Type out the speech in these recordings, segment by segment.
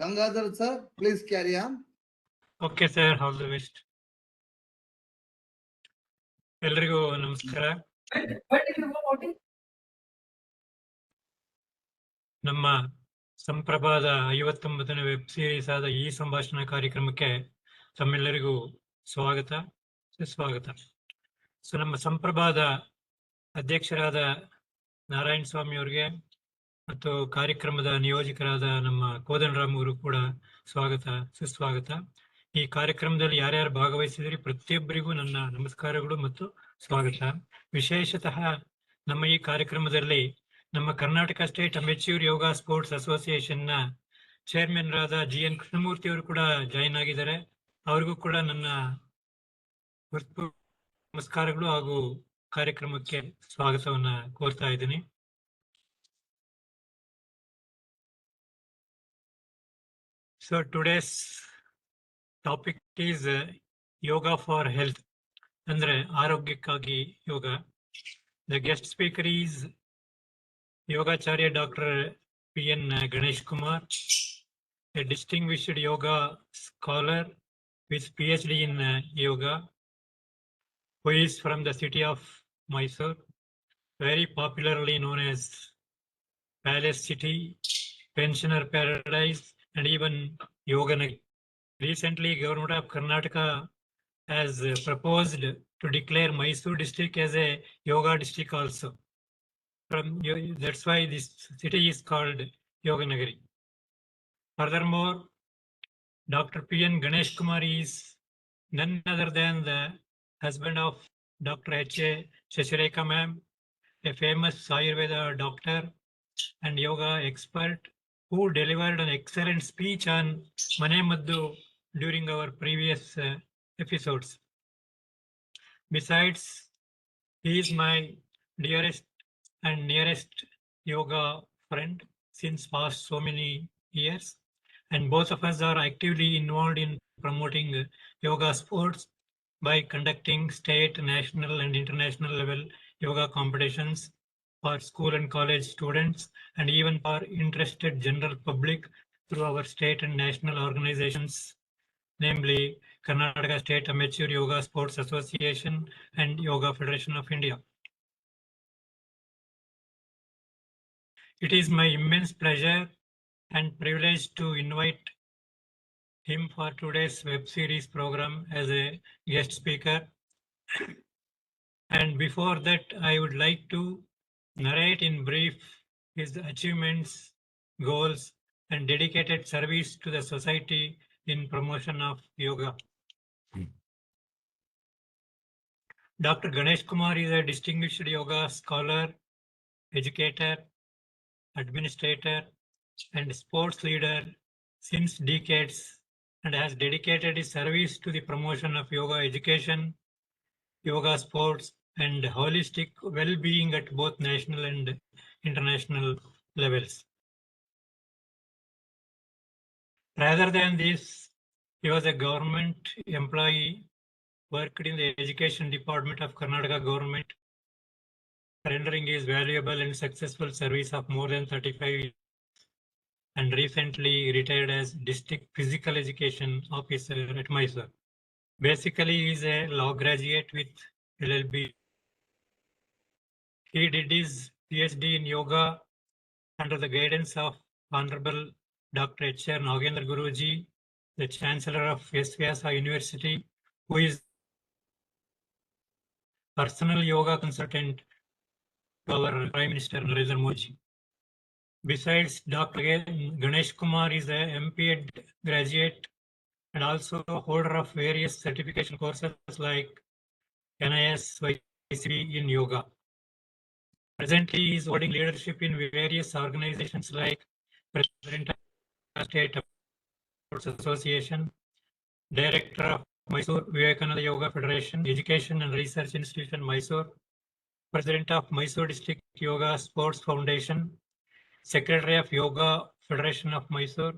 Gangadhar sir, please carry on. Okay sir, all the best. ಎಲ್ರಿಗೂ ನಮಸ್ಕಾರ. ನಮ್ಮ ಸಂಪ್ರಭಾದ 59ನೇ web series ಆದ ಈ ಸಂಭಾಷಣಾ ಕಾರ್ಯಕ್ರಮಕ್ಕೆ ತಮ್ಮೆಲ್ಲರಿಗೂ ಸ್ವಾಗತ, ಸುಸ್ವಾಗತ. ಸೊ ನಮ್ಮ ಸಂಪ್ರಭಾದ ಅಧ್ಯಕ್ಷರಾದ ನಾರಾಯಣ ಸ್ವಾಮಿ ಅವರಿಗೆ ಮತ್ತು ಕಾರ್ಯಕ್ರಮದ ನಿಯೋಜಕರಾದ ನಮ್ಮ ಕೋದಂಡರಾಮ್ ಅವರು ಕೂಡ ಸ್ವಾಗತ, ಸುಸ್ವಾಗತ. ಈ ಕಾರ್ಯಕ್ರಮದಲ್ಲಿ ಯಾರ್ಯಾರು ಭಾಗವಹಿಸಿದ್ರಿ ಪ್ರತಿಯೊಬ್ಬರಿಗೂ ನನ್ನ ನಮಸ್ಕಾರಗಳು ಮತ್ತು ಸ್ವಾಗತ. ವಿಶೇಷತಃ ನಮ್ಮ ಈ ಕಾರ್ಯಕ್ರಮದಲ್ಲಿ ನಮ್ಮ ಕರ್ನಾಟಕ ಸ್ಟೇಟ್ ಅಮೆಚ್ಯೂರ್ ಯೋಗ ಸ್ಪೋರ್ಟ್ಸ್ ಅಸೋಸಿಯೇಷನ್ ನ ಚೇರ್ಮನ್ ರಾದ GN ಕೃಷ್ಣಮೂರ್ತಿ ಅವರು ಕೂಡ ಜಾಯಿನ್ ಆಗಿದ್ದಾರೆ. ಅವ್ರಿಗೂ ಕೂಡ ನನ್ನ ನಮಸ್ಕಾರಗಳು ಹಾಗೂ ಕಾರ್ಯಕ್ರಮಕ್ಕೆ ಸ್ವಾಗತವನ್ನ ಕೋರ್ತಾ ಇದ್ದೀನಿ. So today's topic is yoga for health, andre ಆರೋಗ್ಯಕ್ಕಾಗಿ ಯೋಗ. The guest speaker is Yogacharya Dr. P.N. Ganesh Kumar, a distinguished yoga scholar with PhD in yoga, who is from the city of Mysore, very popularly known as Palace City, Pensioner Paradise, and even Yoganagari. Recently, Government of Karnataka has proposed to declare Mysore district as a yoga district also. That's why this city is called Yoganagari. Furthermore, Dr. P.N. Ganesh Kumar is none other than the husband of Dr. H.A. Shashirekha ma'am, a famous Ayurveda doctor and yoga expert who delivered an excellent speech on Mane Maddu during our previous episodes. Besides, he is my dearest and nearest yoga friend since past so many years, and both of us are actively involved in promoting yoga sports by conducting state, national and international level yoga competitions for school and college students, and even for interested general public through our state and national organizations, namely Karnataka State Amateur Yoga Sports Association and Yoga Federation of India. It is my immense pleasure and privilege to invite him for today's web series program as a guest speaker. And before that, I would like to narrate in brief his achievements, goals, and dedicated service to the society in promotion of yoga. Dr. Ganesh Kumar is a distinguished yoga scholar, educator, administrator, and sports leader since decades, and has dedicated his service to the promotion of yoga education, yoga sports, and holistic well-being at both national and international levels. Rather than this, he was a government employee, worked in the education department of Karnataka government, rendering his valuable and successful service of more than 35 years, and recently retired as district physical education officer at Mysore. Basically, he is a law graduate with LLB. He did his PhD in yoga under the guidance of Honorable Dr. H.R. Nagendra Guruji, the Chancellor of S. Vyasa University, who is personal yoga consultant to our Prime Minister Narendra Modi. Besides, Dr. Ganesh Kumar is a MPEd graduate and also a holder of various certification courses like NIS YCB in yoga. Presently, he is holding leadership in various organizations like President of State Sports Association, Director of Mysore Vivekananda Yoga Federation, Education and Research Institution, Mysore, President of Mysore District Yoga Sports Foundation, Secretary of Yoga Federation of Mysore,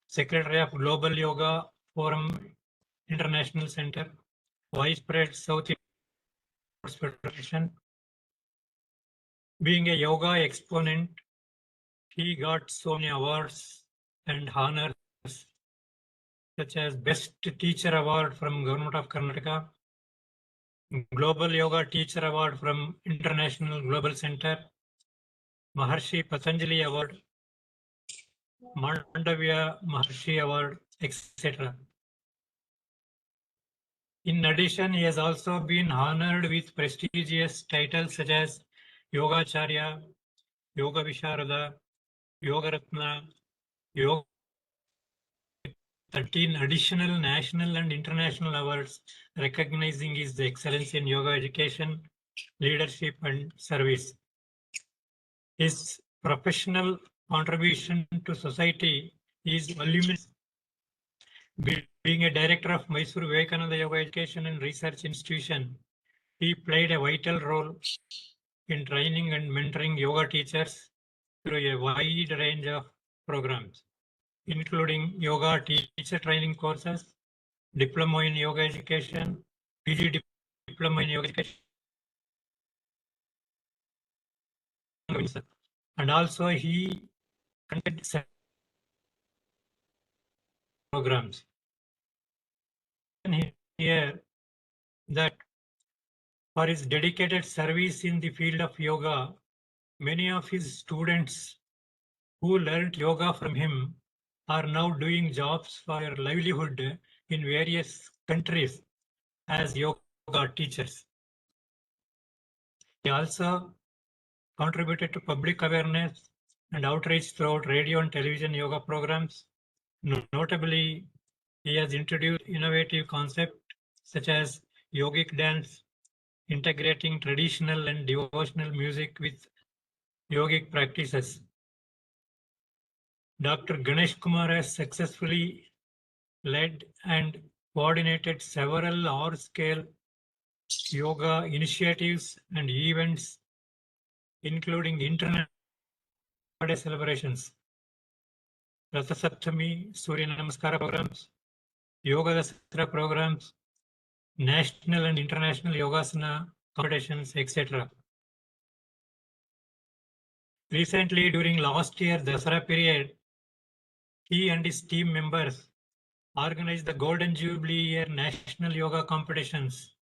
Secretary of Global Yoga Forum International Center, Vice President South Sports Federation. Being a yoga exponent, he got so many awards and honors such as Best Teacher Award from Government of Karnataka, Global Yoga Teacher Award from International Global Center, Maharshi Patanjali Award, Mandavya Maharshi Award, etc. In addition, he has also been honored with prestigious titles such as Yogacharya, Yoga Visharada, Yoga Ratna, Yoga 13 additional national and international awards recognizing his excellence in yoga education, leadership, and service. His professional contribution to society is voluminous. Being a director of Mysore Vivekananda Yoga Education and Research Institution, he played a vital role in training and mentoring yoga teachers through a wide range of programs, including yoga teacher training courses, diploma in yoga education, PG diploma in yoga education, and also he conducted programs. Here that for his dedicated service in the field of yoga, many of his students who learned yoga from him are now doing jobs for their livelihood in various countries as yoga teachers. He also contributed to public awareness and outreach throughout radio and television yoga programs. Notably, he has introduced innovative concepts such as yogic dance, integrating traditional and devotional music with yogic practices. Dr. Ganesh Kumar has successfully led and coordinated several large-scale yoga initiatives and events, including International Day celebrations, Ratha Saptami, Surya Namaskara programs, Yoga Dasara programs, national and international Yogasana competitions, etc. Recently, during last year Dasara period, he and his team members organized the Golden Jubilee Year National Yoga Competitions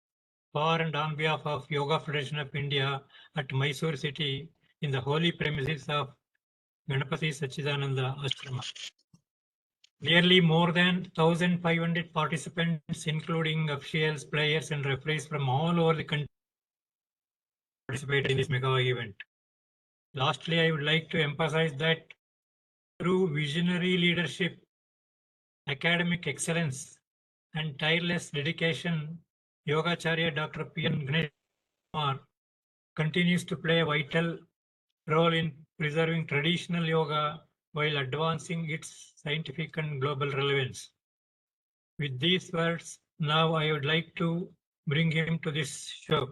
for and on behalf of Yoga Federation of India at Mysore city in the holy premises of Ganapati Sachidananda Ashrama. Nearly more than 1,500 participants, including officials, players, and referees from all over the country, participated in this mega event. Lastly, I would like to emphasize that through visionary leadership, academic excellence, and tireless dedication, Yogacharya Dr. P.N. Ganesh Kumar continues to play a vital role in preserving traditional yoga while advancing its scientific and global relevance. With these words, now I would like to bring him to this show.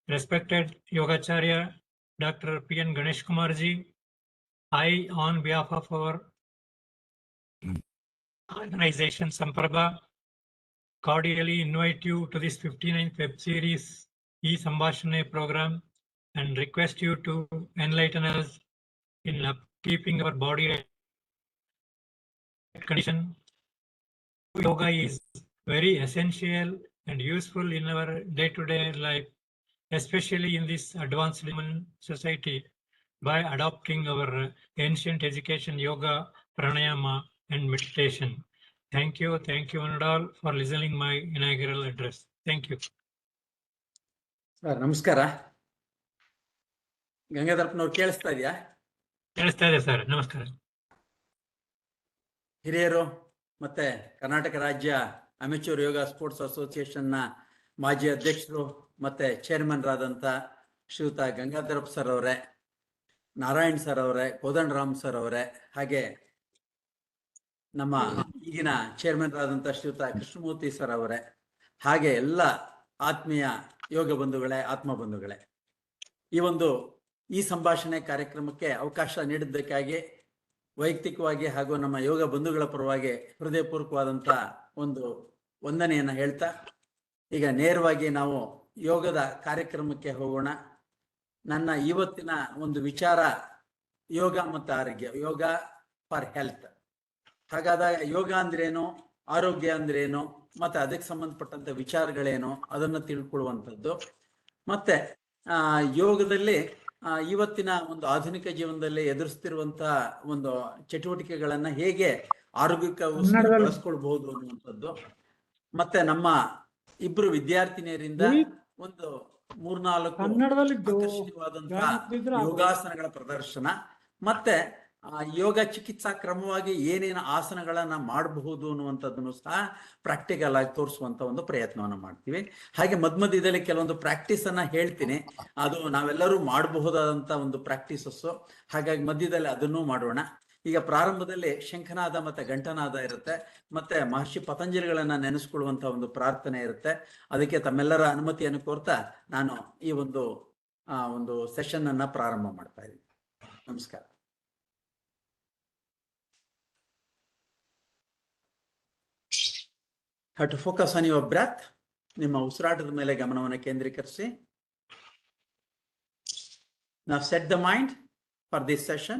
Respected Yogacharya Dr. P.N. Ganesh Kumarji, I, on behalf of our organization Samprabha, cordially invite you to this 59th web series eSambhashane program and request you to enlighten us in keeping our body condition. Yoga is very essential and useful in our day-to-day life, especially in this advanced human society, by adopting our ancient education, yoga, pranayama, and meditation. Thank you, one and all, for listening my inaugural address. Thank you. Sir ನಮಸ್ಕಾರ. ಗಂಗಾಧರಪ್ಪನವ್ರು ಕೇಳಿಸ್ತಾ ಇದೆಯಾ? ಕೇಳಿಸ್ತಾ ಇದೆ sir, ನಮಸ್ಕಾರ. ಹಿರಿಯರು ಮತ್ತೆ ಕರ್ನಾಟಕ ರಾಜ್ಯ amateur ಯೋಗ sports ಅಸೋಸಿಯೇಷನ್ನ ಮಾಜಿ ಅಧ್ಯಕ್ಷರು ಮತ್ತೆ ಚೇರ್ಮನ್ ರಾದಂಥ ಶ್ರೀಯುತ ಗಂಗಾಧರಪ್ಪ ಸರ್ ಅವರೇ, ನಾರಾಯಣ್ ಸರ್ ಅವರೇ, ಕೋದಂಡರಾಮ್ ಸರ್ ಅವರೇ, ಹಾಗೆ ನಮ್ಮ ಈಗಿನ ಚೇರ್ಮನ್ ರಾದಂಥ ಶ್ರೀಯುತ ಕೃಷ್ಣಮೂರ್ತಿ ಸರ್ ಅವರೇ, ಹಾಗೆ ಎಲ್ಲ ಆತ್ಮೀಯ ಯೋಗ ಬಂಧುಗಳೇ, ಆತ್ಮ ಬಂಧುಗಳೇ, ಈ ಸಂಭಾಷಣೆ ಕಾರ್ಯಕ್ರಮಕ್ಕೆ ಅವಕಾಶ ನೀಡಿದ್ದಕ್ಕಾಗಿ ವೈಯಕ್ತಿಕವಾಗಿ ಹಾಗೂ ನಮ್ಮ ಯೋಗ ಬಂಧುಗಳ ಪರವಾಗಿ ಹೃದಯಪೂರ್ವಕವಾದಂಥ ಒಂದು ವಂದನೆಯನ್ನು ಹೇಳ್ತಾ ಈಗ ನೇರವಾಗಿ ನಾವು ಯೋಗದ ಕಾರ್ಯಕ್ರಮಕ್ಕೆ ಹೋಗೋಣ. ನನ್ನ ಇವತ್ತಿನ ಒಂದು ವಿಚಾರ ಯೋಗ ಮತ್ತು ಆರೋಗ್ಯ, ಯೋಗ ಫಾರ್ ಹೆಲ್ತ್. ಹಾಗಾದಾಗ ಯೋಗ ಅಂದ್ರೇನು, ಆರೋಗ್ಯ ಅಂದ್ರೇನು, ಮತ್ತೆ ಅದಕ್ಕೆ ಸಂಬಂಧಪಟ್ಟಂತ ವಿಚಾರಗಳೇನು ಅದನ್ನ ತಿಳ್ಕೊಳ್ಳುವಂಥದ್ದು. ಮತ್ತೆ ಯೋಗದಲ್ಲಿ ಇವತ್ತಿನ ಒಂದು ಆಧುನಿಕ ಜೀವನದಲ್ಲಿ ಎದುರಿಸ್ತಿರುವಂತಹ ಒಂದು ಚಟುವಟಿಕೆಗಳನ್ನ ಹೇಗೆ ಆರೋಗ್ಯಕ್ಕೆ ಬಳಸ್ಕೊಳ್ಬಹುದು ಅನ್ನುವಂಥದ್ದು. ಮತ್ತೆ ನಮ್ಮ ಇಬ್ರು ವಿದ್ಯಾರ್ಥಿನಿಯರಿಂದ ಒಂದು 3-4 ಆಕರ್ಷಣೀಯವಾದಂತಹ ಯೋಗಾಸನಗಳ ಪ್ರದರ್ಶನ, ಮತ್ತೆ ಯೋಗ ಚಿಕಿತ್ಸಾ ಕ್ರಮವಾಗಿ ಏನೇನು ಆಸನಗಳನ್ನ ಮಾಡಬಹುದು ಅನ್ನುವಂಥದ್ದನ್ನು ಸಹ ಪ್ರಾಕ್ಟಿಕಲ್ ಆಗಿ ತೋರಿಸುವಂತ ಒಂದು ಪ್ರಯತ್ನವನ್ನ ಮಾಡ್ತೀವಿ. ಹಾಗೆ ಮಧ್ಯದಲ್ಲಿ ಕೆಲವೊಂದು ಪ್ರಾಕ್ಟೀಸ್ ಅನ್ನ ಹೇಳ್ತೀನಿ, ಅದು ನಾವೆಲ್ಲರೂ ಮಾಡಬಹುದಾದಂತ ಒಂದು ಪ್ರಾಕ್ಟೀಸಸ್. ಹಾಗಾಗಿ ಮಧ್ಯದಲ್ಲಿ ಅದನ್ನೂ ಮಾಡೋಣ. ಈಗ ಪ್ರಾರಂಭದಲ್ಲಿ ಶಂಖನಾದ ಮತ್ತೆ ಘಂಟನಾದ ಇರುತ್ತೆ, ಮತ್ತೆ ಮಹರ್ಷಿ ಪತಂಜಲಿಗಳನ್ನ ನೆನೆಸ್ಕೊಳ್ಳುವಂತ ಒಂದು ಪ್ರಾರ್ಥನೆ ಇರುತ್ತೆ. ಅದಕ್ಕೆ ತಮ್ಮೆಲ್ಲರ ಅನುಮತಿಯನ್ನು ಕೋರ್ತಾ ನಾನು ಈ ಒಂದು ಸೆಷನ್ ಅನ್ನ ಪ್ರಾರಂಭ ಮಾಡ್ತಾ ಇದ್ದೀನಿ. ನಮಸ್ಕಾರ. Have to focus on your breath. ನಿಮ್ಮ ಉಸಿರಾಟದ ಮೇಲೆ ಗಮನವನ್ನು ಕೇಂದ್ರೀಕರಿಸಿ. Now set the mind for this session.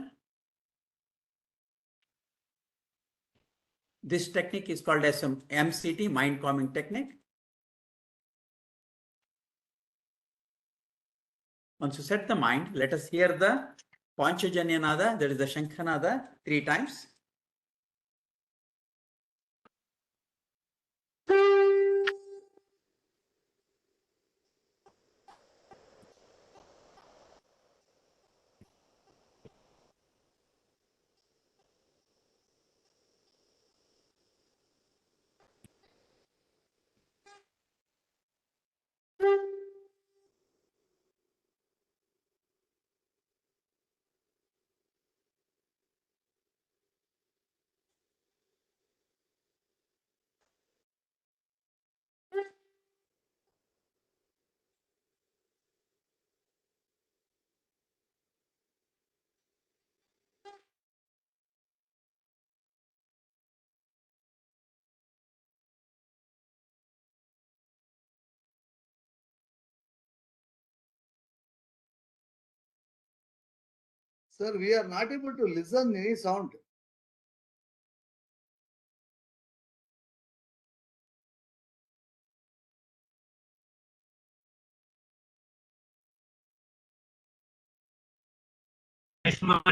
This technique is called as MCT, mind calming technique. Once you set the mind, let us hear the Panchajanya Nada, that is the Shankhanada, 3 times. Sir, we are not able to listen any sound.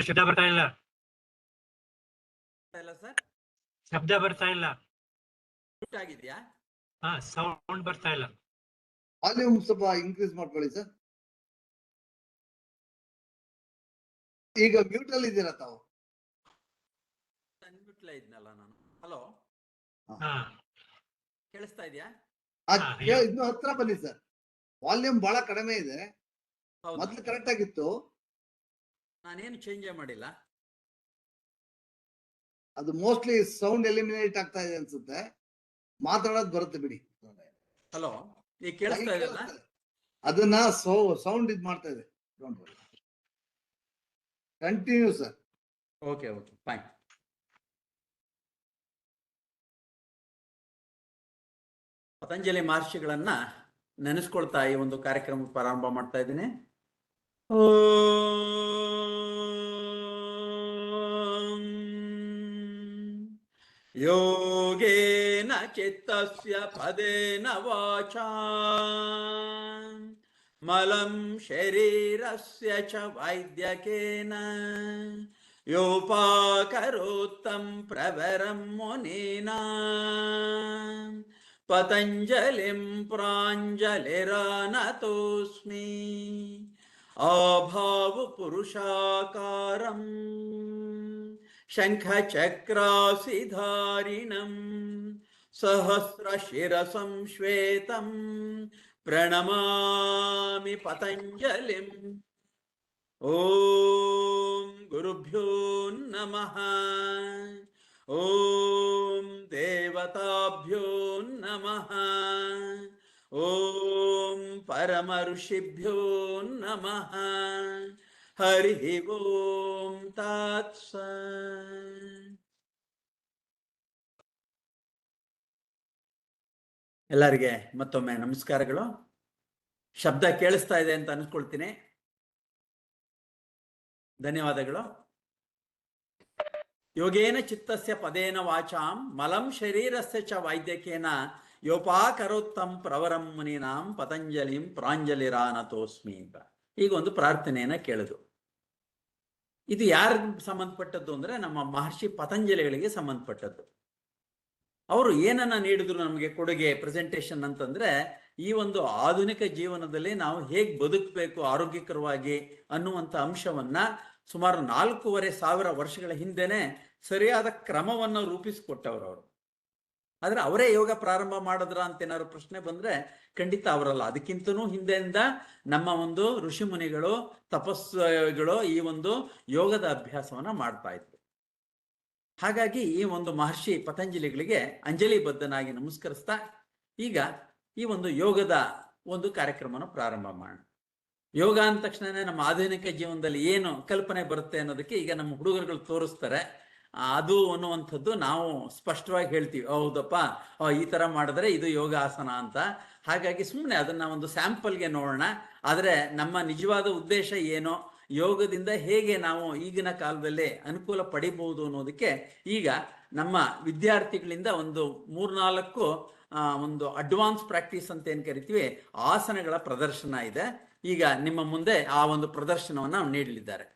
ಶಬ್ದ ಬರ್ತಾ ಇಲ್ಲ. Sir ಶಬ್ದ ಬರ್ತಾ ಇಲ್ಲ. ಆಗಿದೆಯಾ? Sound ಬರ್ತಾ ಇಲ್ಲ. Volume ಸ್ವಲ್ಪ ಇನ್ಕ್ರೀಸ್ ಮಾಡ್ಕೊಳ್ಳಿ ಸರ್. ಈಗ ಮ್ಯೂಟ್ ಅಲ್ಲಿ ಇದ್ದೀರಾ ತಾವು? ಇದ್ನಲ್ಲ ನಾನು. ಹಲೋ, ಕೇಳಿಸ್ತಾ ಇದೆಯಾ? ಇನ್ನು ಹತ್ರ ಬನ್ನಿ ಸರ್. ವಾಲ್ಯೂಮ್ ಬಹಳ ಕಡಿಮೆ ಇದೆ. ಮೊದ್ಲು ಕರೆಕ್ಟ್ ಆಗಿತ್ತು. ನಾನೇನು ಚೇಂಜ್ ಮಾಡಿಲ್ಲ. ಅದು ಮೋಸ್ಟ್ಲಿ ಸೌಂಡ್ ಎಲಿಮಿನೇಟ್ ಆಗ್ತಾ ಇದೆ ಅನ್ಸುತ್ತೆ. ಮಾತಾಡೋದು ಬರುತ್ತೆ ಬಿಡಿ. ಹಲೋ, ಈಗ ಕೇಳಿಸ್ತಾ ಇದೆಯಲ್ಲ? ಅದನ್ನ ಸೌಂಡ್ ಇದ್ ಮಾಡ್ತಾ ಇದೆ. Continue sir. Okay fine. Patanjali ಮಹರ್ಷಿಗಳನ್ನ ನೆನೆಸ್ಕೊಳ್ತಾ ಈ ಒಂದು ಕಾರ್ಯಕ್ರಮ ಪ್ರಾರಂಭ ಮಾಡ್ತಾ ಇದ್ದೀನಿ. ಯೋಗೇನ ಚಿತ್ತಸ್ಯ ಪದೇನ ವಾಚಾ ಮಲಂ ಶರೀರಸ್ಯ ಚ ವೈದ್ಯಕೇನ ಯೋಪಾಕರೋತ್ತಂ ಪ್ರವರಂ ಮುನೀನಾ ಪತಂಜಲಿಂ ಪ್ರಾಂಜಲಿರಾನತೋಸ್ಮಿ ಆಭಾವು ಪುರುಷಾಕಾರಂ ಶಂಖಚಕ್ರಾಸಿಧಾರಿಣಂ ಸಹಸ್ರಶಿರಸಂ ಶ್ವೇತಂ ಪ್ರಣಮಾಮಿ ಪತಂಜಲಿಂ. ಓಂ ಗುರುಭ್ಯೋ ನಮಃ. ಓಂ ದೇವತಾಭ್ಯೋ ನಮಃ. ಓಂ ಪರಮ ಋಷಿಭ್ಯೋ ನಮಃ. ಹರಿ ಓಂ ತತ್ಸತ್. ಎಲ್ಲರಿಗೆ ಮತ್ತೊಮ್ಮೆ ನಮಸ್ಕಾರಗಳು. ಶಬ್ದ ಕೇಳಿಸ್ತಾ ಇದೆ ಅಂತ ಅನ್ಕೊಳ್ತೀನಿ. ಧನ್ಯವಾದಗಳು. ಯೋಗೇನ ಚಿತ್ತಸ್ಯ ಪದೇನ ವಾಚಾಂ ಮಲಂ ಶರೀರಸ್ಯ ಚ ವೈದ್ಯಕೇನ ಯೋಪಾಕರೋತ್ತಂ ಪ್ರವರಂ ಮುನೀನಾಂ ಪತಂಜಲಿಂ ಪ್ರಾಂಜಲಿರಾನತೋಸ್ಮಿ ಅಂತ ಈಗ ಒಂದು ಪ್ರಾರ್ಥನೆಯನ್ನ ಕೇಳಿದ್ರು. ಇದು ಯಾರಿಗೆ ಸಂಬಂಧಪಟ್ಟದ್ದು ಅಂದ್ರೆ ನಮ್ಮ ಮಹರ್ಷಿ ಪತಂಜಲಿಗಳಿಗೆ ಸಂಬಂಧಪಟ್ಟದ್ದು. ಅವರು ಏನನ್ನ ನೀಡಿದ್ರು ನಮಗೆ ಕೊಡುಗೆ ಪ್ರೆಸೆಂಟೇಶನ್ ಅಂತಂದ್ರೆ, ಈ ಒಂದು ಆಧುನಿಕ ಜೀವನದಲ್ಲಿ ನಾವು ಹೇಗೆ ಬದುಕಬೇಕು ಆರೋಗ್ಯಕರವಾಗಿ ಅನ್ನುವಂಥ ಅಂಶವನ್ನ ಸುಮಾರು 4,500 ವರ್ಷಗಳ ಹಿಂದೆನೆ ಸರಿಯಾದ ಕ್ರಮವನ್ನು ರೂಪಿಸಿಕೊಟ್ಟವರು ಅವರು. ಆದ್ರೆ ಅವರೇ ಯೋಗ ಪ್ರಾರಂಭ ಮಾಡಿದ್ರ ಅಂತ ಏನಾದ್ರು ಪ್ರಶ್ನೆ ಬಂದ್ರೆ ಖಂಡಿತ ಅವರಲ್ಲ. ಅದಕ್ಕಿಂತನೂ ಹಿಂದೆಯಿಂದ ನಮ್ಮ ಒಂದು ಋಷಿ ಮುನಿಗಳು ತಪಸ್ಸುಗಳು ಈ ಒಂದು ಯೋಗದ ಅಭ್ಯಾಸವನ್ನ ಮಾಡ್ತಾ ಇದ್ರು. ಹಾಗಾಗಿ ಈ ಒಂದು ಮಹರ್ಷಿ ಪತಂಜಲಿಗಳಿಗೆ ಅಂಜಲಿ ಬದ್ಧನಾಗಿ ನಮಸ್ಕರಿಸ್ತಾ ಈಗ ಈ ಒಂದು ಯೋಗದ ಒಂದು ಕಾರ್ಯಕ್ರಮನ ಪ್ರಾರಂಭ ಮಾಡೋಣ. ಯೋಗ ಅಂದ ತಕ್ಷಣನೇ ನಮ್ಮ ಆಧುನಿಕ ಜೀವನದಲ್ಲಿ ಏನು ಕಲ್ಪನೆ ಬರುತ್ತೆ ಅನ್ನೋದಕ್ಕೆ ಈಗ ನಮ್ಮ ಹುಡುಗರುಗಳು ತೋರಿಸ್ತಾರೆ. ಅದು ಅನ್ನುವಂಥದ್ದು ನಾವು ಸ್ಪಷ್ಟವಾಗಿ ಹೇಳ್ತೀವಿ, ಹೌದಪ್ಪ ಈ ತರ ಮಾಡಿದ್ರೆ ಇದು ಯೋಗಾಸನ ಅಂತ. ಹಾಗಾಗಿ ಸುಮ್ಮನೆ ಅದನ್ನ ಒಂದು ಸ್ಯಾಂಪಲ್ಗೆ ನೋಡೋಣ. ಆದರೆ ನಮ್ಮ ನಿಜವಾದ ಉದ್ದೇಶ ಏನೋ, ಯೋಗದಿಂದ ಹೇಗೆ ನಾವು ಈಗಿನ ಕಾಲದಲ್ಲಿ ಅನುಕೂಲ ಪಡಿಬಹುದು ಅನ್ನೋದಕ್ಕೆ ಈಗ ನಮ್ಮ ವಿದ್ಯಾರ್ಥಿಗಳಿಂದ ಒಂದು 3-4 ಒಂದು ಅಡ್ವಾನ್ಸ್ ಪ್ರಾಕ್ಟೀಸ್ ಅಂತ ಏನ್ ಕರಿತೀವಿ ಆಸನಗಳ ಪ್ರದರ್ಶನ ಇದೆ. ಈಗ ನಿಮ್ಮ ಮುಂದೆ ಆ ಒಂದು ಪ್ರದರ್ಶನವನ್ನ ನೀಡಲಿದ್ದಾರೆ.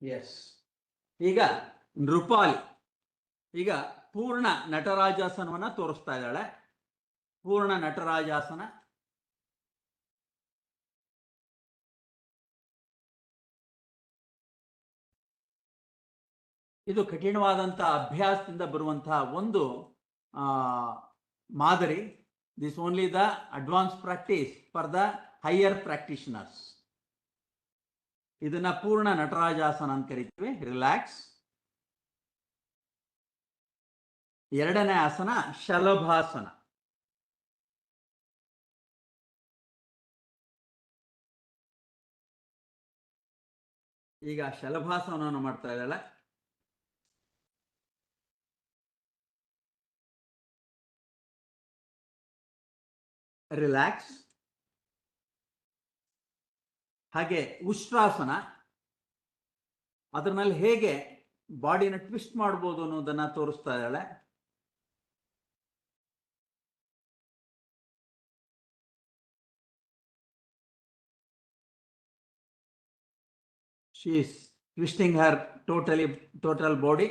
ಎಸ್, ಈಗ ನೃಪಾಲಿ ಈಗ ಪೂರ್ಣ ನಟರಾಜಾಸನವನ್ನ ತೋರಿಸ್ತಾ ಇದ್ದಾಳೆ. ಪೂರ್ಣ ನಟರಾಜಾಸನ. ಇದು ಕಠಿಣವಾದಂತಹ ಅಭ್ಯಾಸದಿಂದ ಬರುವಂತಹ ಒಂದು ಮಾದರಿ. This only the advance practice for the higher practitioners. ಇದನ್ನ ಪೂರ್ಣ ನಟರಾಜಾಸನ ಅಂತ ಕರಿತೀವಿ. ರಿಲ್ಯಾಕ್ಸ್. ಎರಡನೇ ಆಸನ ಶಲಭಾಸನ. ಈಗ ಶಲಭಾಸನವನ್ನು ಮಾಡ್ತಾ ಇದ್ದಾಳೆ. ರಿಲ್ಯಾಕ್ಸ್. ಹಾಗೆ ಉಷ್ಟ್ರಾಸನ, ಅದ್ರ ಮೇಲೆ ಹೇಗೆ ಬಾಡಿನ ಟ್ವಿಸ್ಟ್ ಮಾಡ್ಬೋದು ಅನ್ನೋದನ್ನ ತೋರಿಸ್ತಾ ಇದ್ದಾಳೆ. She is twisting Har total body.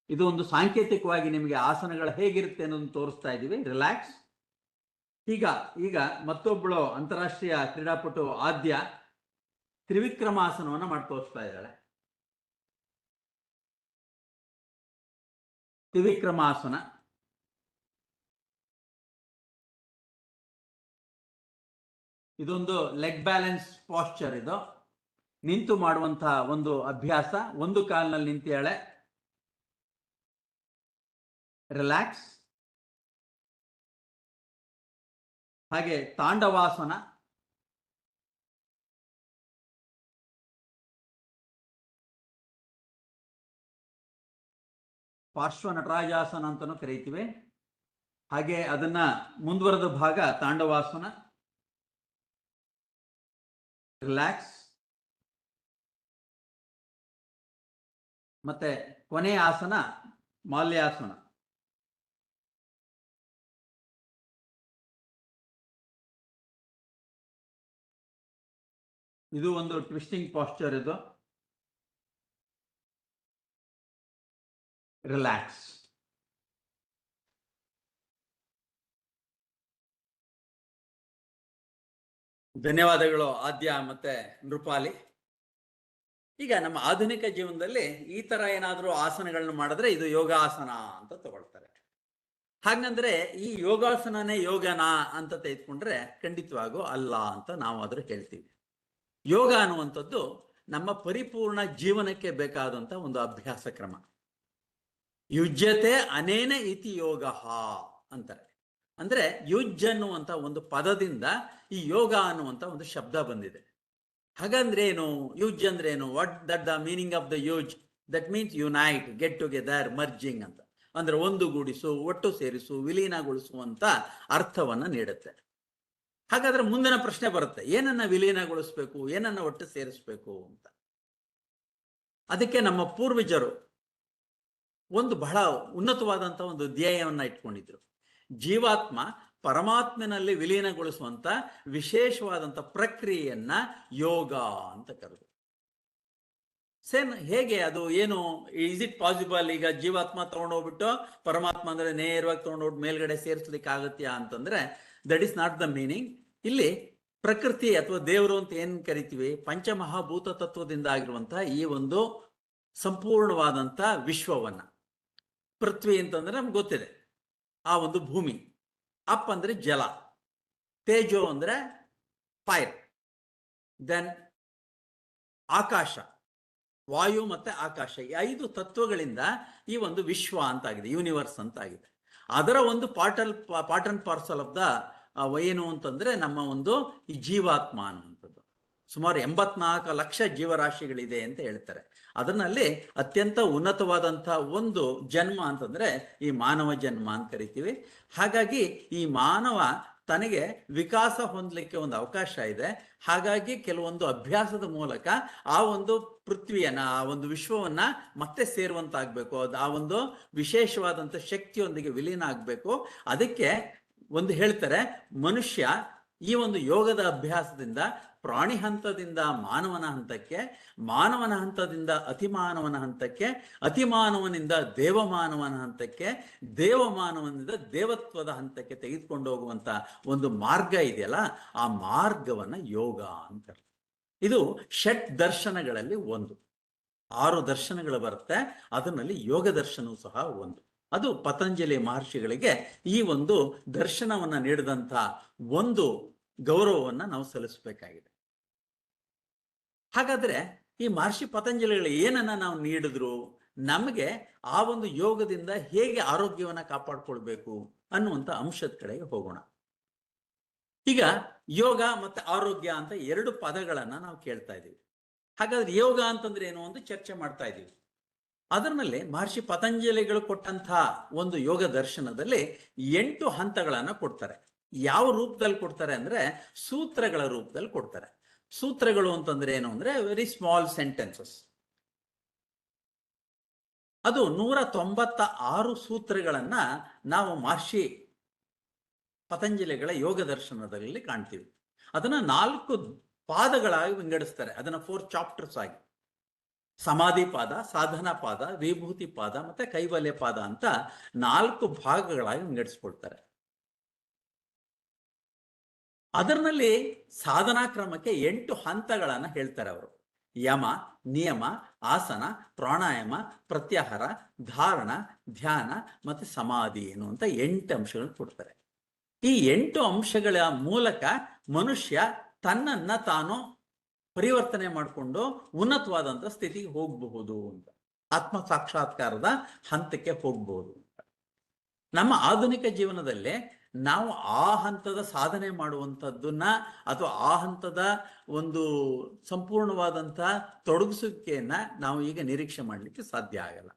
ಇದು ಒಂದು ಸಾಂಕೇತಿಕವಾಗಿ ನಿಮಗೆ ಆಸನಗಳು ಹೇಗಿರುತ್ತೆ ಅನ್ನೋದನ್ನು ತೋರಿಸ್ತಾ ಇದ್ದೀವಿ. ರಿಲ್ಯಾಕ್ಸ್. ಈಗ ಮತ್ತೊಬ್ಬಳು ಅಂತಾರಾಷ್ಟ್ರೀಯ ಕ್ರೀಡಾಪಟು ಆದ್ಯ ತ್ರಿವಿಕ್ರಮಾಸನವನ್ನು ಮಾಡಿ ತೋರಿಸ್ತಾ ಇದ್ದಾಳೆ. ತ್ರಿವಿಕ್ರಮಾಸನ. ಇದೊಂದು ಲೆಗ್ ಬ್ಯಾಲೆನ್ಸ್ ಪಾಸ್ಚರ್. ಇದು ನಿಂತು ಮಾಡುವಂತಹ ಒಂದು ಅಭ್ಯಾಸ. ಒಂದು ಕಾಲಿನಲ್ಲಿ ನಿಂತಿಯಾಳೆ. ರಿಲ್ಯಾಕ್ಸ್. ಹಾಗೆ ತಾಂಡವಾಸನ. ಪಾರ್ಶ್ವ ನಟರಾಜಾಸನ ಅಂತಲೂ ಕರೀತೀವಿ. ಹಾಗೆ ಅದನ್ನ ಮುಂದುವರೆದ ಭಾಗ ತಾಂಡವಾಸನ. ರಿಲ್ಯಾಕ್ಸ್. ಮತ್ತೆ ಕೊನೆಯ ಆಸನ ಮಾಲ್ಯಾಸನ. ಇದು ಒಂದು ಟ್ವಿಸ್ಟಿಂಗ್ ಪಾಸ್ಚರ್. ಇದು ರಿಲ್ಯಾಕ್ಸ್. ಧನ್ಯವಾದಗಳು ಆದ್ಯ ಮತ್ತೆ ನೃಪಾಲಿ. ಈಗ ನಮ್ಮ ಆಧುನಿಕ ಜೀವನದಲ್ಲಿ ಈ ತರ ಏನಾದರೂ ಆಸನಗಳನ್ನ ಮಾಡಿದ್ರೆ ಇದು ಯೋಗಾಸನ ಅಂತ ತಗೊಳ್ತಾರೆ. ಹಾಗಂದ್ರೆ ಈ ಯೋಗಾಸನನೇ ಯೋಗನಾ ಅಂತ ತೆಗೆದುಕೊಂಡ್ರೆ ಖಂಡಿತವಾಗೂ ಅಲ್ಲ ಅಂತ ನಾವು ಆದ್ರೂ ಹೇಳ್ತೀವಿ. ಯೋಗ ಅನ್ನುವಂಥದ್ದು ನಮ್ಮ ಪರಿಪೂರ್ಣ ಜೀವನಕ್ಕೆ ಬೇಕಾದಂತ ಒಂದು ಅಭ್ಯಾಸ ಕ್ರಮ. ಯುಜ್ಯತೆ ಅನೇನ ಇತಿ ಯೋಗ ಅಂತಾರೆ. ಅಂದ್ರೆ ಯುಜ್ ಅನ್ನುವಂತ ಒಂದು ಪದದಿಂದ ಈ ಯೋಗ ಅನ್ನುವಂತ ಒಂದು ಶಬ್ದ ಬಂದಿದೆ. ಹಾಗಂದ್ರೆ ಏನು? ಯುಜ್ ಅಂದ್ರೆ ಏನು? What that the meaning of the ಯುಜ್? That means unite, get together, merging ಅಂತ. ಅಂದ್ರೆ ಒಂದುಗೂಡಿಸು, ಒಟ್ಟು ಸೇರಿಸು, ವಿಲೀನಗೊಳಿಸುವಂತ ಅರ್ಥವನ್ನ ನೀಡುತ್ತೆ. ಹಾಗಾದ್ರೆ ಮುಂದಿನ ಪ್ರಶ್ನೆ ಬರುತ್ತೆ, ಏನನ್ನ ವಿಲೀನಗೊಳಿಸ್ಬೇಕು, ಏನನ್ನ ಒಟ್ಟು ಸೇರಿಸ್ಬೇಕು ಅಂತ. ಅದಕ್ಕೆ ನಮ್ಮ ಪೂರ್ವಜರು ಒಂದು ಬಹಳ ಉನ್ನತವಾದಂತಹ ಒಂದು ಧ್ಯೇಯವನ್ನ ಇಟ್ಕೊಂಡಿದ್ರು. ಜೀವಾತ್ಮ ಪರಮಾತ್ಮನಲ್ಲಿ ವಿಲೀನಗೊಳಿಸುವಂತ ವಿಶೇಷವಾದಂತ ಪ್ರಕ್ರಿಯೆಯನ್ನ ಯೋಗ ಅಂತ ಕರೆದು. ಸೇಮ್ ಹೇಗೆ ಅದು ಏನು, ಇಸ್ ಇಟ್ ಪಾಸಿಬಲ್? ಈಗ ಜೀವಾತ್ಮ ತಗೊಂಡೋಗ್ಬಿಟ್ಟು ಪರಮಾತ್ಮ ಅಂದ್ರೆ ನೇರವಾಗಿ ತಗೊಂಡೋಗ್ಬಿಟ್ಟು ಮೇಲ್ಗಡೆ ಸೇರಿಸ್ಲಿಕ್ಕೆ ಆಗತ್ಯಾ ಅಂತಂದ್ರೆ that is not the meaning. ಇಲ್ಲಿ ಪ್ರಕೃತಿ ಅಥವಾ ದೇವರು ಅಂತ ಏನ್ ಕರಿತೀವಿ, ಪಂಚಮಹಾಭೂತ ತತ್ವದಿಂದ ಆಗಿರುವಂತಹ ಈ ಒಂದು ಸಂಪೂರ್ಣವಾದಂತ ವಿಶ್ವವನ್ನ, ಪೃಥ್ವಿ ಅಂತಂದ್ರೆ ನಮ್ಗೆ ಗೊತ್ತಿದೆ ಆ ಒಂದು ಭೂಮಿ, ಅಪ್ ಅಂದ್ರೆ ಜಲ, ತೇಜೋ ಅಂದ್ರೆ ಫೈರ್, ದೆನ್ ಆಕಾಶ, ವಾಯು ಮತ್ತೆ ಆಕಾಶ, ಈ 5 ತತ್ವಗಳಿಂದ ಈ ಒಂದು ವಿಶ್ವ ಅಂತಾಗಿದೆ, ಯೂನಿವರ್ಸ್ ಅಂತಾಗಿದೆ. ಅದರ ಒಂದು part and parcel of the ಏನು ಅಂತಂದ್ರೆ ನಮ್ಮ ಒಂದು ಈ ಜೀವಾತ್ಮ ಅನ್ನುವಂಥದ್ದು. ಸುಮಾರು 84 ಲಕ್ಷ ಜೀವರಾಶಿಗಳಿದೆ ಅಂತ ಹೇಳ್ತಾರೆ. ಅದರಲ್ಲಿ ಅತ್ಯಂತ ಉನ್ನತವಾದಂತಹ ಒಂದು ಜನ್ಮ ಅಂತಂದ್ರೆ ಈ ಮಾನವ ಜನ್ಮ ಅಂತ ಕರಿತೀವಿ. ಹಾಗಾಗಿ ಈ ಮಾನವ ತನಗೆ ವಿಕಾಸ ಹೊಂದಲಿಕ್ಕೆ ಒಂದು ಅವಕಾಶ ಇದೆ. ಹಾಗಾಗಿ ಕೆಲವೊಂದು ಅಭ್ಯಾಸದ ಮೂಲಕ ಆ ಒಂದು ಪೃಥ್ವಿಯನ್ನ, ಆ ಒಂದು ವಿಶ್ವವನ್ನ ಮತ್ತೆ ಸೇರುವಂತಾಗ್ಬೇಕು, ಅದು ಆ ಒಂದು ವಿಶೇಷವಾದಂಥ ಶಕ್ತಿಯೊಂದಿಗೆ ವಿಲೀನ ಆಗ್ಬೇಕು. ಅದಕ್ಕೆ ಒಂದು ಹೇಳ್ತಾರೆ, ಮನುಷ್ಯ ಈ ಒಂದು ಯೋಗದ ಅಭ್ಯಾಸದಿಂದ ಪ್ರಾಣಿ ಹಂತದಿಂದ ಮಾನವನ ಹಂತಕ್ಕೆ, ಮಾನವನ ಹಂತದಿಂದ ಅತಿಮಾನವನ ಹಂತಕ್ಕೆ, ಅತಿಮಾನವನಿಂದ ದೇವಮಾನವನ ಹಂತಕ್ಕೆ, ದೇವಮಾನವನಿಂದ ದೇವತ್ವದ ಹಂತಕ್ಕೆ ತೆಗೆದುಕೊಂಡು ಹೋಗುವಂತ ಒಂದು ಮಾರ್ಗ ಇದೆಯಲ್ಲ, ಆ ಮಾರ್ಗವನ್ನ ಯೋಗ ಅಂತಾರೆ. ಇದು ಷಟ್ ದರ್ಶನಗಳಲ್ಲಿ ಒಂದು, 6 ದರ್ಶನಗಳು ಬರುತ್ತೆ. ಅದರಲ್ಲಿ ಯೋಗ ದರ್ಶನವೂ ಸಹ ಒಂದು. ಅದು ಪತಂಜಲಿ ಮಹರ್ಷಿಗಳಿಗೆ ಈ ಒಂದು ದರ್ಶನವನ್ನ ನೀಡಿದಂತ ಒಂದು ಗೌರವವನ್ನ ನಾವು ಸಲ್ಲಿಸಬೇಕಾಗಿದೆ. ಹಾಗಾದ್ರೆ ಈ ಮಹರ್ಷಿ ಪತಂಜಲಿಗಳು ಏನನ್ನ ನಾವು ನೀಡಿದ್ರು, ನಮಗೆ ಆ ಒಂದು ಯೋಗದಿಂದ ಹೇಗೆ ಆರೋಗ್ಯವನ್ನ ಕಾಪಾಡ್ಕೊಳ್ಬೇಕು ಅನ್ನುವಂಥ ಅಂಶದ ಕಡೆಗೆ ಹೋಗೋಣ. ಈಗ ಯೋಗ ಮತ್ತೆ ಆರೋಗ್ಯ ಅಂತ 2 ಪದಗಳನ್ನ ನಾವು ಕೇಳ್ತಾ ಇದ್ದೀವಿ. ಹಾಗಾದ್ರೆ ಯೋಗ ಅಂತಂದ್ರೆ ಏನು ಅಂತ ಚರ್ಚೆ ಮಾಡ್ತಾ ಇದ್ದೀವಿ. ಅದರಲ್ಲಿ ಮಹರ್ಷಿ ಪತಂಜಲಿಗಳು ಕೊಟ್ಟಂತಹ ಒಂದು ಯೋಗ ದರ್ಶನದಲ್ಲಿ 8 ಹಂತಗಳನ್ನ ಕೊಡ್ತಾರೆ. ಯಾವ ರೂಪದಲ್ಲಿ ಕೊಡ್ತಾರೆ ಅಂದ್ರೆ ಸೂತ್ರಗಳ ರೂಪದಲ್ಲಿ ಕೊಡ್ತಾರೆ. ಸೂತ್ರಗಳು ಅಂತಂದ್ರೆ ಏನು ಅಂದ್ರೆ ವೆರಿ ಸ್ಮಾಲ್ ಸೆಂಟೆನ್ಸಸ್. ಅದು 196 ಸೂತ್ರಗಳನ್ನ ನಾವು ಮಹರ್ಷಿ ಪತಂಜಲಿಗಳ ಯೋಗ ದರ್ಶನದಲ್ಲಿ ಕಾಣ್ತೀವಿ. ಅದನ್ನ 4 ಪಾದಗಳಾಗಿ ವಿಂಗಡಿಸ್ತಾರೆ. ಅದನ್ನ 4 ಚಾಪ್ಟರ್ಸ್ ಆಗಿ, ಸಮಾಧಿ ಪಾದ, ಸಾಧನಾ ಪಾದ, ವಿಭೂತಿ ಪಾದ ಮತ್ತೆ ಕೈವಲ್ಯ ಪಾದ ಅಂತ 4 ಭಾಗಗಳಾಗಿ ವಿಂಗಡಿಸ್ಕೊಳ್ತಾರೆ. ಅದರಲ್ಲಿ ಸಾಧನಾ ಕ್ರಮಕ್ಕೆ 8 ಹಂತಗಳನ್ನ ಹೇಳ್ತಾರೆ ಅವರು. ಯಮ, ನಿಯಮ, ಆಸನ, ಪ್ರಾಣಾಯಾಮ, ಪ್ರತ್ಯಾಹಾರ, ಧಾರಣ, ಧ್ಯಾನ ಮತ್ತೆ ಸಮಾಧಿ ಎನ್ನುವಂತ 8 ಅಂಶಗಳನ್ನು ಕೊಡ್ತಾರೆ. ಈ 8 ಅಂಶಗಳ ಮೂಲಕ ಮನುಷ್ಯ ತನ್ನನ್ನ ತಾನು ಪರಿವರ್ತನೆ ಮಾಡಿಕೊಂಡು ಉನ್ನತವಾದಂಥ ಸ್ಥಿತಿಗೆ ಹೋಗಬಹುದು ಅಂತ, ಆತ್ಮ ಸಾಕ್ಷಾತ್ಕಾರದ ಹಂತಕ್ಕೆ ಹೋಗಬಹುದು ಅಂತ. ನಮ್ಮ ಆಧುನಿಕ ಜೀವನದಲ್ಲಿ ನಾವು ಆ ಹಂತದ ಸಾಧನೆ ಮಾಡುವಂಥದ್ದನ್ನ ಅಥವಾ ಆ ಹಂತದ ಒಂದು ಸಂಪೂರ್ಣವಾದಂತಹ ತೊಡಗಿಸುವಿಕೆಯನ್ನ ನಾವು ಈಗ ನಿರೀಕ್ಷೆ ಮಾಡಲಿಕ್ಕೆ ಸಾಧ್ಯ ಆಗಲ್ಲ.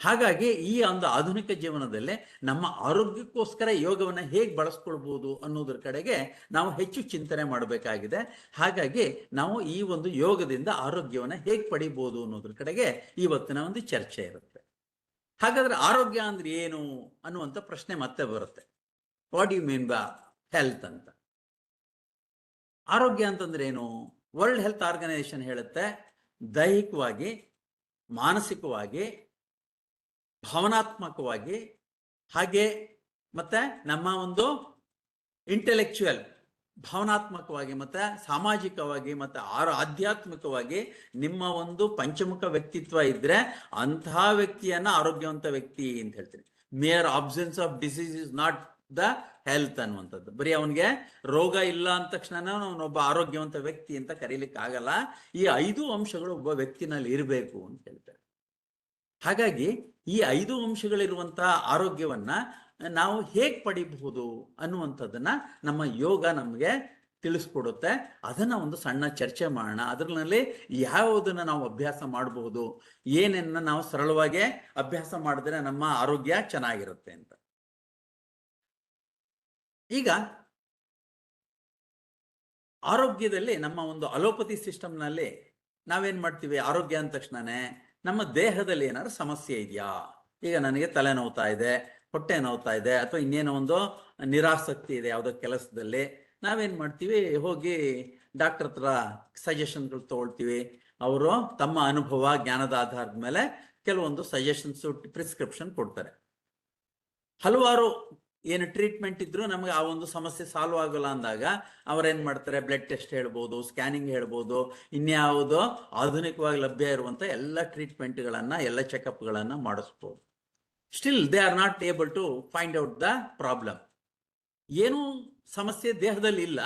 ಹಾಗಾಗಿ ಈ ಒಂದು ಆಧುನಿಕ ಜೀವನದಲ್ಲಿ ನಮ್ಮ ಆರೋಗ್ಯಕ್ಕೋಸ್ಕರ ಯೋಗವನ್ನು ಹೇಗೆ ಬಳಸ್ಕೊಳ್ಬಹುದು ಅನ್ನೋದ್ರ ಕಡೆಗೆ ನಾವು ಹೆಚ್ಚು ಚಿಂತನೆ ಮಾಡಬೇಕಾಗಿದೆ. ಹಾಗಾಗಿ ನಾವು ಈ ಒಂದು ಯೋಗದಿಂದ ಆರೋಗ್ಯವನ್ನು ಹೇಗೆ ಪಡಿಬಹುದು ಅನ್ನೋದ್ರ ಕಡೆಗೆ ಇವತ್ತಿನ ಒಂದು ಚರ್ಚೆ ಇರುತ್ತೆ. ಹಾಗಾದ್ರೆ ಆರೋಗ್ಯ ಅಂದ್ರೆ ಏನು ಅನ್ನುವಂಥ ಪ್ರಶ್ನೆ ಮತ್ತೆ ಬರುತ್ತೆ. What you mean by health ಅಂತ. ಆರೋಗ್ಯ ಅಂತಂದ್ರೆ ಏನು? ವರ್ಲ್ಡ್ ಹೆಲ್ತ್ ಆರ್ಗನೈಸೇಷನ್ ಹೇಳುತ್ತೆ, ದೈಹಿಕವಾಗಿ, ಮಾನಸಿಕವಾಗಿ, ಭಾವನಾತ್ಮಕವಾಗಿ, ಹಾಗೆ ಮತ್ತೆ ನಮ್ಮ ಒಂದು ಇಂಟೆಲೆಕ್ಚುಯಲ್ ಭಾವನಾತ್ಮಕವಾಗಿ ಮತ್ತೆ ಸಾಮಾಜಿಕವಾಗಿ ಮತ್ತೆ ಆಧ್ಯಾತ್ಮಿಕವಾಗಿ ನಿಮ್ಮ ಒಂದು ಪಂಚಮುಖ ವ್ಯಕ್ತಿತ್ವ ಇದ್ರೆ ಅಂತಹ ವ್ಯಕ್ತಿಯನ್ನ ಆರೋಗ್ಯವಂತ ವ್ಯಕ್ತಿ ಅಂತ ಹೇಳ್ತೀನಿ. Mayor absence of disease is not the health ಅನ್ನುವಂಥದ್ದು. ಬರೀ ಅವನಿಗೆ ರೋಗ ಇಲ್ಲ ಅಂದ ತಕ್ಷಣ ಅವನೊಬ್ಬ ಆರೋಗ್ಯವಂತ ವ್ಯಕ್ತಿ ಅಂತ ಕರೀಲಿಕ್ಕೆ ಆಗಲ್ಲ. ಈ 5 ಅಂಶಗಳು ಒಬ್ಬ ವ್ಯಕ್ತಿನಲ್ಲಿ ಇರಬೇಕು ಅಂತ ಹೇಳ್ತಾರೆ. ಹಾಗಾಗಿ ಈ 5 ಅಂಶಗಳಿರುವಂತಹ ಆರೋಗ್ಯವನ್ನ ನಾವು ಹೇಗೆ ಪಡಿಬಹುದು ಅನ್ನುವಂಥದ್ದನ್ನ ನಮ್ಮ ಯೋಗ ನಮಗೆ ತಿಳಿಸ್ಕೊಡುತ್ತೆ. ಅದನ್ನ ಒಂದು ಸಣ್ಣ ಚರ್ಚೆ ಮಾಡೋಣ. ಅದರಲ್ಲಿ ಯಾವುದನ್ನ ನಾವು ಅಭ್ಯಾಸ ಮಾಡಬಹುದು, ಏನನ್ನ ನಾವು ಸರಳವಾಗಿ ಅಭ್ಯಾಸ ಮಾಡಿದ್ರೆ ನಮ್ಮ ಆರೋಗ್ಯ ಚೆನ್ನಾಗಿರುತ್ತೆ ಅಂತ. ಈಗ ಆರೋಗ್ಯದಲ್ಲಿ ನಮ್ಮ ಒಂದು ಅಲೋಪತಿ ಸಿಸ್ಟಮ್ನಲ್ಲಿ ನಾವೇನ್ ಮಾಡ್ತೀವಿ, ಆರೋಗ್ಯ ಅಂದ ತಕ್ಷಣನೇ ನಮ್ಮ ದೇಹದಲ್ಲಿ ಏನಾದ್ರು ಸಮಸ್ಯೆ ಇದೆಯಾ, ಈಗ ನನಗೆ ತಲೆ ನೋವ್ತಾ ಇದೆ, ಹೊಟ್ಟೆ ನೋವ್ತಾ ಇದೆ, ಅಥವಾ ಇನ್ನೇನೋ ಒಂದು ನಿರಾಸಕ್ತಿ ಇದೆ ಯಾವುದೋ ಕೆಲಸದಲ್ಲಿ, ನಾವೇನ್ ಮಾಡ್ತೀವಿ, ಹೋಗಿ ಡಾಕ್ಟರ್ ಹತ್ರ ಸಜೆಷನ್ಗಳು ತಗೊಳ್ತೀವಿ. ಅವರು ತಮ್ಮ ಅನುಭವ ಜ್ಞಾನದ ಆಧಾರದ ಮೇಲೆ ಕೆಲವೊಂದು ಸಜೆಷನ್ಸ್ ಪ್ರಿಸ್ಕ್ರಿಪ್ಷನ್ ಕೊಡ್ತಾರೆ. ಹಲವಾರು ಏನು ಟ್ರೀಟ್ಮೆಂಟ್ ಇದ್ರು ನಮಗೆ ಆ ಒಂದು ಸಮಸ್ಯೆ ಸಾಲ್ವ್ ಆಗಲ್ಲ ಅಂದಾಗ ಅವ್ರೇನ್ ಮಾಡ್ತಾರೆ, ಬ್ಲಡ್ ಟೆಸ್ಟ್ ಹೇಳ್ಬೋದು, ಸ್ಕ್ಯಾನಿಂಗ್ ಹೇಳ್ಬೋದು, ಇನ್ಯಾವುದೋ ಆಧುನಿಕವಾಗಿ ಲಭ್ಯ ಇರುವಂತ ಎಲ್ಲ ಟ್ರೀಟ್ಮೆಂಟ್ಗಳನ್ನ, ಎಲ್ಲ ಚೆಕಪ್ಗಳನ್ನ ಮಾಡಿಸ್ಬೋದು. Still they are not able to find out the problem. ಏನೂ ಸಮಸ್ಯೆ ದೇಹದಲ್ಲಿ ಇಲ್ಲ,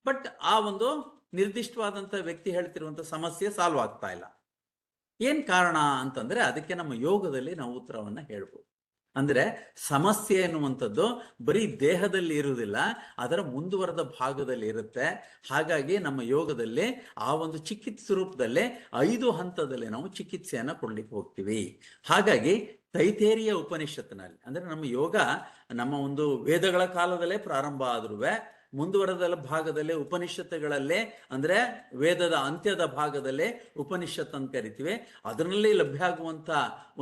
ಬಟ್ ಆ ಒಂದು ನಿರ್ದಿಷ್ಟವಾದಂತ ವ್ಯಕ್ತಿ ಹೇಳ್ತಿರುವಂತ ಸಮಸ್ಯೆ ಸಾಲ್ವ್ ಆಗ್ತಾ ಇಲ್ಲ. ಏನ್ ಕಾರಣ ಅಂತಂದ್ರೆ ಅದಕ್ಕೆ ನಮ್ಮ ಯೋಗದಲ್ಲಿ ನಾವು ಉತ್ತರವನ್ನ ಹೇಳ್ಬೋದು. ಅಂದ್ರೆ ಸಮಸ್ಯೆ ಎನ್ನುವಂಥದ್ದು ಬರೀ ದೇಹದಲ್ಲಿ ಇರುವುದಿಲ್ಲ, ಅದರ ಮುಂದುವರೆದ ಭಾಗದಲ್ಲಿ ಇರುತ್ತೆ. ಹಾಗಾಗಿ ನಮ್ಮ ಯೋಗದಲ್ಲಿ ಆ ಒಂದು ಚಿಕಿತ್ಸೆ ರೂಪದಲ್ಲಿ 5 ಹಂತದಲ್ಲಿ ನಾವು ಚಿಕಿತ್ಸೆಯನ್ನ ಕೊಡ್ಲಿಕ್ಕೆ ಹೋಗ್ತೀವಿ. ಹಾಗಾಗಿ ತೈತೇರಿಯ ಉಪನಿಷತ್ತಿನಲ್ಲಿ, ಅಂದ್ರೆ ನಮ್ಮ ಯೋಗ ನಮ್ಮ ಒಂದು ವೇದಗಳ ಕಾಲದಲ್ಲೇ ಪ್ರಾರಂಭ ಆದ್ರೂ ಮುಂದುವರೆದ ಭಾಗದಲ್ಲಿ ಉಪನಿಷತ್ತುಗಳಲ್ಲೇ, ಅಂದ್ರೆ ವೇದದ ಅಂತ್ಯದ ಭಾಗದಲ್ಲೇ ಉಪನಿಷತ್ ಅಂತ ಕರಿತೀವಿ, ಅದರಲ್ಲಿ ಲಭ್ಯ ಆಗುವಂತ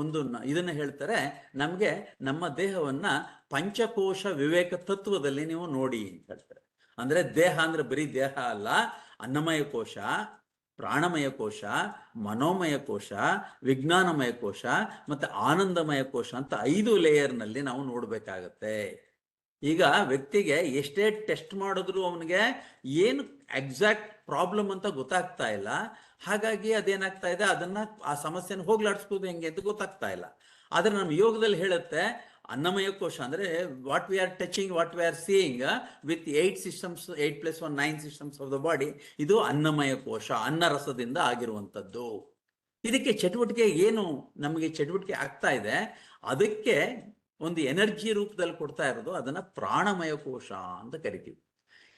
ಒಂದು ಇದನ್ನ ಹೇಳ್ತಾರೆ, ನಮ್ಗೆ ನಮ್ಮ ದೇಹವನ್ನ ಪಂಚಕೋಶ ವಿವೇಕ ತತ್ವದಲ್ಲಿ ನೀವು ನೋಡಿ ಅಂತ ಹೇಳ್ತಾರೆ. ಅಂದ್ರೆ ದೇಹ ಅಂದ್ರೆ ಬರೀ ದೇಹ ಅಲ್ಲ, ಅನ್ನಮಯ ಕೋಶ, ಪ್ರಾಣಮಯ ಕೋಶ, ಮನೋಮಯ ಕೋಶ, ವಿಜ್ಞಾನಮಯ ಕೋಶ ಮತ್ತೆ ಆನಂದಮಯ ಕೋಶ ಅಂತ 5 ಲೇಯರ್ನಲ್ಲಿ ನಾವು ನೋಡ್ಬೇಕಾಗತ್ತೆ. ಈಗ ವ್ಯಕ್ತಿಗೆ ಎಷ್ಟೇ ಟೆಸ್ಟ್ ಮಾಡಿದ್ರು ಅವನಿಗೆ ಏನು ಎಕ್ಸಾಕ್ಟ್ ಪ್ರಾಬ್ಲಮ್ ಅಂತ ಗೊತ್ತಾಗ್ತಾ ಇಲ್ಲ. ಹಾಗಾಗಿ ಅದೇನಾಗ್ತಾ ಇದೆ, ಅದನ್ನ ಆ ಸಮಸ್ಯೆನ ಹೋಗ್ಲಾಡಿಸ್ಬೋದು ಹೆಂಗೆ ಅಂತ ಗೊತ್ತಾಗ್ತಾ ಇಲ್ಲ. ಆದ್ರೆ ನಮ್ಮ ಯೋಗದಲ್ಲಿ ಹೇಳುತ್ತೆ, ಅನ್ನಮಯ ಕೋಶ ಅಂದ್ರೆ what we are touching, what we are seeing with 8 systems, 8+1 9 systems of the body, ಇದು ಅನ್ನಮಯ ಕೋಶ, ಅನ್ನ ರಸದಿಂದ ಆಗಿರುವಂಥದ್ದು. ಇದಕ್ಕೆ ಚಟುವಟಿಕೆ ಏನು ನಮಗೆ ಚಟುವಟಿಕೆ ಆಗ್ತಾ ಇದೆ, ಅದಕ್ಕೆ ಒಂದು ಎನರ್ಜಿ ರೂಪದಲ್ಲಿ ಕೊಡ್ತಾ ಇರೋದು, ಅದನ್ನ ಪ್ರಾಣಮಯ ಕೋಶ ಅಂತ ಕರಿತೀವಿ.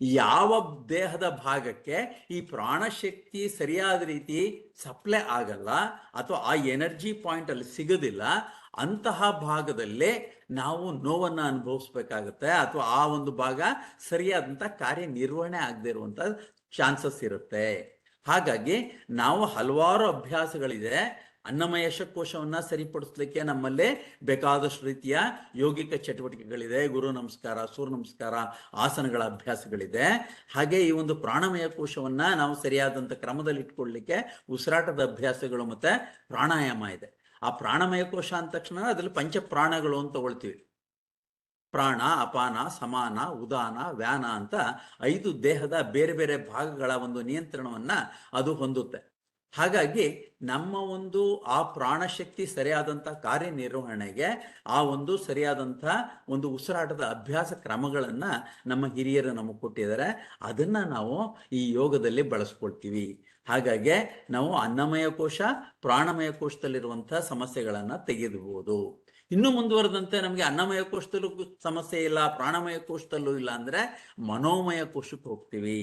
ಯಾವ ದೇಹದ ಭಾಗಕ್ಕೆ ಈ ಪ್ರಾಣಶಕ್ತಿ ಸರಿಯಾದ ರೀತಿ ಸಪ್ಲೈ ಆಗಲ್ಲ ಅಥವಾ ಆ ಎನರ್ಜಿ ಪಾಯಿಂಟ್ ಅಲ್ಲಿ ಸಿಗೋದಿಲ್ಲ, ಅಂತಹ ಭಾಗದಲ್ಲೇ ನಾವು ನೋವನ್ನ ಅನುಭವಿಸ್ಬೇಕಾಗತ್ತೆ, ಅಥವಾ ಆ ಒಂದು ಭಾಗ ಸರಿಯಾದಂತ ಕಾರ್ಯನಿರ್ವಹಣೆ ಆಗದೆ ಇರುವಂತ ಚಾನ್ಸಸ್ ಇರುತ್ತೆ. ಹಾಗಾಗಿ ನಾವು ಹಲವಾರು ಅಭ್ಯಾಸಗಳಿದೆ. ಅನ್ನಮಯ ಕೋಶವನ್ನ ಸರಿಪಡಿಸ್ಲಿಕ್ಕೆ ನಮ್ಮಲ್ಲಿ ಬೇಕಾದಷ್ಟು ರೀತಿಯ ಯೋಗಿಕ ಚಟುವಟಿಕೆಗಳಿದೆ. ಗುರು ನಮಸ್ಕಾರ, ಸೂರ್ಯ ನಮಸ್ಕಾರ, ಆಸನಗಳ ಅಭ್ಯಾಸಗಳಿದೆ. ಹಾಗೆ ಈ ಒಂದು ಪ್ರಾಣಮಯ ಕೋಶವನ್ನ ನಾವು ಸರಿಯಾದಂತ ಕ್ರಮದಲ್ಲಿ ಇಟ್ಕೊಳ್ಳಿಕ್ಕೆ ಉಸಿರಾಟದ ಅಭ್ಯಾಸಗಳು ಮತ್ತೆ ಪ್ರಾಣಾಯಾಮ ಇದೆ. ಆ ಪ್ರಾಣಮಯ ಕೋಶ ಅಂದ ತಕ್ಷಣ ಅದ್ರಲ್ಲಿ ಪಂಚ ಪ್ರಾಣಗಳು ಅಂತ ತಗೊಳ್ತೀವಿ. ಪ್ರಾಣ, ಅಪಾನ, ಸಮಾನ, ಉದಾನ, ವ್ಯಾನ ಅಂತ 5 ದೇಹದ ಬೇರೆ ಬೇರೆ ಭಾಗಗಳ ಒಂದು ನಿಯಂತ್ರಣವನ್ನ ಅದು ಹೊಂದುತ್ತೆ. ಹಾಗಾಗಿ ನಮ್ಮ ಒಂದು ಆ ಪ್ರಾಣಶಕ್ತಿ ಸರಿಯಾದಂಥ ಕಾರ್ಯನಿರ್ವಹಣೆಗೆ ಆ ಒಂದು ಸರಿಯಾದಂಥ ಒಂದು ಉಸಿರಾಟದ ಅಭ್ಯಾಸ ಕ್ರಮಗಳನ್ನ ನಮ್ಮ ಹಿರಿಯರು ನಮಗೆ ಕೊಟ್ಟಿದ್ದಾರೆ. ಅದನ್ನ ನಾವು ಈ ಯೋಗದಲ್ಲಿ ಬಳಸ್ಕೊಳ್ತೀವಿ. ಹಾಗಾಗಿ ನಾವು ಅನ್ನಮಯ ಕೋಶ, ಪ್ರಾಣಮಯ ಕೋಶದಲ್ಲಿರುವಂತಹ ಸಮಸ್ಯೆಗಳನ್ನ ತೆಗೆದುಬಹುದು. ಇನ್ನು ಮುಂದುವರೆದಂತೆ ನಮಗೆ ಅನ್ನಮಯ ಕೋಶದಲ್ಲೂ ಸಮಸ್ಯೆ ಇಲ್ಲ, ಪ್ರಾಣಮಯ ಕೋಶದಲ್ಲೂ ಇಲ್ಲ ಅಂದ್ರೆ ಮನೋಮಯ ಕೋಶಕ್ಕೆ ಹೋಗ್ತೀವಿ.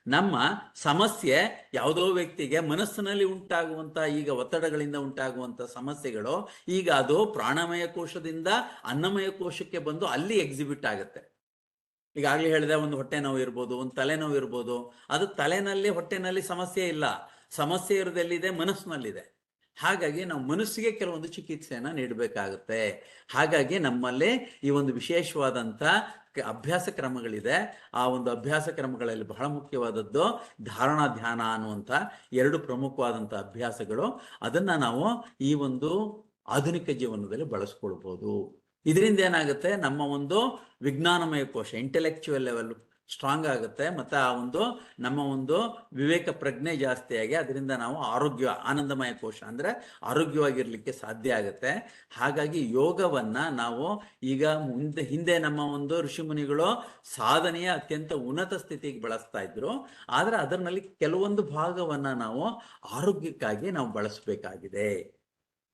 ನಮ್ಮ ಸಮಸ್ಯೆ ಯಾವುದೋ ವ್ಯಕ್ತಿಗೆ ಮನಸ್ಸಿನಲ್ಲಿ ಉಂಟಾಗುವಂತ ಈಗ ಒತ್ತಡಗಳಿಂದ ಉಂಟಾಗುವಂತ ಸಮಸ್ಯೆಗಳು ಈಗ ಅದು ಪ್ರಾಣಮಯ ಕೋಶದಿಂದ ಅನ್ನಮಯ ಕೋಶಕ್ಕೆ ಬಂದು ಅಲ್ಲಿ ಎಕ್ಸಿಬಿಟ್ ಆಗುತ್ತೆ. ಈಗಾಗಲೇ ಹೇಳಿದೆ, ಒಂದು ಹೊಟ್ಟೆ ನೋವು ಇರ್ಬೋದು, ಒಂದು ತಲೆನೋವು ಇರ್ಬೋದು. ಅದು ತಲೆನಲ್ಲಿ ಹೊಟ್ಟೆನಲ್ಲಿ ಸಮಸ್ಯೆ ಇಲ್ಲ, ಸಮಸ್ಯೆ ಇರೋದೆಲ್ಲಿದೆ, ಮನಸ್ಸಿನಲ್ಲಿದೆ. ಹಾಗಾಗಿ ನಾವು ಮನಸ್ಸಿಗೆ ಕೆಲವೊಂದು ಚಿಕಿತ್ಸೆಯನ್ನ ನೀಡಬೇಕಾಗುತ್ತೆ. ಹಾಗಾಗಿ ನಮ್ಮಲ್ಲಿ ಈ ಒಂದು ವಿಶೇಷವಾದಂಥ ಅಭ್ಯಾಸ ಕ್ರಮಗಳಿದೆ. ಆ ಒಂದು ಅಭ್ಯಾಸ ಕ್ರಮಗಳಲ್ಲಿ ಬಹಳ ಮುಖ್ಯವಾದದ್ದು ಧಾರಣಾ ಧ್ಯಾನ ಅನ್ನುವಂಥ 2 ಪ್ರಮುಖವಾದಂಥ ಅಭ್ಯಾಸಗಳು. ಅದನ್ನ ನಾವು ಈ ಒಂದು ಆಧುನಿಕ ಜೀವನದಲ್ಲಿ ಬಳಸ್ಕೊಳ್ಬೋದು. ಇದರಿಂದ ಏನಾಗುತ್ತೆ, ನಮ್ಮ ಒಂದು ವಿಜ್ಞಾನಮಯ ಕೋಶ, ಇಂಟೆಲೆಕ್ಚುವಲ್ ಲೆವೆಲ್ ಸ್ಟ್ರಾಂಗ್ ಆಗುತ್ತೆ. ಮತ್ತೆ ಆ ಒಂದು ನಮ್ಮ ಒಂದು ವಿವೇಕ ಪ್ರಜ್ಞೆ ಜಾಸ್ತಿಯಾಗಿ ಅದರಿಂದ ನಾವು ಆನಂದಮಯ ಕೋಶ ಅಂದ್ರೆ ಆರೋಗ್ಯವಾಗಿರ್ಲಿಕ್ಕೆ ಸಾಧ್ಯ ಆಗುತ್ತೆ. ಹಾಗಾಗಿ ಯೋಗವನ್ನ ನಾವು ಈಗ ಹಿಂದೆ ನಮ್ಮ ಒಂದು ಋಷಿ ಮುನಿಗಳು ಸಾಧನೆಯ ಅತ್ಯಂತ ಉನ್ನತ ಸ್ಥಿತಿಗೆ ಬಳಸ್ತಾ ಇದ್ರು. ಆದ್ರೆ ಅದರಲ್ಲಿ ಕೆಲವೊಂದು ಭಾಗವನ್ನ ನಾವು ಆರೋಗ್ಯಕ್ಕಾಗಿ ನಾವು ಬಳಸಬೇಕಾಗಿದೆ.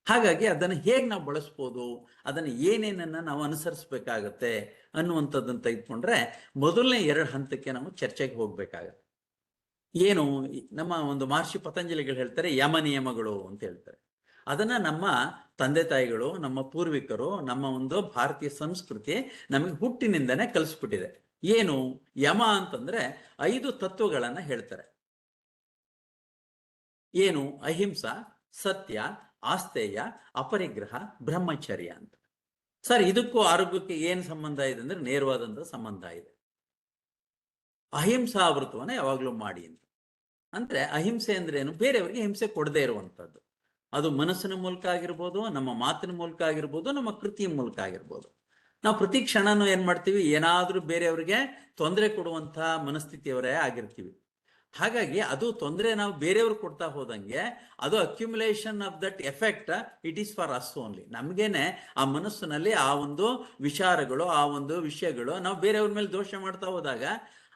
ಹಾಗಾಗಿ ಅದನ್ನು ಹೇಗೆ ನಾವು ಬಳಸ್ಬೋದು, ಅದನ್ನು ಏನೇನನ್ನ ನಾವು ಅನುಸರಿಸ್ಬೇಕಾಗತ್ತೆ ಅನ್ನುವಂಥದ್ದನ್ನು ತೆಗೆದುಕೊಂಡ್ರೆ ಮೊದಲನೇ 2 ಹಂತಕ್ಕೆ ನಾವು ಚರ್ಚೆಗೆ ಹೋಗ್ಬೇಕಾಗತ್ತೆ. ಏನು ನಮ್ಮ ಒಂದು ಮಹರ್ಷಿ ಪತಂಜಲಿಗಳು ಹೇಳ್ತಾರೆ, ಯಮ ನಿಯಮಗಳು ಅಂತ ಹೇಳ್ತಾರೆ. ಅದನ್ನ ನಮ್ಮ ತಂದೆ ತಾಯಿಗಳು, ನಮ್ಮ ಪೂರ್ವಿಕರು, ನಮ್ಮ ಒಂದು ಭಾರತೀಯ ಸಂಸ್ಕೃತಿ ನಮಗೆ ಹುಟ್ಟಿನಿಂದನೇ ಕಲಿಸ್ಬಿಟ್ಟಿದೆ. ಏನು ಯಮ ಅಂತಂದ್ರೆ 5 ತತ್ವಗಳನ್ನ ಹೇಳ್ತಾರೆ. ಏನು? ಅಹಿಂಸಾ, ಸತ್ಯ, ಆಸ್ತೇಯ, ಅಪರಿಗ್ರಹ, ಬ್ರಹ್ಮಚರ್ಯ ಅಂತ. ಸರ್, ಇದಕ್ಕೂ ಆರೋಗ್ಯಕ್ಕೆ ಏನು ಸಂಬಂಧ ಇದೆ ಅಂದ್ರೆ ನೇರವಾದಂಥ ಸಂಬಂಧ ಇದೆ. ಅಹಿಂಸಾ ವೃತವನ್ನ ಯಾವಾಗಲೂ ಮಾಡಿ ಅಂತ. ಅಂದ್ರೆ ಅಹಿಂಸೆ ಅಂದ್ರೆ ಏನು? ಬೇರೆಯವರಿಗೆ ಹಿಂಸೆ ಕೊಡದೇ ಇರುವಂಥದ್ದು. ಅದು ಮನಸ್ಸಿನ ಮೂಲಕ ಆಗಿರ್ಬೋದು, ನಮ್ಮ ಮಾತಿನ ಮೂಲಕ ಆಗಿರ್ಬೋದು, ನಮ್ಮ ಕೃತಿಯ ಮೂಲಕ ಆಗಿರ್ಬೋದು. ನಾವು ಪ್ರತಿ ಕ್ಷಣನೂ ಏನ್ ಮಾಡ್ತೀವಿ? ಏನಾದ್ರೂ ಬೇರೆಯವರಿಗೆ ತೊಂದರೆ ಕೊಡುವಂತಹ ಮನಸ್ಥಿತಿಯವರೇ ಆಗಿರ್ತೀವಿ. ಹಾಗಾಗಿ ಅದು ತೊಂದರೆ ನಾವು ಬೇರೆಯವ್ರಿಗೆ ಕೊಡ್ತಾ ಹೋದಂಗೆ ಅದು accumulation of that effect, it is for us only. ನಮ್ಗೇನೆ ಆ ಮನಸ್ಸಿನಲ್ಲಿ ಆ ಒಂದು ವಿಚಾರಗಳು, ಆ ಒಂದು ವಿಷಯಗಳು ನಾವು ಬೇರೆಯವ್ರ ಮೇಲೆ ದೋಷ ಮಾಡ್ತಾ ಹೋದಾಗ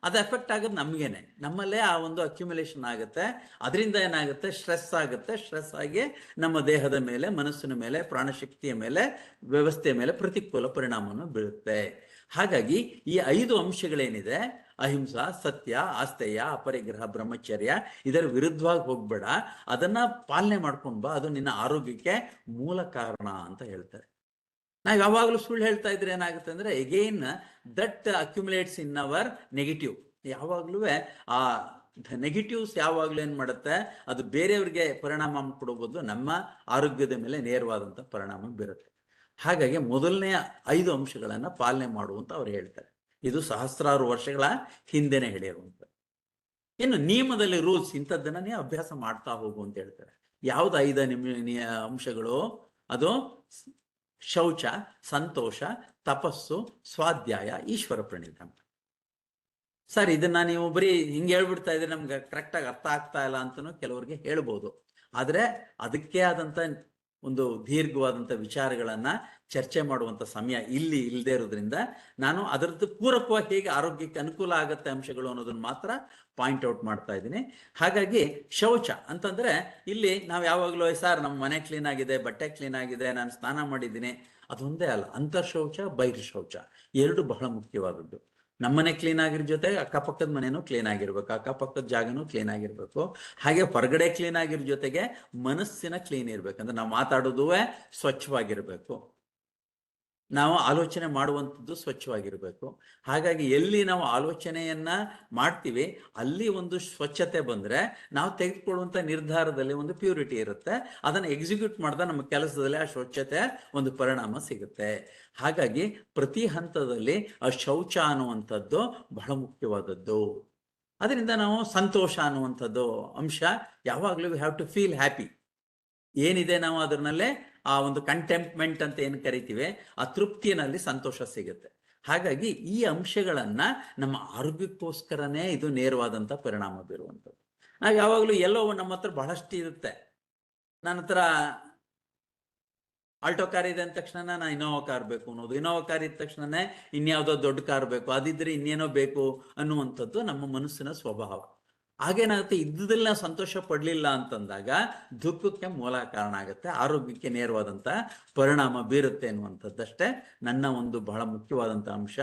ಅದು ಎಫೆಕ್ಟ್ ಆಗೋದು ನಮ್ಗೇನೆ. ನಮ್ಮಲ್ಲೇ ಆ ಒಂದು ಅಕ್ಯುಮುಲೇಷನ್ ಆಗುತ್ತೆ. ಅದರಿಂದ ಏನಾಗುತ್ತೆ? ಸ್ಟ್ರೆಸ್ ಆಗುತ್ತೆ. ಸ್ಟ್ರೆಸ್ ಆಗಿ ನಮ್ಮ ದೇಹದ ಮೇಲೆ, ಮನಸ್ಸಿನ ಮೇಲೆ, ಪ್ರಾಣಶಕ್ತಿಯ ಮೇಲೆ, ವ್ಯವಸ್ಥೆಯ ಮೇಲೆ ಪ್ರತಿಕೂಲ ಪರಿಣಾಮವನ್ನು ಬೀಳುತ್ತೆ. ಹಾಗಾಗಿ ಈ 5 ಅಂಶಗಳೇನಿದೆ, ಅಹಿಂಸಾ, ಸತ್ಯ, ಆಸ್ತೇಯ, ಅಪರಿಗ್ರಹ, ಬ್ರಹ್ಮಚರ್ಯ, ಇದರ ವಿರುದ್ಧವಾಗಿ ಹೋಗ್ಬೇಡ, ಅದನ್ನ ಪಾಲನೆ ಮಾಡ್ಕೊಂಡ್ ಬಾ, ಅದು ನಿನ್ನ ಆರೋಗ್ಯಕ್ಕೆ ಮೂಲ ಕಾರಣ ಅಂತ ಹೇಳ್ತಾರೆ. ನಾವು ಯಾವಾಗಲೂ ಸುಳ್ಳು ಹೇಳ್ತಾ ಇದ್ರೆ ಏನಾಗುತ್ತೆ ಅಂದ್ರೆ again that accumulates in our negative. ಯಾವಾಗ್ಲೂ ಆ ನೆಗೆಟಿವ್ಸ್ ಯಾವಾಗ್ಲೂ ಏನ್ ಮಾಡುತ್ತೆ? ಅದು ಬೇರೆಯವ್ರಿಗೆ ಪರಿಣಾಮ ಕೊಡಬಹುದು, ನಮ್ಮ ಆರೋಗ್ಯದ ಮೇಲೆ ನೇರವಾದಂತ ಪರಿಣಾಮ ಬೀರುತ್ತೆ. ಹಾಗಾಗಿ ಮೊದಲನೆಯ 5 ಅಂಶಗಳನ್ನ ಪಾಲನೆ ಮಾಡುವಂತ ಅವ್ರು ಹೇಳ್ತಾರೆ. ಇದು ಸಹಸ್ರಾರು ವರ್ಷಗಳ ಹಿಂದೆನೆ ಹೇಳಿರುವಂತ. ಇನ್ನು ನಿಯಮದಲ್ಲಿ ರೂಲ್ಸ್, ಇಂಥದ್ದನ್ನ ನೀವು ಅಭ್ಯಾಸ ಮಾಡ್ತಾ ಹೋಗು ಅಂತ ಹೇಳ್ತಾರೆ. ಯಾವ್ದು 5 ಅಂಶಗಳು? ಅದು ಶೌಚ, ಸಂತೋಷ, ತಪಸ್ಸು, ಸ್ವಾಧ್ಯಾಯ, ಈಶ್ವರ ಪ್ರಣೀತ. ಸರ್, ಇದನ್ನ ನೀವು ಬರೀ ಹಿಂಗೆ ಹೇಳ್ಬಿಡ್ತಾ ಇದ್ರೆ ನಮ್ಗೆ ಕರೆಕ್ಟಾಗಿ ಅರ್ಥ ಆಗ್ತಾ ಇಲ್ಲ ಅಂತನೂ ಕೆಲವರಿಗೆ ಹೇಳ್ಬೋದು. ಆದ್ರೆ ಅದಕ್ಕೆ ಆದಂತ ಒಂದು ದೀರ್ಘವಾದಂಥ ವಿಚಾರಗಳನ್ನ ಚರ್ಚೆ ಮಾಡುವಂಥ ಸಮಯ ಇಲ್ಲಿ ಇಲ್ಲದೆ ಇರೋದ್ರಿಂದ ನಾನು ಅದರದ್ದು ಪೂರಕವಾಗಿ ಹೇಗೆ ಆರೋಗ್ಯಕ್ಕೆ ಅನುಕೂಲ ಆಗತ್ತೆ ಅಂಶಗಳು ಅನ್ನೋದನ್ನ ಮಾತ್ರ ಪಾಯಿಂಟ್ ಔಟ್ ಮಾಡ್ತಾ ಇದ್ದೀನಿ. ಹಾಗಾಗಿ ಶೌಚ ಅಂತಂದ್ರೆ ಇಲ್ಲಿ ನಾವು ಯಾವಾಗಲೂ ಸರ್ ನಮ್ಮ ಮನೆ ಕ್ಲೀನ್ ಆಗಿದೆ, ಬಟ್ಟೆ ಕ್ಲೀನ್ ಆಗಿದೆ, ನಾನು ಸ್ನಾನ ಮಾಡಿದ್ದೀನಿ, ಅದೊಂದೇ ಅಲ್ಲ. ಅಂತರ್ಶೌಚ, ಬಹಿರ್ಶೌಚ 2 ಬಹಳ ಮುಖ್ಯವಾದದ್ದು. ನಮ್ಮನೆ ಕ್ಲೀನ್ ಆಗಿರೋ ಜೊತೆಗೆ ಅಕ್ಕಪಕ್ಕದ ಮನೆನೂ ಕ್ಲೀನ್ ಆಗಿರ್ಬೇಕು, ಅಕ್ಕಪಕ್ಕದ ಜಾಗನೂ ಕ್ಲೀನ್ ಆಗಿರ್ಬೇಕು. ಹಾಗೆ ಹೊರಗಡೆ ಕ್ಲೀನ್ ಆಗಿರೋ ಜೊತೆಗೆ ಮನಸ್ಸಿನ ಕ್ಲೀನ್ ಇರ್ಬೇಕಂದ್ರೆ ನಾವು ಮಾತಾಡೋದು ಸ್ವಚ್ಛವಾಗಿರ್ಬೇಕು, ನಾವು ಆಲೋಚನೆ ಮಾಡುವಂಥದ್ದು ಸ್ವಚ್ಛವಾಗಿರ್ಬೇಕು. ಹಾಗಾಗಿ ಎಲ್ಲಿ ನಾವು ಆಲೋಚನೆಯನ್ನ ಮಾಡ್ತೀವಿ ಅಲ್ಲಿ ಒಂದು ಸ್ವಚ್ಛತೆ ಬಂದ್ರೆ ನಾವು ತೆಗೆದುಕೊಳ್ಳುವಂಥ ನಿರ್ಧಾರದಲ್ಲಿ ಒಂದು ಪ್ಯೂರಿಟಿ ಇರುತ್ತೆ. ಅದನ್ನು ಎಕ್ಸಿಕ್ಯೂಟ್ ಮಾಡಿದ ನಮ್ಮ ಕೆಲಸದಲ್ಲಿ ಆ ಸ್ವಚ್ಛತೆ ಒಂದು ಪರಿಣಾಮ ಸಿಗುತ್ತೆ. ಹಾಗಾಗಿ ಪ್ರತಿ ಹಂತದಲ್ಲಿ ಆ ಶೌಚ ಅನ್ನುವಂಥದ್ದು ಬಹಳ ಮುಖ್ಯವಾದದ್ದು. ಅದರಿಂದ ನಾವು ಸಂತೋಷ ಅನ್ನುವಂಥದ್ದು ಅಂಶ ಯಾವಾಗಲೂ we have to feel happy. ಏನಿದೆ ನಾವು ಅದರಲ್ಲೇ ಆ ಒಂದು ಕಂಟೆಂಟ್ಮೆಂಟ್ ಅಂತ ಏನು ಕರಿತೀವಿ, ಆ ತೃಪ್ತಿಯಲ್ಲಿ ಸಂತೋಷ ಸಿಗುತ್ತೆ. ಹಾಗಾಗಿ ಈ ಅಂಶಗಳನ್ನ ನಮ್ಮ ಆರೋಗ್ಯಕ್ಕೋಸ್ಕರನೇ ಇದು ನೇರವಾದಂಥ ಪರಿಣಾಮ ಬೀರುವಂಥದ್ದು. ನಾವು ಯಾವಾಗಲೂ ಎಲ್ಲೋ ನಮ್ಮ ಹತ್ರ ಬಹಳಷ್ಟು ಇರುತ್ತೆ. ನನ್ನ ಹತ್ರ ಆಲ್ಟೋ ಕಾರ್ ಇದೆ ಅಂದ ತಕ್ಷಣ ನಾನು ಇನೋವಾ ಕಾರ್ ಬೇಕು ಅನ್ನೋದು, ಇನೋವಾ ಕಾರ್ ಇದ್ದ ತಕ್ಷಣನೇ ಇನ್ಯಾವುದೋ ದೊಡ್ಡ ಕಾರ್ ಬೇಕು, ಅದಿದ್ರೆ ಇನ್ನೇನೋ ಬೇಕು ಅನ್ನುವಂಥದ್ದು ನಮ್ಮ ಮನಸ್ಸಿನ ಸ್ವಭಾವ. ಹಾಗೇನಾಗುತ್ತೆ? ಇದ್ದುದಲ್ಲ ಸಂತೋಷ ಪಡಲಿಲ್ಲ ಅಂತಂದಾಗ ದುಃಖಕ್ಕೆ ಮೂಲ ಕಾರಣ ಆಗುತ್ತೆ, ಆರೋಗ್ಯಕ್ಕೆ ನೇರವಾದಂಥ ಪರಿಣಾಮ ಬೀರುತ್ತೆ ಅನ್ನುವಂಥದ್ದಷ್ಟೇ ನನ್ನ ಒಂದು ಬಹಳ ಮುಖ್ಯವಾದಂಥ ಅಂಶ.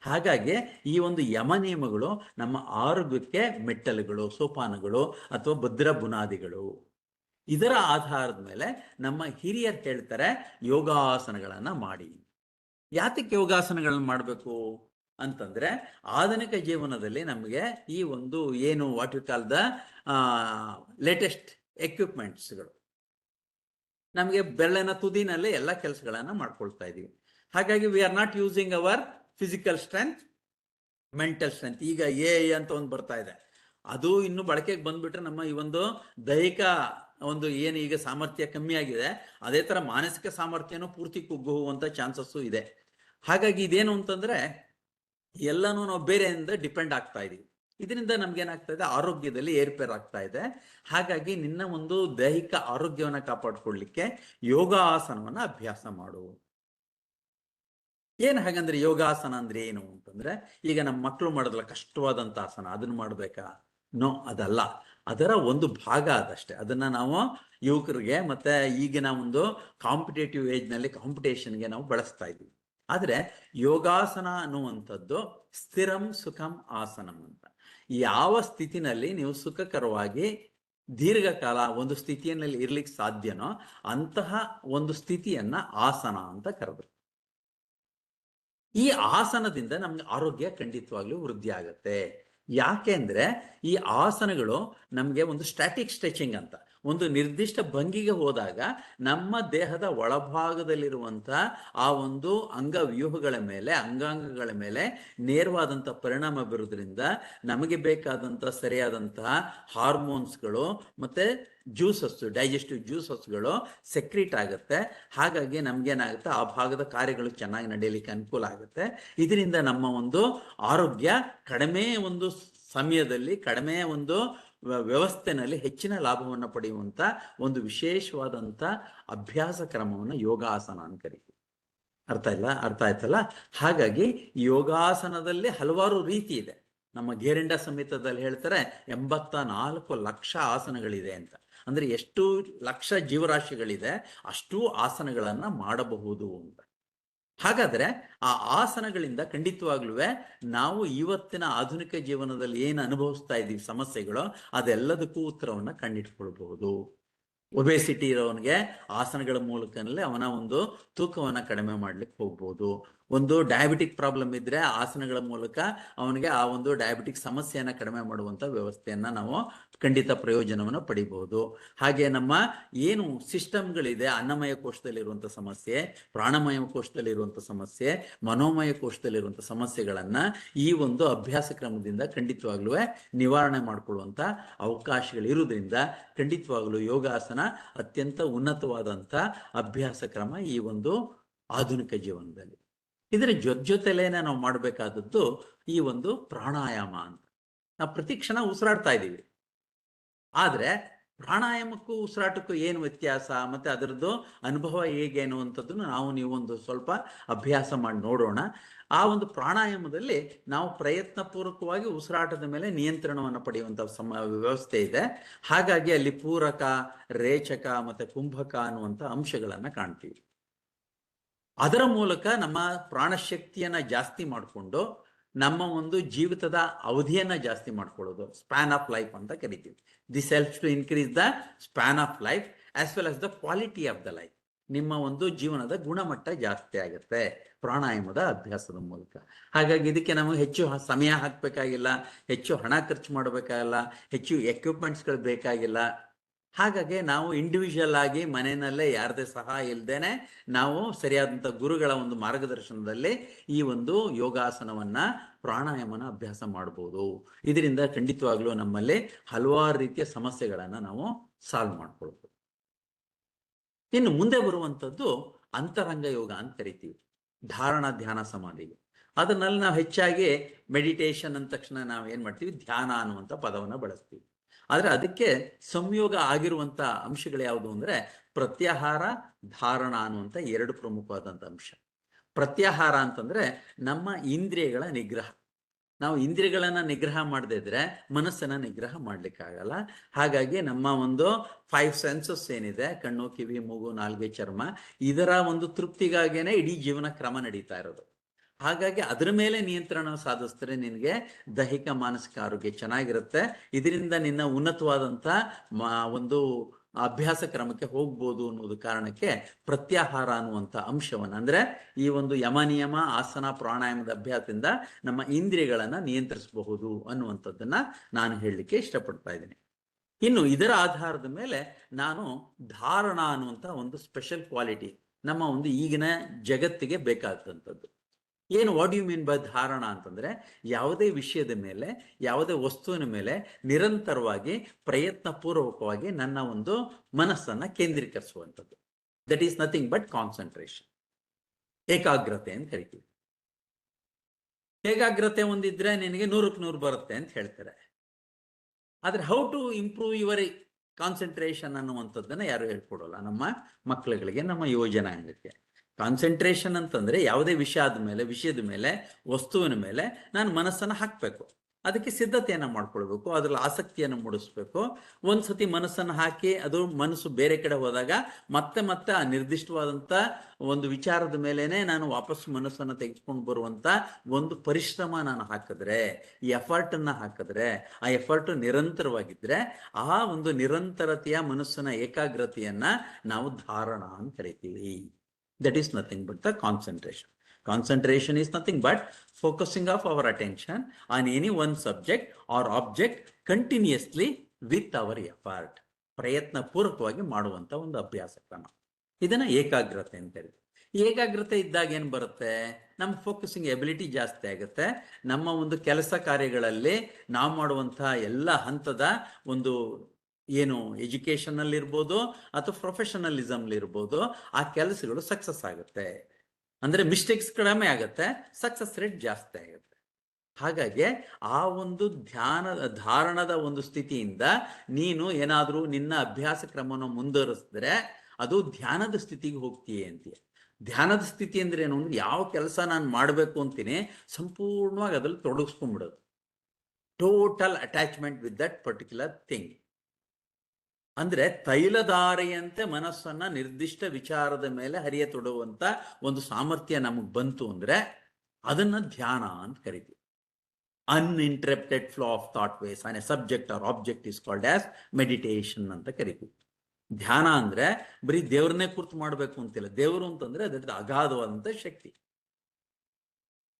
ಹಾಗಾಗಿ ಈ ಒಂದು ಯಮ ನಿಯಮಗಳು ನಮ್ಮ ಆರೋಗ್ಯಕ್ಕೆ ಮೆಟ್ಟಲುಗಳು, ಸೋಪಾನಗಳು ಅಥವಾ ಭದ್ರ ಬುನಾದಿಗಳು. ಇದರ ಆಧಾರದ ಮೇಲೆ ನಮ್ಮ ಹಿರಿಯರು ಹೇಳ್ತಾರೆ ಯೋಗಾಸನಗಳನ್ನ ಮಾಡಿ. ಯಾತಕ್ಕೆ ಯೋಗಾಸನಗಳನ್ನ ಮಾಡಬೇಕು ಅಂತಂದ್ರೆ ಆಧುನಿಕ ಜೀವನದಲ್ಲಿ ನಮಗೆ ಈ ಒಂದು ಏನು what you call the latest ಎಕ್ವಿಪ್ಮೆಂಟ್ಸ್ಗಳು ನಮಗೆ ಬೆರಳಿನ ತುದಿನಲ್ಲಿ ಎಲ್ಲ ಕೆಲಸಗಳನ್ನ ಮಾಡ್ಕೊಳ್ತಾ ಇದೀವಿ. ಹಾಗಾಗಿ we are not using our physical strength, mental strength. ಈಗ ಅಂತ ಒಂದು ಬರ್ತಾ ಇದೆ, ಅದು ಇನ್ನು ಬಳಕೆಗೆ ಬಂದ್ಬಿಟ್ರೆ ನಮ್ಮ ಈ ಒಂದು ದೈಹಿಕ ಒಂದು ಏನು ಈಗ ಸಾಮರ್ಥ್ಯ ಕಮ್ಮಿ ಆಗಿದೆ, ಅದೇ ತರ ಮಾನಸಿಕ ಸಾಮರ್ಥ್ಯನೂ ಪೂರ್ತಿ ಕುಗ್ಗು ಹೋಗುವಂತ ಚಾನ್ಸಸ್ಸು ಇದೆ. ಹಾಗಾಗಿ ಇದೇನು ಅಂತಂದ್ರೆ ಎಲ್ಲನೂ ನಾವು ಬೇರೆಯಿಂದ ಡಿಪೆಂಡ್ ಆಗ್ತಾ ಇದೀವಿ. ಇದರಿಂದ ನಮ್ಗೇನಾಗ್ತಾ ಇದೆ? ಆರೋಗ್ಯದಲ್ಲಿ ಏರ್ಪೇರ್ ಆಗ್ತಾ ಇದೆ. ಹಾಗಾಗಿ ನಿನ್ನ ಒಂದು ದೈಹಿಕ ಆರೋಗ್ಯವನ್ನ ಕಾಪಾಡ್ಕೊಳ್ಲಿಕ್ಕೆ ಯೋಗಾಸನವನ್ನ ಅಭ್ಯಾಸ ಮಾಡು. ಏನ್ ಹಾಗಂದ್ರೆ ಯೋಗಾಸನ ಅಂದ್ರೆ ಏನು ಅಂತಂದ್ರೆ, ಈಗ ನಮ್ಮ ಮಕ್ಕಳು ಮಾಡೋದಲ್ಲ ಕಷ್ಟವಾದಂತ ಆಸನ, ಅದನ್ನ ಮಾಡ್ಬೇಕಾ? ನೋ, ಅದಲ್ಲ. ಅದರ ಒಂದು ಭಾಗ ಅದಷ್ಟೇ. ಅದನ್ನ ನಾವು ಯುವಕರಿಗೆ ಮತ್ತೆ ಈಗಿನ ಒಂದು ಕಾಂಪಿಟೇಟಿವ್ ಏಜ್ ನಲ್ಲಿ ಕಾಂಪಿಟೇಷನ್ಗೆ ನಾವು ಬಳಸ್ತಾ ಇದ್ದೀವಿ. ಆದ್ರೆ ಯೋಗಾಸನ ಅನ್ನುವಂಥದ್ದು ಸ್ಥಿರಂ ಸುಖಂ ಆಸನಂ ಅಂತ. ಯಾವ ಸ್ಥಿತಿನಲ್ಲಿ ನೀವು ಸುಖಕರವಾಗಿ ದೀರ್ಘಕಾಲ ಒಂದು ಸ್ಥಿತಿಯಲ್ಲಿ ಇರ್ಲಿಕ್ಕೆ ಸಾಧ್ಯನೋ ಅಂತಹ ಒಂದು ಸ್ಥಿತಿಯನ್ನ ಆಸನ ಅಂತ ಕರೆದ್ರು. ಈ ಆಸನದಿಂದ ನಮ್ಗೆ ಆರೋಗ್ಯ ಖಂಡಿತವಾಗ್ಲೂ ವೃದ್ಧಿ ಆಗುತ್ತೆ. ಯಾಕೆ ಅಂದ್ರೆ ಈ ಆಸನಗಳು ನಮ್ಗೆ ಒಂದು ಸ್ಟ್ಯಾಟಿಕ್ ಸ್ಟ್ರೆಚಿಂಗ್ ಅಂತ, ಒಂದು ನಿರ್ದಿಷ್ಟ ಭಂಗಿಗೆ ಹೋದಾಗ ನಮ್ಮ ದೇಹದ ಒಳಭಾಗದಲ್ಲಿರುವಂತ ಆ ಒಂದು ಅಂಗವ್ಯೂಹಗಳ ಮೇಲೆ, ಅಂಗಾಂಗಗಳ ಮೇಲೆ ನೇರವಾದಂಥ ಪರಿಣಾಮ ಬೀರೋದ್ರಿಂದ ನಮಗೆ ಬೇಕಾದಂಥ ಸರಿಯಾದಂತಹ ಹಾರ್ಮೋನ್ಸ್ಗಳು ಮತ್ತೆ ಜ್ಯೂಸಸ್, ಡೈಜೆಸ್ಟಿವ್ ಜ್ಯೂಸಸ್ಗಳು ಸೆಕ್ರೀಟ್ ಆಗುತ್ತೆ. ಹಾಗಾಗಿ ನಮ್ಗೇನಾಗುತ್ತೆ, ಆ ಭಾಗದ ಕಾರ್ಯಗಳು ಚೆನ್ನಾಗಿ ನಡೆಯಲಿಕ್ಕೆ ಅನುಕೂಲ ಆಗುತ್ತೆ. ಇದರಿಂದ ನಮ್ಮ ಒಂದು ಆರೋಗ್ಯ ಕಡಿಮೆ ಒಂದು ಸಮಯದಲ್ಲಿ, ಕಡಿಮೆ ಒಂದು ವ್ಯವಸ್ಥೆನಲ್ಲಿ ಹೆಚ್ಚಿನ ಲಾಭವನ್ನು ಪಡೆಯುವಂತ ಒಂದು ವಿಶೇಷವಾದಂಥ ಅಭ್ಯಾಸ ಕ್ರಮವನ್ನು ಯೋಗಾಸನ ಅಂತ ಕರೀತೀವಿ. ಅರ್ಥ ಆಯ್ತಲ್ಲ? ಹಾಗಾಗಿ ಯೋಗಾಸನದಲ್ಲಿ ಹಲವಾರು ರೀತಿ ಇದೆ. ನಮ್ಮ ಗೇರಿಂಡ ಸಂಹಿತದಲ್ಲಿ ಹೇಳ್ತಾರೆ 84 ಲಕ್ಷ ಆಸನಗಳಿದೆ ಅಂತ. ಅಂದ್ರೆ ಎಷ್ಟು ಲಕ್ಷ ಜೀವರಾಶಿಗಳಿದೆ ಅಷ್ಟು ಆಸನಗಳನ್ನ ಮಾಡಬಹುದು ಅಂತ. ಹಾಗಾದ್ರೆ ಆ ಆಸನಗಳಿಂದ ಖಂಡಿತವಾಗ್ಲೂ ನಾವು ಇವತ್ತಿನ ಆಧುನಿಕ ಜೀವನದಲ್ಲಿ ಏನು ಅನುಭವಿಸ್ತಾ ಇದ್ದೀವಿ ಸಮಸ್ಯೆಗಳು, ಅದೆಲ್ಲದಕ್ಕೂ ಉತ್ತರವನ್ನ ಕಂಡಿಟ್ಕೊಳ್ಬಹುದು. ಒಬೆಸಿಟಿ ಇರೋವನಿಗೆ ಆಸನಗಳ ಮೂಲಕನೇ ಅವನ ಒಂದು ತೂಕವನ್ನ ಕಡಿಮೆ ಮಾಡ್ಲಿಕ್ಕೆ ಹೋಗ್ಬೋದು. ಒಂದು ಡಯಾಬಿಟಿಕ್ ಪ್ರಾಬ್ಲಮ್ ಇದ್ರೆ ಆಸನಗಳ ಮೂಲಕ ಅವನಿಗೆ ಆ ಒಂದು ಡಯಾಬಿಟಿಕ್ ಸಮಸ್ಯೆಯನ್ನ ಕಡಿಮೆ ಮಾಡುವಂತ ವ್ಯವಸ್ಥೆಯನ್ನ ನಾವು ಖಂಡಿತ ಪ್ರಯೋಜನವನ್ನು ಪಡಿಬಹುದು. ಹಾಗೆ ನಮ್ಮ ಏನು ಸಿಸ್ಟಮ್ಗಳಿದೆ, ಅನ್ನಮಯ ಕೋಶದಲ್ಲಿರುವಂಥ ಸಮಸ್ಯೆ, ಪ್ರಾಣಮಯ ಕೋಶದಲ್ಲಿರುವಂಥ ಸಮಸ್ಯೆ, ಮನೋಮಯ ಕೋಶದಲ್ಲಿರುವಂಥ ಸಮಸ್ಯೆಗಳನ್ನ ಈ ಒಂದು ಅಭ್ಯಾಸ ಕ್ರಮದಿಂದ ಖಂಡಿತವಾಗ್ಲೂ ನಿವಾರಣೆ ಮಾಡಿಕೊಳ್ಳುವಂತ ಅವಕಾಶಗಳಿರುವುದರಿಂದ ಖಂಡಿತವಾಗ್ಲೂ ಯೋಗಾಸನ ಅತ್ಯಂತ ಉನ್ನತವಾದಂಥ ಅಭ್ಯಾಸ ಕ್ರಮ ಈ ಒಂದು ಆಧುನಿಕ ಜೀವನದಲ್ಲಿ. ಇದರ ಜೊತೆಲೇನೆ ನಾವು ಮಾಡಬೇಕಾದದ್ದು ಈ ಒಂದು ಪ್ರಾಣಾಯಾಮ ಅಂತ. ನಾವು ಪ್ರತಿ ಕ್ಷಣ ಉಸಿರಾಡ್ತಾ ಇದ್ದೀವಿ, ಆದ್ರೆ ಪ್ರಾಣಾಯಾಮಕ್ಕೂ ಉಸಿರಾಟಕ್ಕೂ ಏನು ವ್ಯತ್ಯಾಸ ಮತ್ತೆ ಅದರದ್ದು ಅನುಭವ ಹೇಗೆ ಅನ್ನುವಂಥದ್ದನ್ನು ನೀವು ಒಂದು ಸ್ವಲ್ಪ ಅಭ್ಯಾಸ ಮಾಡಿ ನೋಡೋಣ. ಆ ಒಂದು ಪ್ರಾಣಾಯಾಮದಲ್ಲಿ ನಾವು ಪ್ರಯತ್ನ ಪೂರ್ವಕವಾಗಿ ಉಸಿರಾಟದ ಮೇಲೆ ನಿಯಂತ್ರಣವನ್ನು ಪಡೆಯುವಂಥ ವ್ಯವಸ್ಥೆ ಇದೆ. ಹಾಗಾಗಿ ಅಲ್ಲಿ ಪೂರಕ, ರೇಚಕ ಮತ್ತೆ ಕುಂಭಕ ಅನ್ನುವಂಥ ಅಂಶಗಳನ್ನ ಕಾಣ್ತೀವಿ. ಅದರ ಮೂಲಕ ನಮ್ಮ ಪ್ರಾಣಶಕ್ತಿಯನ್ನ ಜಾಸ್ತಿ ಮಾಡಿಕೊಂಡು ನಮ್ಮ ಒಂದು ಜೀವಿತದ ಅವಧಿಯನ್ನ ಜಾಸ್ತಿ ಮಾಡ್ಕೊಳ್ಳೋದು ಸ್ಪ್ಯಾನ್ ಆಫ್ ಲೈಫ್ ಅಂತ ಕರಿತೀವಿ. This helps to increase the span of life as well as the quality of the life. ನಿಮ್ಮ ಒಂದು ಜೀವನದ ಗುಣಮಟ್ಟ ಜಾಸ್ತಿ ಆಗುತ್ತೆ ಪ್ರಾಣಾಯಾಮದ ಅಭ್ಯಾಸದ ಮೂಲಕ. ಹಾಗಾಗಿ ಇದಕ್ಕೆ ನಮಗೆ ಹೆಚ್ಚು ಸಮಯ ಹಾಕಬೇಕಾಗಿಲ್ಲ, ಹೆಚ್ಚು ಹಣ ಖರ್ಚು ಮಾಡಬೇಕಾಗಿಲ್ಲ, ಹೆಚ್ಚು ಎಕ್ವಿಪ್ಮೆಂಟ್ಸ್ಗಳು ಬೇಕಾಗಿಲ್ಲ. ಹಾಗಾಗಿ ನಾವು ಇಂಡಿವಿಜುವಲ್ ಆಗಿ ಮನೆಯಲ್ಲೇ ಯಾರದೇ ಸಹಾಯ ಇಲ್ಲದೇನೆ ನಾವು ಸರಿಯಾದಂಥ ಗುರುಗಳ ಒಂದು ಮಾರ್ಗದರ್ಶನದಲ್ಲಿ ಈ ಒಂದು ಯೋಗಾಸನವನ್ನ, ಪ್ರಾಣಾಯಾಮನ ಅಭ್ಯಾಸ ಮಾಡ್ಬೋದು. ಇದರಿಂದ ಖಂಡಿತವಾಗ್ಲೂ ನಮ್ಮಲ್ಲಿ ಹಲವಾರು ರೀತಿಯ ಸಮಸ್ಯೆಗಳನ್ನ ನಾವು ಸಾಲ್ವ್ ಮಾಡ್ಕೊಳ್ಬೋದು. ಇನ್ನು ಮುಂದೆ ಬರುವಂಥದ್ದು ಅಂತರಂಗ ಯೋಗ ಅಂತ ಕರಿತೀವಿ, ಧಾರಣ, ಧ್ಯಾನ, ಸಮಾಧಿಗೆ. ಅದನ್ನಲ್ಲಿ ನಾವು ಹೆಚ್ಚಾಗಿ ಮೆಡಿಟೇಷನ್ ಅಂದ ತಕ್ಷಣ ನಾವು ಏನ್ ಮಾಡ್ತೀವಿ, ಧ್ಯಾನ ಅನ್ನುವಂಥ ಪದವನ್ನ ಬಳಸ್ತೀವಿ. ಆದ್ರೆ ಅದಕ್ಕೆ ಸಂಯೋಗ ಆಗಿರುವಂತ ಅಂಶಗಳು ಯಾವುದು ಅಂದ್ರೆ ಪ್ರತ್ಯಾಹಾರ, ಧಾರಣ ಅನ್ನುವಂಥ ಎರಡು ಪ್ರಮುಖವಾದಂಥ ಅಂಶ. ಪ್ರತ್ಯಾಹಾರ ಅಂತಂದ್ರೆ ನಮ್ಮ ಇಂದ್ರಿಯಗಳ ನಿಗ್ರಹ. ನಾವು ಇಂದ್ರಿಯಗಳನ್ನ ನಿಗ್ರಹ ಮಾಡದೇ ಇದ್ರೆ ಮನಸ್ಸನ್ನ ನಿಗ್ರಹ ಮಾಡ್ಲಿಕ್ಕಾಗಲ್ಲ. ಹಾಗಾಗಿ ನಮ್ಮ ಒಂದು 5 ಸೆನ್ಸಸ್ ಏನಿದೆ, ಕಣ್ಣು, ಕಿವಿ, ಮೂಗು, ನಾಲ್ಗೆ, ಚರ್ಮ, ಇದರ ಒಂದು ತೃಪ್ತಿಗಾಗೇನೆ ಇಡೀ ಜೀವನ ಕ್ರಮ ನಡೀತಾ ಇರೋದು. ಹಾಗಾಗಿ ಅದರ ಮೇಲೆ ನಿಯಂತ್ರಣ ಸಾಧಿಸಿದ್ರೆ ನಿನಗೆ ದೈಹಿಕ, ಮಾನಸಿಕ ಆರೋಗ್ಯ ಚೆನ್ನಾಗಿರುತ್ತೆ. ಇದರಿಂದ ನಿನ್ನ ಉನ್ನತವಾದಂಥ ಒಂದು ಅಭ್ಯಾಸ ಕ್ರಮಕ್ಕೆ ಹೋಗ್ಬೋದು ಅನ್ನೋದು ಕಾರಣಕ್ಕೆ ಪ್ರತ್ಯಾಹಾರ ಅನ್ನುವಂಥ ಅಂಶವನ್ನು, ಅಂದ್ರೆ ಈ ಒಂದು ಯಮ ನಿಯಮ, ಆಸನ, ಪ್ರಾಣಾಯಾಮದ ಅಭ್ಯಾಸದಿಂದ ನಮ್ಮ ಇಂದ್ರಿಯಗಳನ್ನ ನಿಯಂತ್ರಿಸಬಹುದು ಅನ್ನುವಂಥದ್ದನ್ನ ನಾನು ಹೇಳಲಿಕ್ಕೆ ಇಷ್ಟಪಡ್ತಾ ಇದ್ದೀನಿ. ಇನ್ನು ಇದರ ಆಧಾರದ ಮೇಲೆ ನಾನು ಧಾರಣ ಅನ್ನುವಂಥ ಒಂದು ಸ್ಪೆಷಲ್ ಕ್ವಾಲಿಟಿ ನಮ್ಮ ಒಂದು ಈಗಿನ ಜಗತ್ತಿಗೆ ಬೇಕಾದಂಥದ್ದು. ಏನು, ವಾಟ್ ಯು ಮೀನ್ ಬೈ ಧಾರಣ ಅಂತಂದ್ರೆ ಯಾವುದೇ ವಿಷಯದ ಮೇಲೆ, ಯಾವುದೇ ವಸ್ತುವಿನ ಮೇಲೆ ನಿರಂತರವಾಗಿ ಪ್ರಯತ್ನ ಪೂರ್ವಕವಾಗಿ ನನ್ನ ಒಂದು ಮನಸ್ಸನ್ನ ಕೇಂದ್ರೀಕರಿಸುವಂಥದ್ದು. That is nothing but concentration, ಏಕಾಗ್ರತೆ ಅಂತ ಕರಿತೀವಿ. ಏಕಾಗ್ರತೆ ಒಂದಿದ್ರೆ ನಿನಗೆ 100ಕ್ಕೆ 100 ಬರುತ್ತೆ ಅಂತ ಹೇಳ್ತಾರೆ. ಆದ್ರೆ how to improve your concentration ಅನ್ನುವಂಥದ್ದನ್ನ ಯಾರು ಹೇಳ್ಕೊಡೋಲ್ಲ ನಮ್ಮ ಮಕ್ಕಳುಗಳಿಗೆ, ನಮ್ಮ ಯುವಜನಾಂಗಕ್ಕೆ. ಕಾನ್ಸಂಟ್ರೇಷನ್ ಅಂತಂದ್ರೆ ಯಾವುದೇ ವಿಷಯದ ಮೇಲೆ, ವಸ್ತುವಿನ ಮೇಲೆ ನಾನು ಮನಸ್ಸನ್ನು ಹಾಕಬೇಕು. ಅದಕ್ಕೆ ಸಿದ್ಧತೆಯನ್ನ ಮಾಡ್ಕೊಳ್ಬೇಕು, ಅದ್ರಲ್ಲಿ ಆಸಕ್ತಿಯನ್ನು ಮೂಡಿಸ್ಬೇಕು. ಒಂದ್ಸತಿ ಮನಸ್ಸನ್ನು ಹಾಕಿ ಅದು ಮನಸ್ಸು ಬೇರೆ ಕಡೆ ಹೋದಾಗ ಮತ್ತೆ ಆ ನಿರ್ದಿಷ್ಟವಾದಂಥ ಒಂದು ವಿಚಾರದ ಮೇಲೇನೆ ನಾನು ವಾಪಸ್ ಮನಸ್ಸನ್ನು ತೆಗೆದುಕೊಂಡು ಬರುವಂತ ಒಂದು ಪರಿಶ್ರಮ ನಾನು ಹಾಕಿದ್ರೆ, ಈ ಎಫರ್ಟನ್ನು ಹಾಕಿದ್ರೆ, ಆ ಎಫರ್ಟ್ ನಿರಂತರವಾಗಿದ್ರೆ ಆ ಒಂದು ನಿರಂತರತೆಯ ಮನಸ್ಸಿನ ಏಕಾಗ್ರತೆಯನ್ನ ನಾವು ಧಾರಣ ಅಂತ ಕರಿತೀವಿ. That is nothing but the concentration. Concentration is nothing but focusing of our attention on any one subject or object continuously with our effort. ಪ್ರಯತ್ನ ಪೂರ್ವಕವಾಗಿ ಮಾಡುವಂತ ಒಂದು ಅಭ್ಯಾಸ ಕ್ರಮ, ಇದನ್ನ ಏಕಾಗ್ರತೆ ಅಂತ ಹೇಳಿ. ಏಕಾಗ್ರತೆ ಇದ್ದಾಗ ಏನ್ ಬರುತ್ತೆ, ನಮ್ಮ ಫೋಕಸಿಂಗ್ ಎಬಿಲಿಟಿ ಜಾಸ್ತಿ ಆಗುತ್ತೆ. ನಮ್ಮ ಒಂದು ಕೆಲಸ ಕಾರ್ಯಗಳಲ್ಲಿ ನಾವು ಮಾಡುವಂತಹ ಎಲ್ಲ ಹಂತದ ಒಂದು ಏನು ಎಜುಕೇಶನ್ ಇರ್ಬೋದು ಅಥವಾ ಪ್ರೊಫೆಷನಲಿಸಮ್ ಇರ್ಬೋದು, ಆ ಕೆಲಸಗಳು ಸಕ್ಸಸ್ ಆಗುತ್ತೆ. ಅಂದ್ರೆ ಮಿಸ್ಟೇಕ್ಸ್ ಕಡಿಮೆ ಆಗುತ್ತೆ, ಸಕ್ಸಸ್ ರೇಟ್ ಜಾಸ್ತಿ ಆಗುತ್ತೆ. ಹಾಗಾಗಿ ಆ ಒಂದು ಧಾರಣದ ಒಂದು ಸ್ಥಿತಿಯಿಂದ ನೀನು ಏನಾದ್ರೂ ನಿನ್ನ ಅಭ್ಯಾಸ ಕ್ರಮವನ್ನು ಮುಂದುವರಿಸಿದ್ರೆ ಅದು ಧ್ಯಾನದ ಸ್ಥಿತಿಗೆ ಹೋಗ್ತೀಯ ಅಂತೀಯ. ಧ್ಯಾನದ ಸ್ಥಿತಿ ಅಂದ್ರೆ ಏನು ಅಂದ್ರೆ, ಯಾವ ಕೆಲಸ ನಾನು ಮಾಡಬೇಕು ಅಂತೀನಿ ಸಂಪೂರ್ಣವಾಗಿ ಅದ್ರಲ್ಲಿ ತೊಡಗಿಸ್ಕೊಂಡ್ಬಿಡೋದು, total attachment with that particular thing. ಅಂದ್ರೆ ತೈಲಧಾರೆಯಂತೆ ಮನಸ್ಸನ್ನ ನಿರ್ದಿಷ್ಟ ವಿಚಾರದ ಮೇಲೆ ಹರಿಯತೊಡುವಂತ ಒಂದು ಸಾಮರ್ಥ್ಯ ನಮಗ್ ಬಂತು ಅಂದ್ರೆ ಅದನ್ನ ಧ್ಯಾನ ಅಂತ ಕರಿತೀವಿ. Uninterrupted flow of thought waves on a subject or object is called as meditation ಅಂತ ಕರಿತೀವಿ. ಧ್ಯಾನ ಅಂದ್ರೆ ಬರೀ ದೇವ್ರನ್ನೇ ಕುರ್ತು ಮಾಡ್ಬೇಕು ಅಂತಿಲ್ಲ. ದೇವರು ಅಂತಂದ್ರೆ ಅದರ ಅಗಾಧವಾದಂತ ಶಕ್ತಿ.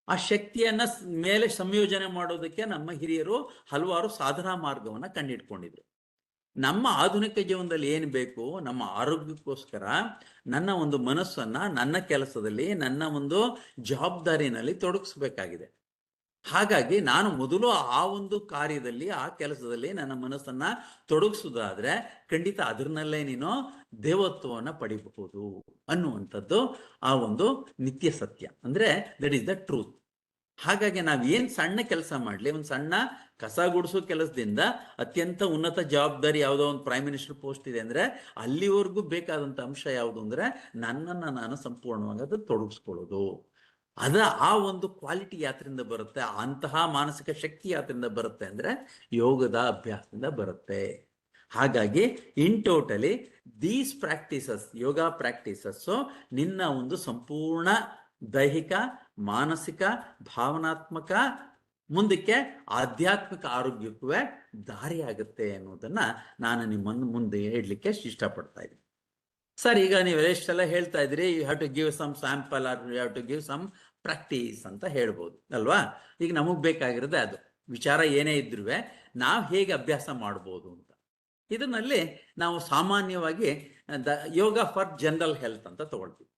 ಆ ಶಕ್ತಿಯನ್ನ ಮೇಲೆ ಸಂಯೋಜನೆ ಮಾಡೋದಕ್ಕೆ ನಮ್ಮ ಹಿರಿಯರು ಹಲವಾರು ಸಾಧನಾ ಮಾರ್ಗವನ್ನ ಕಂಡಿಡ್ಕೊಂಡಿದ್ರು. ನಮ್ಮ ಆಧುನಿಕ ಜೀವನದಲ್ಲಿ ಏನು ಬೇಕು, ನಮ್ಮ ಆರೋಗ್ಯಕ್ಕೋಸ್ಕರ ನನ್ನ ಒಂದು ಮನಸ್ಸನ್ನ ನನ್ನ ಕೆಲಸದಲ್ಲಿ, ನನ್ನ ಒಂದು ಜವಾಬ್ದಾರಿನಲ್ಲಿ ತೊಡಗಿಸ್ಬೇಕಾಗಿದೆ. ಹಾಗಾಗಿ ನಾನು ಮೊದಲು ಆ ಒಂದು ಕಾರ್ಯದಲ್ಲಿ, ಆ ಕೆಲಸದಲ್ಲಿ ನನ್ನ ಮನಸ್ಸನ್ನ ತೊಡಗಿಸೋದಾದ್ರೆ ಖಂಡಿತ ಅದರಲ್ಲೇ ನೀನು ದೇವತ್ವವನ್ನ ಪಡಿಬಹುದು ಅನ್ನುವಂಥದ್ದು ಆ ಒಂದು ನಿತ್ಯ ಸತ್ಯ. ಅಂದ್ರೆ ದಟ್ ಈಸ್ ದ ಟ್ರೂತ್. ಹಾಗಾಗಿ ನಾವ್ ಏನ್ ಸಣ್ಣ ಕೆಲಸ ಮಾಡ್ಲಿ, ಒಂದು ಸಣ್ಣ ಕಸ ಗುಡಿಸೋ ಕೆಲಸದಿಂದ ಅತ್ಯಂತ ಉನ್ನತ ಜವಾಬ್ದಾರಿ ಯಾವುದೋ ಒಂದು ಪ್ರೈಮ್ ಮಿನಿಸ್ಟರ್ ಪೋಸ್ಟ್ ಇದೆ ಅಂದ್ರೆ ಅಲ್ಲಿವರೆಗೂ ಬೇಕಾದಂತ ಅಂಶ ಯಾವುದು ಅಂದ್ರೆ ನನ್ನನ್ನ ನಾನು ಸಂಪೂರ್ಣವಾಗಿ ಅದು ತೊಡಗಿಸ್ಕೊಳ್ಳೋದು. ಆ ಒಂದು ಕ್ವಾಲಿಟಿ ಯಾತ್ರೆಯಿಂದ ಬರುತ್ತೆ, ಅಂತಹ ಮಾನಸಿಕ ಶಕ್ತಿ ಯಾತ್ರೆಯಿಂದ ಬರುತ್ತೆ ಅಂದ್ರೆ ಯೋಗದ ಅಭ್ಯಾಸದಿಂದ ಬರುತ್ತೆ. ಹಾಗಾಗಿ in totally these practices, yoga practices ನಿನ್ನ ಒಂದು ಸಂಪೂರ್ಣ ದೈಹಿಕ, ಮಾನಸಿಕ, ಭಾವನಾತ್ಮಕ, ಮುಂದಕ್ಕೆ ಆಧ್ಯಾತ್ಮಿಕ ಆರೋಗ್ಯಕ್ಕೂ ದಾರಿ ಆಗುತ್ತೆ ಅನ್ನೋದನ್ನ ನಾನು ನಿಮ್ಮ ಮುಂದೆ ಹೇಳಲಿಕ್ಕೆ ಇಷ್ಟಪಡ್ತಾ ಇದ್ದೀನಿ. ಸರ್, ಈಗ ನೀವು ಎಷ್ಟೆಲ್ಲ ಹೇಳ್ತಾ ಇದ್ರಿ, you have to give some sample or you have to give some practice ಅಂತ ಹೇಳ್ಬೋದು ಅಲ್ವಾ. ಈಗ ನಮಗ್ ಬೇಕಾಗಿರೋದೆ ಅದು. ವಿಚಾರ ಏನೇ ಇದ್ರೂ ನಾವು ಹೇಗೆ ಅಭ್ಯಾಸ ಮಾಡ್ಬೋದು ಅಂತ. ಇದರಲ್ಲಿ ನಾವು ಸಾಮಾನ್ಯವಾಗಿ ಯೋಗ ಫಾರ್ ಜನರಲ್ ಹೆಲ್ತ್ ಅಂತ ತಗೊಳ್ತೀವಿ.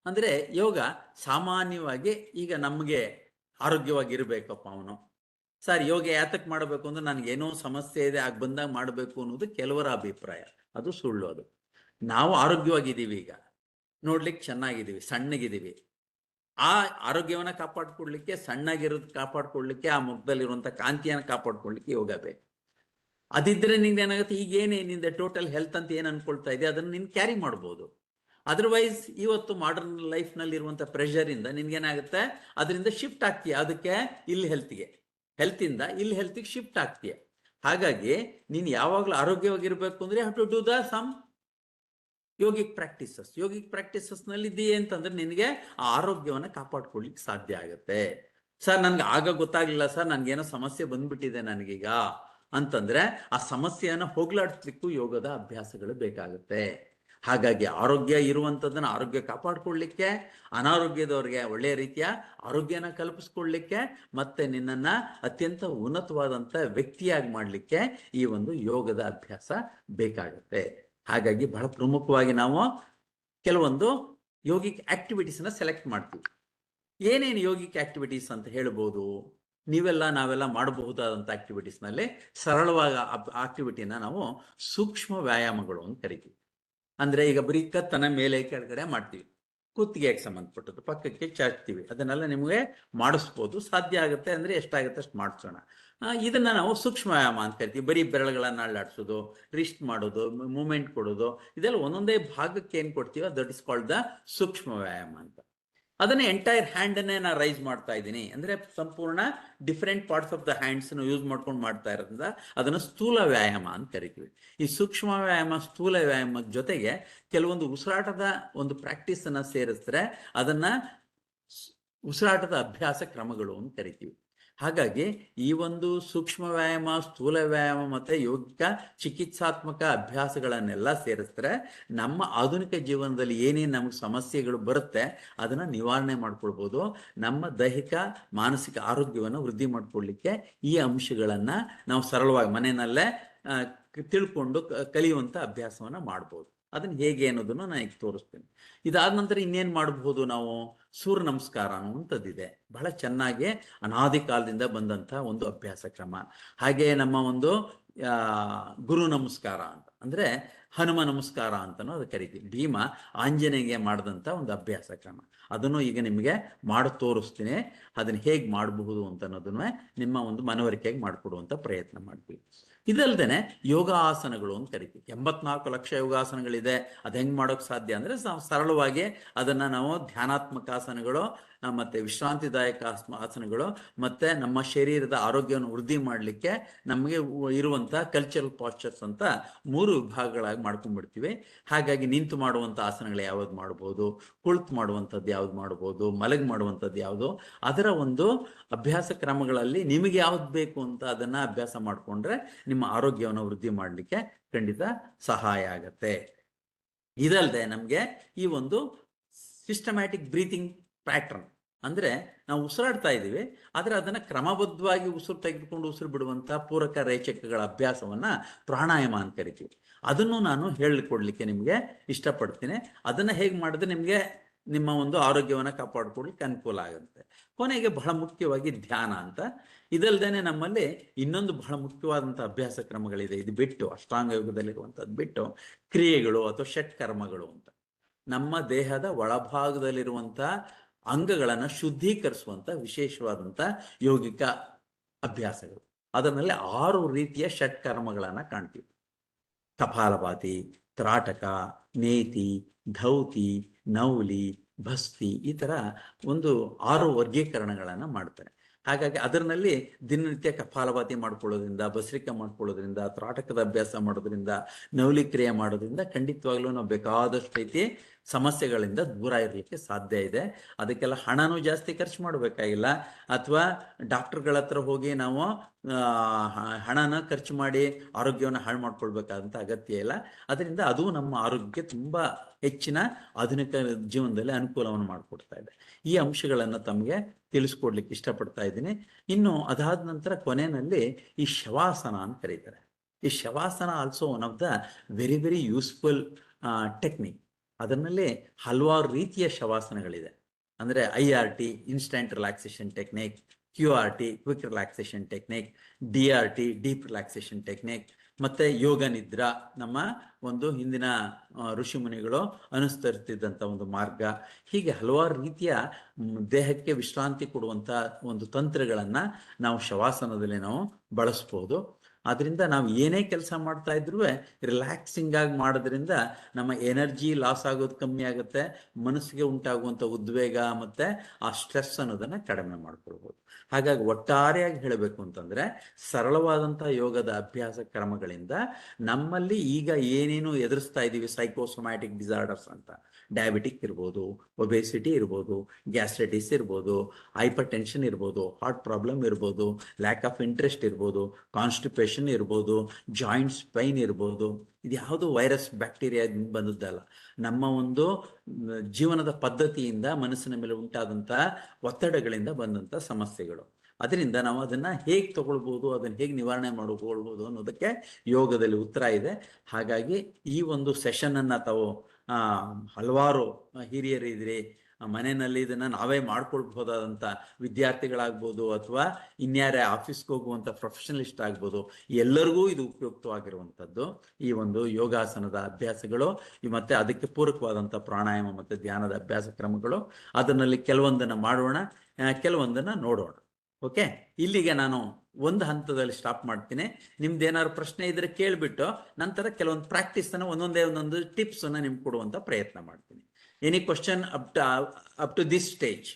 ಅಂದ್ರೆ ಯೋಗ ಸಾಮಾನ್ಯವಾಗಿ ಈಗ ನಮಗೆ ಆರೋಗ್ಯವಾಗಿರ್ಬೇಕಪ್ಪ ಅವನು. ಸರ್, ಯೋಗ ಯಾತಕ್ಕೆ ಮಾಡಬೇಕು ಅಂದ್ರೆ ನನಗೇನೋ ಸಮಸ್ಯೆ ಇದೆ, ಆಗ ಬಂದಾಗ ಮಾಡಬೇಕು ಅನ್ನೋದು ಕೆಲವರ ಅಭಿಪ್ರಾಯ. ಅದು ಸುಳ್ಳು. ಅದು ನಾವು ಆರೋಗ್ಯವಾಗಿದ್ದೀವಿ, ಈಗ ನೋಡ್ಲಿಕ್ಕೆ ಚೆನ್ನಾಗಿದ್ದೀವಿ, ಸಣ್ಣಗಿದ್ದೀವಿ. ಆ ಆರೋಗ್ಯವನ್ನ ಕಾಪಾಡ್ಕೊಳ್ಲಿಕ್ಕೆ, ಸಣ್ಣಗಿರೋದು ಕಾಪಾಡ್ಕೊಳ್ಲಿಕ್ಕೆ, ಆ ಮುಖದಲ್ಲಿರುವಂತ ಕಾಂತಿಯನ್ನ ಕಾಪಾಡ್ಕೊಳ್ಲಿಕ್ಕೆ ಯೋಗ ಬೇಕು. ಅದಿದ್ರೆ ನಿಂಗೆ ಏನಾಗುತ್ತೆ, ಈಗೇನೇ ನಿಂದ ಟೋಟಲ್ ಹೆಲ್ತ್ ಅಂತ ಏನ್ ಅನ್ಕೊಳ್ತಾ ಇದೆ ಅದನ್ನ ನೀನ್ ಕ್ಯಾರಿ ಮಾಡ್ಬೋದು. ಅದರ್ವೈಸ್ ಇವತ್ತು ಮಾಡರ್ನ್ ಲೈಫ್ ನಲ್ಲಿ ಇರುವಂತ ಪ್ರೆಷರ್ ಇಂದ ನಿನ್ಗೇನಾಗುತ್ತೆ, ಅದರಿಂದ ಶಿಫ್ಟ್ ಆಗ್ತೀಯ ಅದಕ್ಕೆ, ಇಲ್ಲಿ ಹೆಲ್ತ್ಗೆ, ಹೆಲ್ತ್ ಇಂದ ಇಲ್ಲಿ ಹೆಲ್ತ್ಗೆ ಶಿಫ್ಟ್ ಆಗ್ತೀಯ. ಹಾಗಾಗಿ ನೀನ್ ಯಾವಾಗ್ಲೂ ಆರೋಗ್ಯವಾಗಿರ್ಬೇಕು ಅಂದ್ರೆ have to do the some yogic practices. Yogic practices ನಲ್ಲಿ ಇದೆಯೇ ಅಂತಂದ್ರೆ ನಿನಗೆ ಆ ಆರೋಗ್ಯವನ್ನ ಕಾಪಾಡ್ಕೊಳ್ಲಿಕ್ಕೆ ಸಾಧ್ಯ ಆಗುತ್ತೆ. ಸರ್, ನನ್ಗೆ ಆಗ ಗೊತ್ತಾಗ್ಲಿಲ್ಲ ಸರ್, ನನ್ಗೇನೋ ಸಮಸ್ಯೆ ಬಂದ್ಬಿಟ್ಟಿದೆ ನನಗೀಗ ಅಂತಂದ್ರೆ ಆ ಸಮಸ್ಯೆಯನ್ನ ಹೋಗ್ಲಾಡ್ಸ್ಲಿಕ್ಕೂ ಯೋಗದ ಅಭ್ಯಾಸಗಳು ಬೇಕಾಗುತ್ತೆ. ಹಾಗಾಗಿ ಆರೋಗ್ಯ ಇರುವಂಥದ್ದನ್ನ ಆರೋಗ್ಯ ಕಾಪಾಡ್ಕೊಳ್ಲಿಕ್ಕೆ, ಅನಾರೋಗ್ಯದವ್ರಿಗೆ ಒಳ್ಳೆಯ ರೀತಿಯ ಆರೋಗ್ಯನ ಕಲ್ಪಿಸ್ಕೊಳ್ಲಿಕ್ಕೆ, ಮತ್ತೆ ನಿನ್ನನ್ನ ಅತ್ಯಂತ ಉನ್ನತವಾದಂಥ ವ್ಯಕ್ತಿಯಾಗಿ ಮಾಡಲಿಕ್ಕೆ ಈ ಒಂದು ಯೋಗದ ಅಭ್ಯಾಸ ಬೇಕಾಗುತ್ತೆ. ಹಾಗಾಗಿ ಬಹಳ ಪ್ರಮುಖವಾಗಿ ನಾವು ಕೆಲವೊಂದು ಯೋಗಿಕ್ ಆಕ್ಟಿವಿಟೀಸ್ನ ಸೆಲೆಕ್ಟ್ ಮಾಡ್ತೀವಿ. ಏನೇನು ಯೋಗಿಕ್ ಆಕ್ಟಿವಿಟೀಸ್ ಅಂತ ಹೇಳ್ಬೋದು? ನಾವೆಲ್ಲ ಮಾಡಬಹುದಾದಂಥ ಆಕ್ಟಿವಿಟೀಸ್ನಲ್ಲಿ ಸರಳವಾದ ಆಕ್ಟಿವಿಟಿನ ನಾವು ಸೂಕ್ಷ್ಮ ವ್ಯಾಯಾಮಗಳು ಅಂತ ಕರಿತೀವಿ. ಅಂದ್ರೆ ಈಗ ಬರೀ ಕತ್ತನ ಮೇಲೆ ಕೆಳಗಡೆ ಮಾಡ್ತೀವಿ, ಕುತ್ತಿಗೆಗೆ ಸಂಬಂಧಪಟ್ಟದ್ದು ಪಕ್ಕಕ್ಕೆ ಚಾಚ್ತೀವಿ, ಅದನ್ನೆಲ್ಲ ನಿಮಗೆ ಮಾಡಿಸ್ಬೋದು. ಸಾಧ್ಯ ಆಗುತ್ತೆ ಅಂದ್ರೆ ಎಷ್ಟಾಗುತ್ತೆ ಅಷ್ಟು ಮಾಡಿಸೋಣ. ಇದನ್ನ ನಾವು ಸೂಕ್ಷ್ಮ ವ್ಯಾಯಾಮ ಅಂತ ಕರಿತೀವಿ. ಬರೀ ಬೆರಳುಗಳನ್ನ ಅಳ್ಳಾಡ್ಸೋದು, ರಿಸ್ಟ್ ಮಾಡೋದು, ಮೂಮೆಂಟ್ ಕೊಡೋದು, ಇದೆಲ್ಲ ಒಂದೊಂದೇ ಭಾಗಕ್ಕೆ ಏನ್ ಕೊಡ್ತೀವೋ ದಟ್ ಇಸ್ ಕಾಲ್ಡ್ ದ ಸೂಕ್ಷ್ಮ ವ್ಯಾಯಾಮ ಅಂತ. ಅದನ್ನ ಎಂಟೈರ್ ಹ್ಯಾಂಡನ್ನೇ ನಾನು ರೈಸ್ ಮಾಡ್ತಾ ಇದ್ದೀನಿ ಅಂದ್ರೆ ಸಂಪೂರ್ಣ different parts of the hands use ಮಾಡ್ಕೊಂಡು ಮಾಡ್ತಾ ಇರೋದ್ರಿಂದ ಅದನ್ನ ಸ್ಥೂಲ ವ್ಯಾಯಾಮ ಅಂತ ಕರಿತೀವಿ. ಈ ಸೂಕ್ಷ್ಮ ವ್ಯಾಯಾಮ, ಸ್ಥೂಲ ವ್ಯಾಯಾಮದ ಜೊತೆಗೆ ಕೆಲವೊಂದು ಉಸಿರಾಟದ ಒಂದು ಪ್ರಾಕ್ಟೀಸ್ ಅನ್ನ ಸೇರಿಸಿದ್ರೆ ಅದನ್ನ ಉಸಿರಾಟದ ಅಭ್ಯಾಸ ಕ್ರಮಗಳು ಅಂತ ಕರಿತೀವಿ. ಹಾಗಾಗಿ ಈ ಒಂದು ಸೂಕ್ಷ್ಮ ವ್ಯಾಯಾಮ, ಸ್ಥೂಲ ವ್ಯಾಯಾಮ ಮತ್ತು ಯೋಗಿಕ ಚಿಕಿತ್ಸಾತ್ಮಕ ಅಭ್ಯಾಸಗಳನ್ನೆಲ್ಲ ಸೇರಿಸಿದ್ರೆ ನಮ್ಮ ಆಧುನಿಕ ಜೀವನದಲ್ಲಿ ಏನೇನು ನಮಗೆ ಸಮಸ್ಯೆಗಳು ಬರುತ್ತೆ ಅದನ್ನು ನಿವಾರಣೆ ಮಾಡ್ಕೊಳ್ಬೋದು. ನಮ್ಮ ದೈಹಿಕ ಮಾನಸಿಕ ಆರೋಗ್ಯವನ್ನು ವೃದ್ಧಿ ಮಾಡ್ಕೊಳ್ಳಿಕ್ಕೆ ಈ ಅಂಶಗಳನ್ನು ನಾವು ಸರಳವಾಗಿ ಮನೆಯಲ್ಲೇ ತಿಳ್ಕೊಂಡು ಕಲಿಯುವಂಥ ಅಭ್ಯಾಸವನ್ನು ಮಾಡ್ಬೋದು. ಅದನ್ನು ಹೇಗೆ ಅನ್ನೋದನ್ನು ನಾನು ಈಗ ತೋರಿಸ್ತೀನಿ. ಇದಾದ ನಂತರ ಇನ್ನೇನು ಮಾಡಬಹುದು ನಾವು? ಸೂರ್ಯ ನಮಸ್ಕಾರ ಅನ್ನುವಂಥದ್ದಿದೆ, ಬಹಳ ಚೆನ್ನಾಗಿ ಅನಾದಿ ಕಾಲದಿಂದ ಬಂದಂಥ ಒಂದು ಅಭ್ಯಾಸ ಕ್ರಮ. ಹಾಗೆ ನಮ್ಮ ಒಂದು ಗುರು ನಮಸ್ಕಾರ ಅಂತ ಅಂದರೆ ಹನುಮ ನಮಸ್ಕಾರ ಅಂತಲೂ ಅದು ಕರಿತೀವಿ. ಭೀಮ ಆಂಜನೇಯಗೆ ಮಾಡಿದಂಥ ಒಂದು ಅಭ್ಯಾಸ ಕ್ರಮ, ಅದನ್ನು ಈಗ ನಿಮಗೆ ಮಾಡಿ ತೋರಿಸ್ತೀನಿ. ಅದನ್ನು ಹೇಗೆ ಮಾಡಬಹುದು ಅಂತ ಅನ್ನೋದನ್ನು ನಿಮ್ಮ ಒಂದು ಮನವರಿಕೆಗೆ ಮಾಡಿಕೊಡುವಂಥ ಪ್ರಯತ್ನ ಮಾಡ್ತೀವಿ. ಇದಲ್ದೇ ಯೋಗಾಸನಗಳು ಅಂತ ಕರಿತೀವಿ. 84 ಲಕ್ಷ ಯೋಗಾಸನಗಳಿದೆ. ಅದು ಹೆಂಗೆ ಮಾಡೋಕ್ಕೆ ಸಾಧ್ಯ ಅಂದರೆ ಸರಳವಾಗಿ ಅದನ್ನು ನಾವು ಧ್ಯಾನಾತ್ಮಕ ಆಸನಗಳು ಮತ್ತು ವಿಶ್ರಾಂತಿದಾಯಕ ಆಸನಗಳು ಮತ್ತು ನಮ್ಮ ಶರೀರದ ಆರೋಗ್ಯವನ್ನು ವೃದ್ಧಿ ಮಾಡಲಿಕ್ಕೆ ನಮಗೆ ಇರುವಂಥ ಕಲ್ಚರಲ್ ಪಾಶ್ಚರ್ಸ್ ಅಂತ 3 ವಿಭಾಗಗಳಾಗಿ ಮಾಡ್ಕೊಂಡ್ಬಿಡ್ತೀವಿ. ಹಾಗಾಗಿ ನಿಂತು ಮಾಡುವಂಥ ಆಸನಗಳು ಯಾವ್ದು ಮಾಡ್ಬೋದು, ಕುಳಿತು ಮಾಡುವಂಥದ್ದು ಯಾವ್ದು ಮಾಡ್ಬೋದು, ಮಲಗಿ ಮಾಡುವಂಥದ್ದು ಯಾವುದು, ಅದರ ಒಂದು ಅಭ್ಯಾಸ ಕ್ರಮಗಳಲ್ಲಿ ನಿಮಗೆ ಯಾವ್ದು ಬೇಕು ಅಂತ ಅದನ್ನು ಅಭ್ಯಾಸ ಮಾಡಿಕೊಂಡ್ರೆ ನಿಮ್ಮ ಆರೋಗ್ಯವನ್ನು ವೃದ್ಧಿ ಮಾಡಲಿಕ್ಕೆ ಖಂಡಿತ ಸಹಾಯ ಆಗತ್ತೆ. ಇದಲ್ಲದೆ ನಮಗೆ ಈ ಒಂದು ಸಿಸ್ಟಮ್ಯಾಟಿಕ್ ಬ್ರೀತಿಂಗ್ ಪ್ಯಾಟ್ರನ್ ಅಂದರೆ ನಾವು ಉಸಿರಾಡ್ತಾ ಇದ್ದೀವಿ, ಆದರೆ ಅದನ್ನು ಕ್ರಮಬದ್ಧವಾಗಿ ಉಸಿರು ತೆಗೆದುಕೊಂಡು ಉಸಿರು ಬಿಡುವಂಥ ಪೂರಕ ರೇಚಕಗಳ ಅಭ್ಯಾಸವನ್ನು ಪ್ರಾಣಾಯಾಮ ಅಂತ ಕರಿತೀವಿ. ಅದನ್ನು ನಾನು ಹೇಳಿಕೊಡ್ಲಿಕ್ಕೆ ನಿಮಗೆ ಇಷ್ಟಪಡ್ತೀನಿ. ಅದನ್ನು ಹೇಗೆ ಮಾಡಿದ್ರೆ ನಿಮಗೆ ನಿಮ್ಮ ಒಂದು ಆರೋಗ್ಯವನ್ನು ಕಾಪಾಡಿಕೊಳ್ಳಿಕ್ಕೆ ಅನುಕೂಲ ಆಗುತ್ತೆ. ಕೊನೆಗೆ ಬಹಳ ಮುಖ್ಯವಾಗಿ ಧ್ಯಾನ ಅಂತ. ಇದಲ್ದೇ ನಮ್ಮಲ್ಲಿ ಇನ್ನೊಂದು ಬಹಳ ಮುಖ್ಯವಾದಂಥ ಅಭ್ಯಾಸ ಕ್ರಮಗಳಿದೆ. ಇದು ಬಿಟ್ಟು ಅಷ್ಟಾಂಗ ಯೋಗದಲ್ಲಿರುವಂಥದ್ದು ಬಿಟ್ಟು ಕ್ರಿಯೆಗಳು ಅಥವಾ ಷಟ್ಕರ್ಮಗಳು ಅಂತ ನಮ್ಮ ದೇಹದ ಒಳಭಾಗದಲ್ಲಿರುವಂಥ ಅಂಗಗಳನ್ನು ಶುದ್ಧೀಕರಿಸುವಂಥ ವಿಶೇಷವಾದಂಥ ಯೋಗಿಕ ಅಭ್ಯಾಸಗಳು. ಅದರಲ್ಲಿ 6 ರೀತಿಯ ಷಟ್ಕರ್ಮಗಳನ್ನು ಕಾಣ್ತೀವಿ. ಕಪಾಲಭಾತಿ, ತ್ರಾಟಕ, ನೇತಿ, ಧೌತಿ, ನೌಲಿ, ಭಸ್ತಿ, ಈ ಥರ ಒಂದು 6 ವರ್ಗೀಕರಣಗಳನ್ನು ಮಾಡ್ತಾರೆ. ಹಾಗಾಗಿ ಅದರಲ್ಲಿ ದಿನನಿತ್ಯ ಕಪಾಲಭಾತಿ ಮಾಡ್ಕೊಳ್ಳೋದ್ರಿಂದ, ಭಸ್ರಿಕೆ ಮಾಡ್ಕೊಳ್ಳೋದ್ರಿಂದ, ತ್ರಾಟಕದ ಅಭ್ಯಾಸ ಮಾಡೋದ್ರಿಂದ, ನವಲಿ ಕ್ರಿಯೆ ಮಾಡೋದ್ರಿಂದ ಖಂಡಿತವಾಗ್ಲೂ ನಾವು ಬೇಕಾದಷ್ಟು ರೀತಿ ಸಮಸ್ಯೆಗಳಿಂದ ದೂರ ಇರಲಿಕ್ಕೆ ಸಾಧ್ಯ ಇದೆ. ಅದಕ್ಕೆಲ್ಲ ಹಣನೂ ಜಾಸ್ತಿ ಖರ್ಚು ಮಾಡಬೇಕಾಗಿಲ್ಲ, ಅಥವಾ ಡಾಕ್ಟರ್ಗಳ ಹತ್ರ ಹೋಗಿ ನಾವು ಹಣನ ಖರ್ಚು ಮಾಡಿ ಆರೋಗ್ಯವನ್ನು ಹಾಳು ಮಾಡ್ಕೊಳ್ಬೇಕಾದಂಥ ಅಗತ್ಯ ಇಲ್ಲ. ಅದರಿಂದ ಅದು ನಮ್ಮ ಆರೋಗ್ಯಕ್ಕೆ ತುಂಬ ಹೆಚ್ಚಿನ ಆಧುನಿಕ ಜೀವನದಲ್ಲಿ ಅನುಕೂಲವನ್ನು ಮಾಡಿಕೊಡ್ತಾ ಇದೆ. ಈ ಅಂಶಗಳನ್ನು ತಮಗೆ ತಿಳಿಸ್ಕೊಡ್ಲಿಕ್ಕೆ ಇಷ್ಟಪಡ್ತಾ ಇದ್ದೀನಿ. ಇನ್ನು ಅದಾದ ನಂತರ ಕೊನೆಯಲ್ಲಿ ಈ ಶವಾಸನ ಅಂತ ಕರೀತಾರೆ. ಈ shavasana also one of the very very useful technique. ಅದರಲ್ಲಿ ಹಲವಾರು ರೀತಿಯ ಶವಾಸನಗಳಿದೆ. ಅಂದರೆ IRT instant relaxation technique, QRT quick relaxation technique, DRT deep relaxation technique, ಮತ್ತು ಯೋಗ ನಿದ್ರಾ ನಮ್ಮ ಒಂದು ಹಿಂದಿನ ಋಷಿಮುನಿಗಳು ಅನುಸರಿಸ್ತಿದ್ದಂಥ ಒಂದು ಮಾರ್ಗ. ಹೀಗೆ ಹಲವಾರು ರೀತಿಯ ದೇಹಕ್ಕೆ ವಿಶ್ರಾಂತಿ ಕೊಡುವಂಥ ಒಂದು ತಂತ್ರಗಳನ್ನು ನಾವು ಶವಾಸನದಲ್ಲಿ ನಾವು ಬಳಸ್ಬೋದು. ಅದರಿಂದ ನಾವು ಏನೇ ಕೆಲಸ ಮಾಡ್ತಾ ಇದ್ರೂ ರಿಲ್ಯಾಕ್ಸಿಂಗ್ ಆಗಿ ಮಾಡೋದ್ರಿಂದ ನಮ್ಮ ಎನರ್ಜಿ ಲಾಸ್ ಆಗೋದು ಕಮ್ಮಿ ಆಗುತ್ತೆ, ಮನಸ್ಸಿಗೆ ಉಂಟಾಗುವಂಥ ಉದ್ವೇಗ ಮತ್ತು ಆ ಸ್ಟ್ರೆಸ್ ಅನ್ನೋದನ್ನು ಕಡಿಮೆ ಮಾಡ್ಕೊಳ್ಬೋದು. ಹಾಗಾಗಿ ಒಟ್ಟಾರೆಯಾಗಿ ಹೇಳಬೇಕು ಅಂತಂದರೆ ಸರಳವಾದಂಥ ಯೋಗದ ಅಭ್ಯಾಸ ಕ್ರಮಗಳಿಂದ ನಮ್ಮಲ್ಲಿ ಈಗ ಏನೇನು ಎದುರಿಸ್ತಾ ಇದ್ದೀವಿ, ಸೈಕೋಸೊಮ್ಯಾಟಿಕ್ ಡಿಸಾರ್ಡರ್ಸ್ ಅಂತ, ಡಯಾಬಿಟಿಕ್ ಇರ್ಬೋದು, ಒಬೆಸಿಟಿ ಇರ್ಬೋದು, ಗ್ಯಾಸ್ಟ್ರೈಟಿಸ್ ಇರ್ಬೋದು, ಹೈಪರ್ ಟೆನ್ಷನ್ ಇರ್ಬೋದು, ಹಾರ್ಟ್ ಪ್ರಾಬ್ಲಮ್ ಇರ್ಬೋದು, ಲ್ಯಾಕ್ ಆಫ್ ಇಂಟ್ರೆಸ್ಟ್ ಇರ್ಬೋದು, ಕಾನ್ಸ್ಟಿಪೇಷನ್ ಇರ್ಬೋದು, ಜಾಯಿಂಟ್ಸ್ ಪೈನ್ ಇರ್ಬೋದು, ಇದು ಯಾವುದು ವೈರಸ್ ಬ್ಯಾಕ್ಟೀರಿಯಾದಿಂದ ಬಂದದ್ದಲ್ಲ, ನಮ್ಮ ಒಂದು ಜೀವನದ ಪದ್ಧತಿಯಿಂದ ಮನಸ್ಸಿನ ಮೇಲೆ ಉಂಟಾದಂಥ ಒತ್ತಡಗಳಿಂದ ಬಂದಂಥ ಸಮಸ್ಯೆಗಳು. ಅದರಿಂದ ನಾವು ಅದನ್ನು ಹೇಗೆ ತಗೊಳ್ಬೋದು, ಅದನ್ನು ಹೇಗೆ ನಿವಾರಣೆ ಮಾಡಿಕೊಳ್ಬೋದು ಅನ್ನೋದಕ್ಕೆ ಯೋಗದಲ್ಲಿ ಉತ್ತರ ಇದೆ. ಹಾಗಾಗಿ ಈ ಒಂದು ಸೆಷನನ್ನು ತಾವು ಹಲವಾರು ಹಿರಿಯರಿದ್ರಿ, ಮನೆಯಲ್ಲಿ ಇದನ್ನು ನಾವೇ ಮಾಡ್ಕೊಳ್ಬಹುದಾದಂಥ ವಿದ್ಯಾರ್ಥಿಗಳಾಗ್ಬೋದು, ಅಥವಾ ಇನ್ಯಾರೇ ಆಫೀಸ್ಗೆ ಹೋಗುವಂಥ ಪ್ರೊಫೆಷನಲಿಸ್ಟ್ ಆಗ್ಬೋದು, ಎಲ್ಲರಿಗೂ ಇದು ಉಪಯುಕ್ತವಾಗಿರುವಂಥದ್ದು ಈ ಒಂದು ಯೋಗಾಸನದ ಅಭ್ಯಾಸಗಳು. ಮತ್ತು ಅದಕ್ಕೆ ಪೂರಕವಾದಂಥ ಪ್ರಾಣಾಯಾಮ ಮತ್ತು ಧ್ಯಾನದ ಅಭ್ಯಾಸ ಕ್ರಮಗಳು. ಅದರಲ್ಲಿ ಕೆಲವೊಂದನ್ನು ಮಾಡೋಣ, ಕೆಲವೊಂದನ್ನು ನೋಡೋಣ. ಓಕೆ, ಇಲ್ಲಿಗೆ ನಾನು ಒಂದು ಹಂತದಲ್ಲಿ ಸ್ಟಾಪ್ ಮಾಡ್ತೀನಿ. ನಿಮ್ದು ಏನಾದ್ರು ಪ್ರಶ್ನೆ ಇದ್ರೆ ಕೇಳಿಬಿಟ್ಟು ನಂತರ ಕೆಲವೊಂದು ಪ್ರಾಕ್ಟೀಸನ್ನು ಒಂದೊಂದು ಟಿಪ್ಸನ್ನು ನಿಮ್ಗೆ ಕೊಡುವಂಥ ಪ್ರಯತ್ನ ಮಾಡ್ತೀನಿ. Any question up to this stage?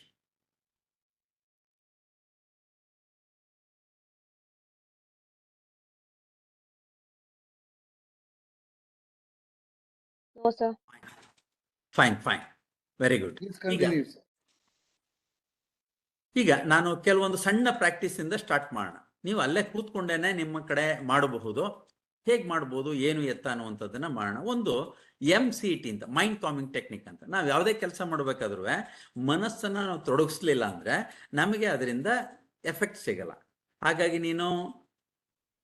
No, sir. Fine. Very good. Please continue, sir. ಈಗ ನಾನು ಕೆಲವೊಂದು ಸಣ್ಣ ಪ್ರಾಕ್ಟೀಸ್ ಇಂದ ಸ್ಟಾರ್ಟ್ ಮಾಡೋಣ. ನೀವು ಅಲ್ಲೇ ಕೂತ್ಕೊಂಡೇನೆ ನಿಮ್ಮ ಕಡೆ ಮಾಡಬಹುದು. ಹೇಗೆ ಮಾಡ್ಬೋದು, ಏನು ಎತ್ತ ಅನ್ನುವಂಥದ್ದನ್ನ ಮಾಡೋಣ. ಒಂದು MCT ಅಂತ, ಮೈಂಡ್ ಕಾಮಿಂಗ್ ಟೆಕ್ನಿಕ್ ಅಂತ. ನಾವು ಯಾವುದೇ ಕೆಲಸ ಮಾಡಬೇಕಾದ್ರೂ ಮನಸ್ಸನ್ನ ನಾವು ತೊಡಗಿಸ್ಲಿಲ್ಲ ಅಂದ್ರೆ ನಮಗೆ ಅದರಿಂದ ಎಫೆಕ್ಟ್ ಸಿಗಲ್ಲ. ಹಾಗಾಗಿ ನೀನು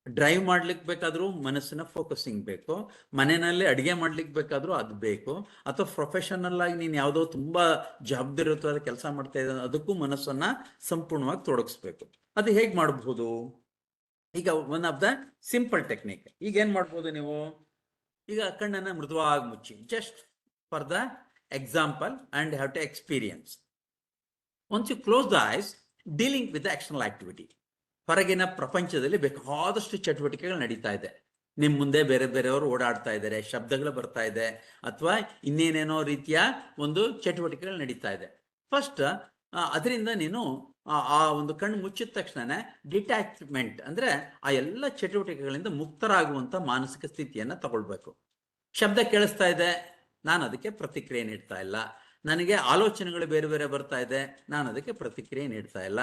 ಡ್ರೈವ್ ಮಾಡ್ಲಿಕ್ಕೆ ಬೇಕಾದ್ರೂ ಮನಸ್ಸಿನ ಫೋಕಸಿಂಗ್ ಬೇಕು, ಮನೆಯಲ್ಲಿ ಅಡಿಗೆ ಮಾಡ್ಲಿಕ್ಕೆ ಬೇಕಾದ್ರೂ ಅದು ಬೇಕು, ಅಥವಾ ಪ್ರೊಫೆಷನಲ್ ಆಗಿ ನೀನು ಯಾವುದೋ ತುಂಬಾ ಜವಾಬ್ದಾರಿಯುತವಾದ ಕೆಲಸ ಮಾಡ್ತಾ ಇದ್ದ ಅದಕ್ಕೂ ಮನಸ್ಸನ್ನ ಸಂಪೂರ್ಣವಾಗಿ ತೊಡಗಿಸ್ಬೇಕು. ಅದು ಹೇಗೆ ಮಾಡಬಹುದು? ಈಗ one of the simple technique. ಈಗ ಏನ್ ಮಾಡ್ಬೋದು ನೀವು? ಈಗ ಕಣ್ಣನ್ನ ಮೃದುವಾಗಿ ಮುಚ್ಚಿ, just for the example and have to experience. Once you close the eyes, dealing with the external activity. ಹೊರಗಿನ ಪ್ರಪಂಚದಲ್ಲಿ ಬೇಕಾದಷ್ಟು ಚಟುವಟಿಕೆಗಳು ನಡೀತಾ ಇದೆ. ನಿಮ್ ಮುಂದೆ ಬೇರೆ ಬೇರೆಯವರು ಓಡಾಡ್ತಾ ಇದ್ದಾರೆ, ಶಬ್ದಗಳು ಬರ್ತಾ ಇದೆ, ಅಥವಾ ಇನ್ನೇನೇನೋ ರೀತಿಯ ಒಂದು ಚಟುವಟಿಕೆಗಳು ನಡೀತಾ ಇದೆ. ಫಸ್ಟ್ ಅದರಿಂದ ನೀನು ಆ ಒಂದು ಕಣ್ಣು ಮುಚ್ಚಿದ ತಕ್ಷಣ ಡಿಟ್ಯಾಚ್ಮೆಂಟ್ ಅಂದ್ರೆ ಆ ಎಲ್ಲ ಚಟುವಟಿಕೆಗಳಿಂದ ಮುಕ್ತರಾಗುವಂತ ಮಾನಸಿಕ ಸ್ಥಿತಿಯನ್ನ ತಗೊಳ್ಬೇಕು. ಶಬ್ದ ಕೇಳಿಸ್ತಾ ಇದೆ, ನಾನು ಅದಕ್ಕೆ ಪ್ರತಿಕ್ರಿಯೆ ನೀಡ್ತಾ ಇಲ್ಲ. ನನಗೆ ಆಲೋಚನೆಗಳು ಬೇರೆ ಬೇರೆ ಬರ್ತಾ ಇದೆ, ನಾನು ಅದಕ್ಕೆ ಪ್ರತಿಕ್ರಿಯೆ ನೀಡ್ತಾ ಇಲ್ಲ.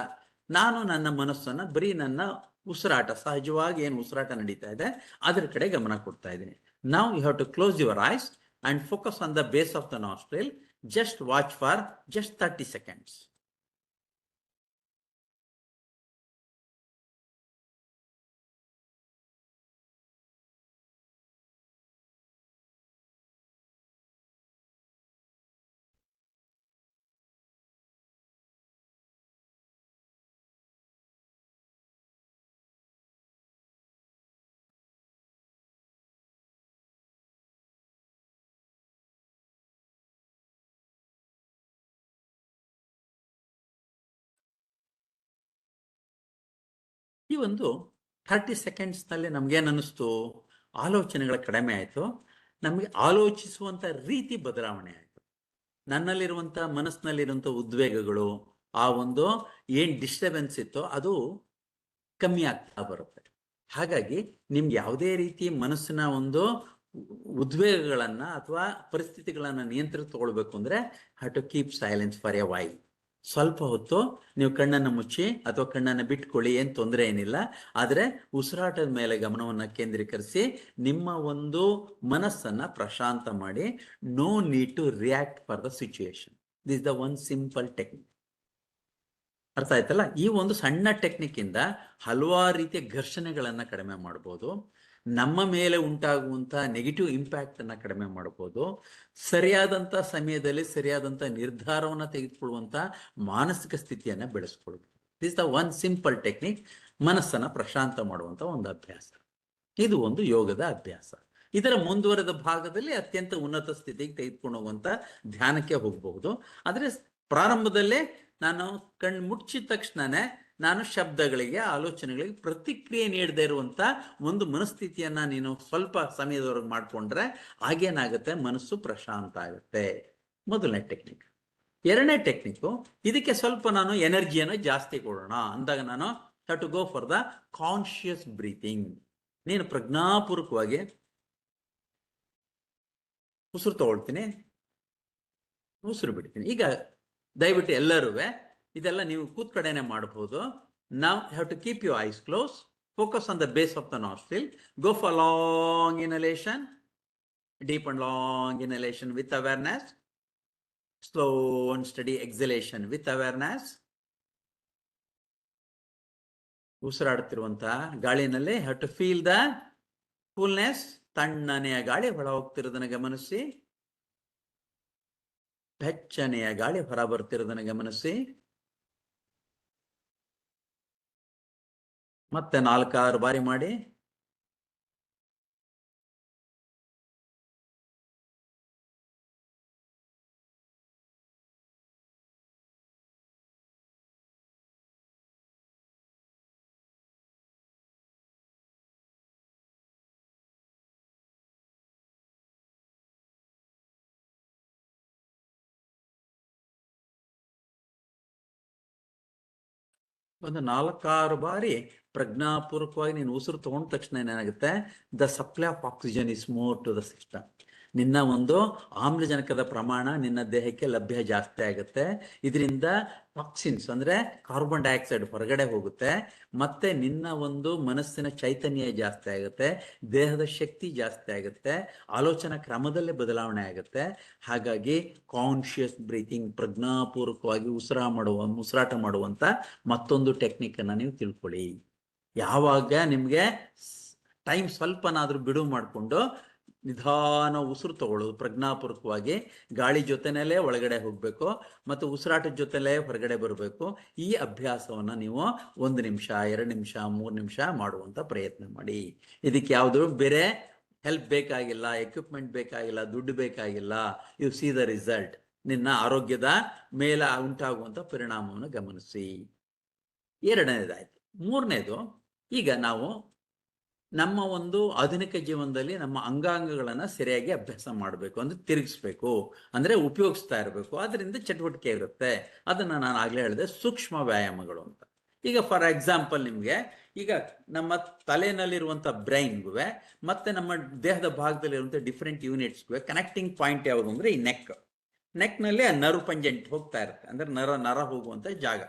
ನಾನು ನನ್ನ ಮನಸ್ಸನ್ನ ಬರೀ ನನ್ನ ಉಸಿರಾಟ, ಸಹಜವಾಗಿ ಏನು ಉಸಿರಾಟ ನಡೀತಾ ಇದೆ ಅದ್ರ ಕಡೆ ಗಮನ ಕೊಡ್ತಾ ಇದ್ದೀನಿ. ನಾವು you have to close your eyes and focus on the base of the nostril. Just watch for just 30 seconds. ಈ ಒಂದು 30 seconds ನಲ್ಲಿ ನಮ್ಗೇನು ಅನ್ನಿಸ್ತು? ಆಲೋಚನೆಗಳ ಕಡಿಮೆ ಆಯಿತು, ನಮಗೆ ಆಲೋಚಿಸುವಂತ ರೀತಿ ಬದಲಾವಣೆ ಆಯಿತು. ನನ್ನಲ್ಲಿರುವಂತ ಮನಸ್ಸಿನಲ್ಲಿರುವಂತ ಉದ್ವೇಗಗಳು, ಆ ಒಂದು ಏನ್ ಡಿಸ್ಟರ್ಬೆನ್ಸ್ ಇತ್ತೋ ಅದು ಕಮ್ಮಿ ಆಗ್ತಾ ಬರುತ್ತೆ. ಹಾಗಾಗಿ ನಿಮ್ಗೆ ಯಾವುದೇ ರೀತಿ ಮನಸ್ಸಿನ ಒಂದು ಉದ್ವೇಗಗಳನ್ನ ಅಥವಾ ಪರಿಸ್ಥಿತಿಗಳನ್ನ ನಿಯಂತ್ರಣ ತಗೊಳ್ಬೇಕು ಅಂದ್ರೆ have to keep silence for a while. ಸ್ವಲ್ಪ ಹೊತ್ತು ನೀವು ಕಣ್ಣನ್ನು ಮುಚ್ಚಿ ಅಥವಾ ಕಣ್ಣನ್ನು ಬಿಟ್ಕೊಳ್ಳಿ, ಏನು ತೊಂದರೆ ಏನಿಲ್ಲ. ಆದರೆ ಉಸಿರಾಟದ ಮೇಲೆ ಗಮನವನ್ನು ಕೇಂದ್ರೀಕರಿಸಿ ನಿಮ್ಮ ಒಂದು ಮನಸ್ಸನ್ನ ಪ್ರಶಾಂತ ಮಾಡಿ. No need to react for the situation. This the one simple technique. ಅರ್ಥ ಆಯ್ತಲ್ಲ? ಈ ಒಂದು ಸಣ್ಣ ಟೆಕ್ನಿಕ್ ಇಂದ ಹಲವಾರು ರೀತಿಯ ಘರ್ಷಣೆಗಳನ್ನ ಕಡಿಮೆ ಮಾಡ್ಬೋದು. ನಮ್ಮ ಮೇಲೆ ಉಂಟಾಗುವಂತ ನೆಗೆಟಿವ್ ಇಂಪ್ಯಾಕ್ಟ್ ಅನ್ನ ಕಡಿಮೆ ಮಾಡ್ಬೋದು. ಸರಿಯಾದಂತ ಸಮಯದಲ್ಲಿ ಸರಿಯಾದಂತ ನಿರ್ಧಾರವನ್ನ ತೆಗೆದುಕೊಳ್ಳುವಂತ ಮಾನಸಿಕ ಸ್ಥಿತಿಯನ್ನ ಬೆಳೆಸ್ಕೊಳ್ಬೋದು. This the one simple technique. ಮನಸ್ಸನ್ನ ಪ್ರಶಾಂತ ಮಾಡುವಂತ ಒಂದು ಅಭ್ಯಾಸ. ಇದು ಒಂದು ಯೋಗದ ಅಭ್ಯಾಸ. ಇದರ ಮುಂದುವರೆದ ಭಾಗದಲ್ಲಿ ಅತ್ಯಂತ ಉನ್ನತ ಸ್ಥಿತಿಗೆ ತೆಗೆದುಕೊಂಡು ಹೋಗುವಂತ ಧ್ಯಾನಕ್ಕೆ ಹೋಗಬಹುದು. ಆದ್ರೆ ಪ್ರಾರಂಭದಲ್ಲೇ ನಾನು ಕಣ್ಣು ಮುಚ್ಚಿದ ತಕ್ಷಣನೇ ನಾನು ಶಬ್ದಗಳಿಗೆ, ಆಲೋಚನೆಗಳಿಗೆ ಪ್ರತಿಕ್ರಿಯೆ ನೀಡದೇ ಇರುವಂತ ಒಂದು ಮನಸ್ಥಿತಿಯನ್ನ ನೀನು ಸ್ವಲ್ಪ ಸಮಯದವರೆಗೆ ಮಾಡ್ಕೊಂಡ್ರೆ ಆಗೇನಾಗುತ್ತೆ? ಮನಸ್ಸು ಪ್ರಶಾಂತ ಆಗುತ್ತೆ. ಮೊದಲನೇ ಟೆಕ್ನಿಕ್. ಎರಡನೇ ಟೆಕ್ನಿಕ್, ಇದಕ್ಕೆ ಸ್ವಲ್ಪ ನಾನು ಎನರ್ಜಿಯನ್ನು ಜಾಸ್ತಿ ಕೊಡೋಣ ಅಂದಾಗ ನಾನು have to go for the conscious breathing. ನೀನು ಪ್ರಜ್ಞಾಪೂರ್ವಕವಾಗಿ ಉಸಿರು ತಗೊಳ್ತೀನಿ, ಉಸಿರು ಬಿಡ್ತೀನಿ. ಈಗ ದಯವಿಟ್ಟು ಎಲ್ಲರೂ ಇದೆಲ್ಲ ನೀವು ಕೂತ್ ಕಡೆನೆ ಮಾಡಬಹುದು. ನಾವು have to keep your eyes close, focus on the base of the nostril, go for long inhalation, deep and long inhalation with awareness, slow and steady exhalation with awareness. ಉಸಿರಾಡುತ್ತಿರುವಂತ ಗಾಳಿನಲ್ಲಿ have to feel the coolness. ತಣ್ಣನೆಯ ಗಾಳಿ ಹೊರ ಹೋಗ್ತಿರೋದನ್ನ ಗಮನಿಸಿ, ಬೆಚ್ಚನೆಯ ಗಾಳಿ ಹೊರ ಬರ್ತಿರೋದನ್ನ ಗಮನಿಸಿ. ಮತ್ತೆ 4-6 ಬಾರಿ ಮಾಡಿ. ಒಂದು 4-6 ಬಾರಿ ಪ್ರಜ್ಞಾಪೂರ್ವಕವಾಗಿ ನೀನು ಉಸಿರು ತಗೊಂಡ ತಕ್ಷಣ ಏನಾಗುತ್ತೆ? The supply of oxygen is more to the system. ನಿನ್ನ ಒಂದು ಆಮ್ಲಜನಕದ ಪ್ರಮಾಣ ನಿನ್ನ ದೇಹಕ್ಕೆ ಲಭ್ಯ ಜಾಸ್ತಿ ಆಗುತ್ತೆ. ಇದರಿಂದ ಟಾಕ್ಸಿನ್ಸ್ ಅಂದ್ರೆ ಕಾರ್ಬನ್ ಡೈಆಕ್ಸೈಡ್ ಹೊರಗಡೆ ಹೋಗುತ್ತೆ. ಮತ್ತೆ ನಿನ್ನ ಒಂದು ಮನಸ್ಸಿನ ಚೈತನ್ಯ ಜಾಸ್ತಿ ಆಗುತ್ತೆ, ದೇಹದ ಶಕ್ತಿ ಜಾಸ್ತಿ ಆಗುತ್ತೆ, ಆಲೋಚನಾ ಕ್ರಮದಲ್ಲೇ ಬದಲಾವಣೆ ಆಗುತ್ತೆ. ಹಾಗಾಗಿ ಕಾನ್ಶಿಯಸ್ ಬ್ರೀತಿಂಗ್, ಪ್ರಜ್ಞಾಪೂರ್ವಕವಾಗಿ ಉಸಿರಾಟ ಮಾಡುವಂತ ಮತ್ತೊಂದು ಟೆಕ್ನಿಕ್ ಅನ್ನ ನೀವು ತಿಳ್ಕೊಳ್ಳಿ. ಯಾವಾಗ ನಿಮ್ಗೆ ಟೈಮ್ ಸ್ವಲ್ಪನಾದ್ರೂ ಬಿಡುವು ಮಾಡಿಕೊಂಡು ನಿಧಾನ ಉಸಿರು ತಗೊಳ್ಳೋದು, ಪ್ರಜ್ಞಾಪೂರ್ವಕವಾಗಿ ಗಾಳಿ ಜೊತೆನಲ್ಲೇ ಒಳಗಡೆ ಹೋಗ್ಬೇಕು ಮತ್ತು ಉಸಿರಾಟದ ಜೊತೆಲೇ ಹೊರಗಡೆ ಬರಬೇಕು. ಈ ಅಭ್ಯಾಸವನ್ನ ನೀವು 1 ನಿಮಿಷ, 2 ನಿಮಿಷ, 3 ನಿಮಿಷ ಮಾಡುವಂತ ಪ್ರಯತ್ನ ಮಾಡಿ. ಇದಕ್ಕೆ ಯಾವುದು ಬೇರೆ ಹೆಲ್ಪ್ ಬೇಕಾಗಿಲ್ಲ, ಎಕ್ವಿಪ್ಮೆಂಟ್ ಬೇಕಾಗಿಲ್ಲ, ದುಡ್ಡು ಬೇಕಾಗಿಲ್ಲ. U C the result. ನಿನ್ನ ಆರೋಗ್ಯದ ಮೇಲೆ ಉಂಟಾಗುವಂತ ಪರಿಣಾಮವನ್ನು ಗಮನಿಸಿ. 2ನೇದಾಯ್ತು. 3ನೇದು, ಈಗ ನಾವು ನಮ್ಮ ಒಂದು ಆಧುನಿಕ ಜೀವನದಲ್ಲಿ ನಮ್ಮ ಅಂಗಾಂಗಗಳನ್ನ ಸರಿಯಾಗಿ ಅಭ್ಯಾಸ ಮಾಡಬೇಕು, ಅಂದ್ರೆ ತಿರುಗಿಸ್ಬೇಕು, ಅಂದ್ರೆ ಉಪಯೋಗಿಸ್ತಾ ಇರಬೇಕು. ಅದರಿಂದ ಚಟುವಟಿಕೆ ಇರುತ್ತೆ. ಅದನ್ನ ನಾನು ಆಗ್ಲೇ ಹೇಳಿದೆ, ಸೂಕ್ಷ್ಮ ವ್ಯಾಯಾಮಗಳು ಅಂತ. ಈಗ ಫಾರ್ ಎಕ್ಸಾಂಪಲ್ ನಿಮ್ಗೆ ಈಗ ನಮ್ಮ ತಲೆನಲ್ಲಿರುವಂತ ಬ್ರೈನ್ಗೂ ಮತ್ತೆ ನಮ್ಮ ದೇಹದ ಭಾಗದಲ್ಲಿರುವಂತ ಡಿಫ್ರೆಂಟ್ ಯೂನಿಟ್ಸ್ಗೂ ಕನೆಕ್ಟಿಂಗ್ ಪಾಯಿಂಟ್ ಯಾವುದು ಅಂದ್ರೆ ಈ ನೆಕ್ನಲ್ಲಿ ಆ ನರ್ವ್ ಪಂಜೆಂಟ್ ಹೋಗ್ತಾ ಇರುತ್ತೆ, ಅಂದ್ರೆ ನರ ಹೋಗುವಂತ ಜಾಗ.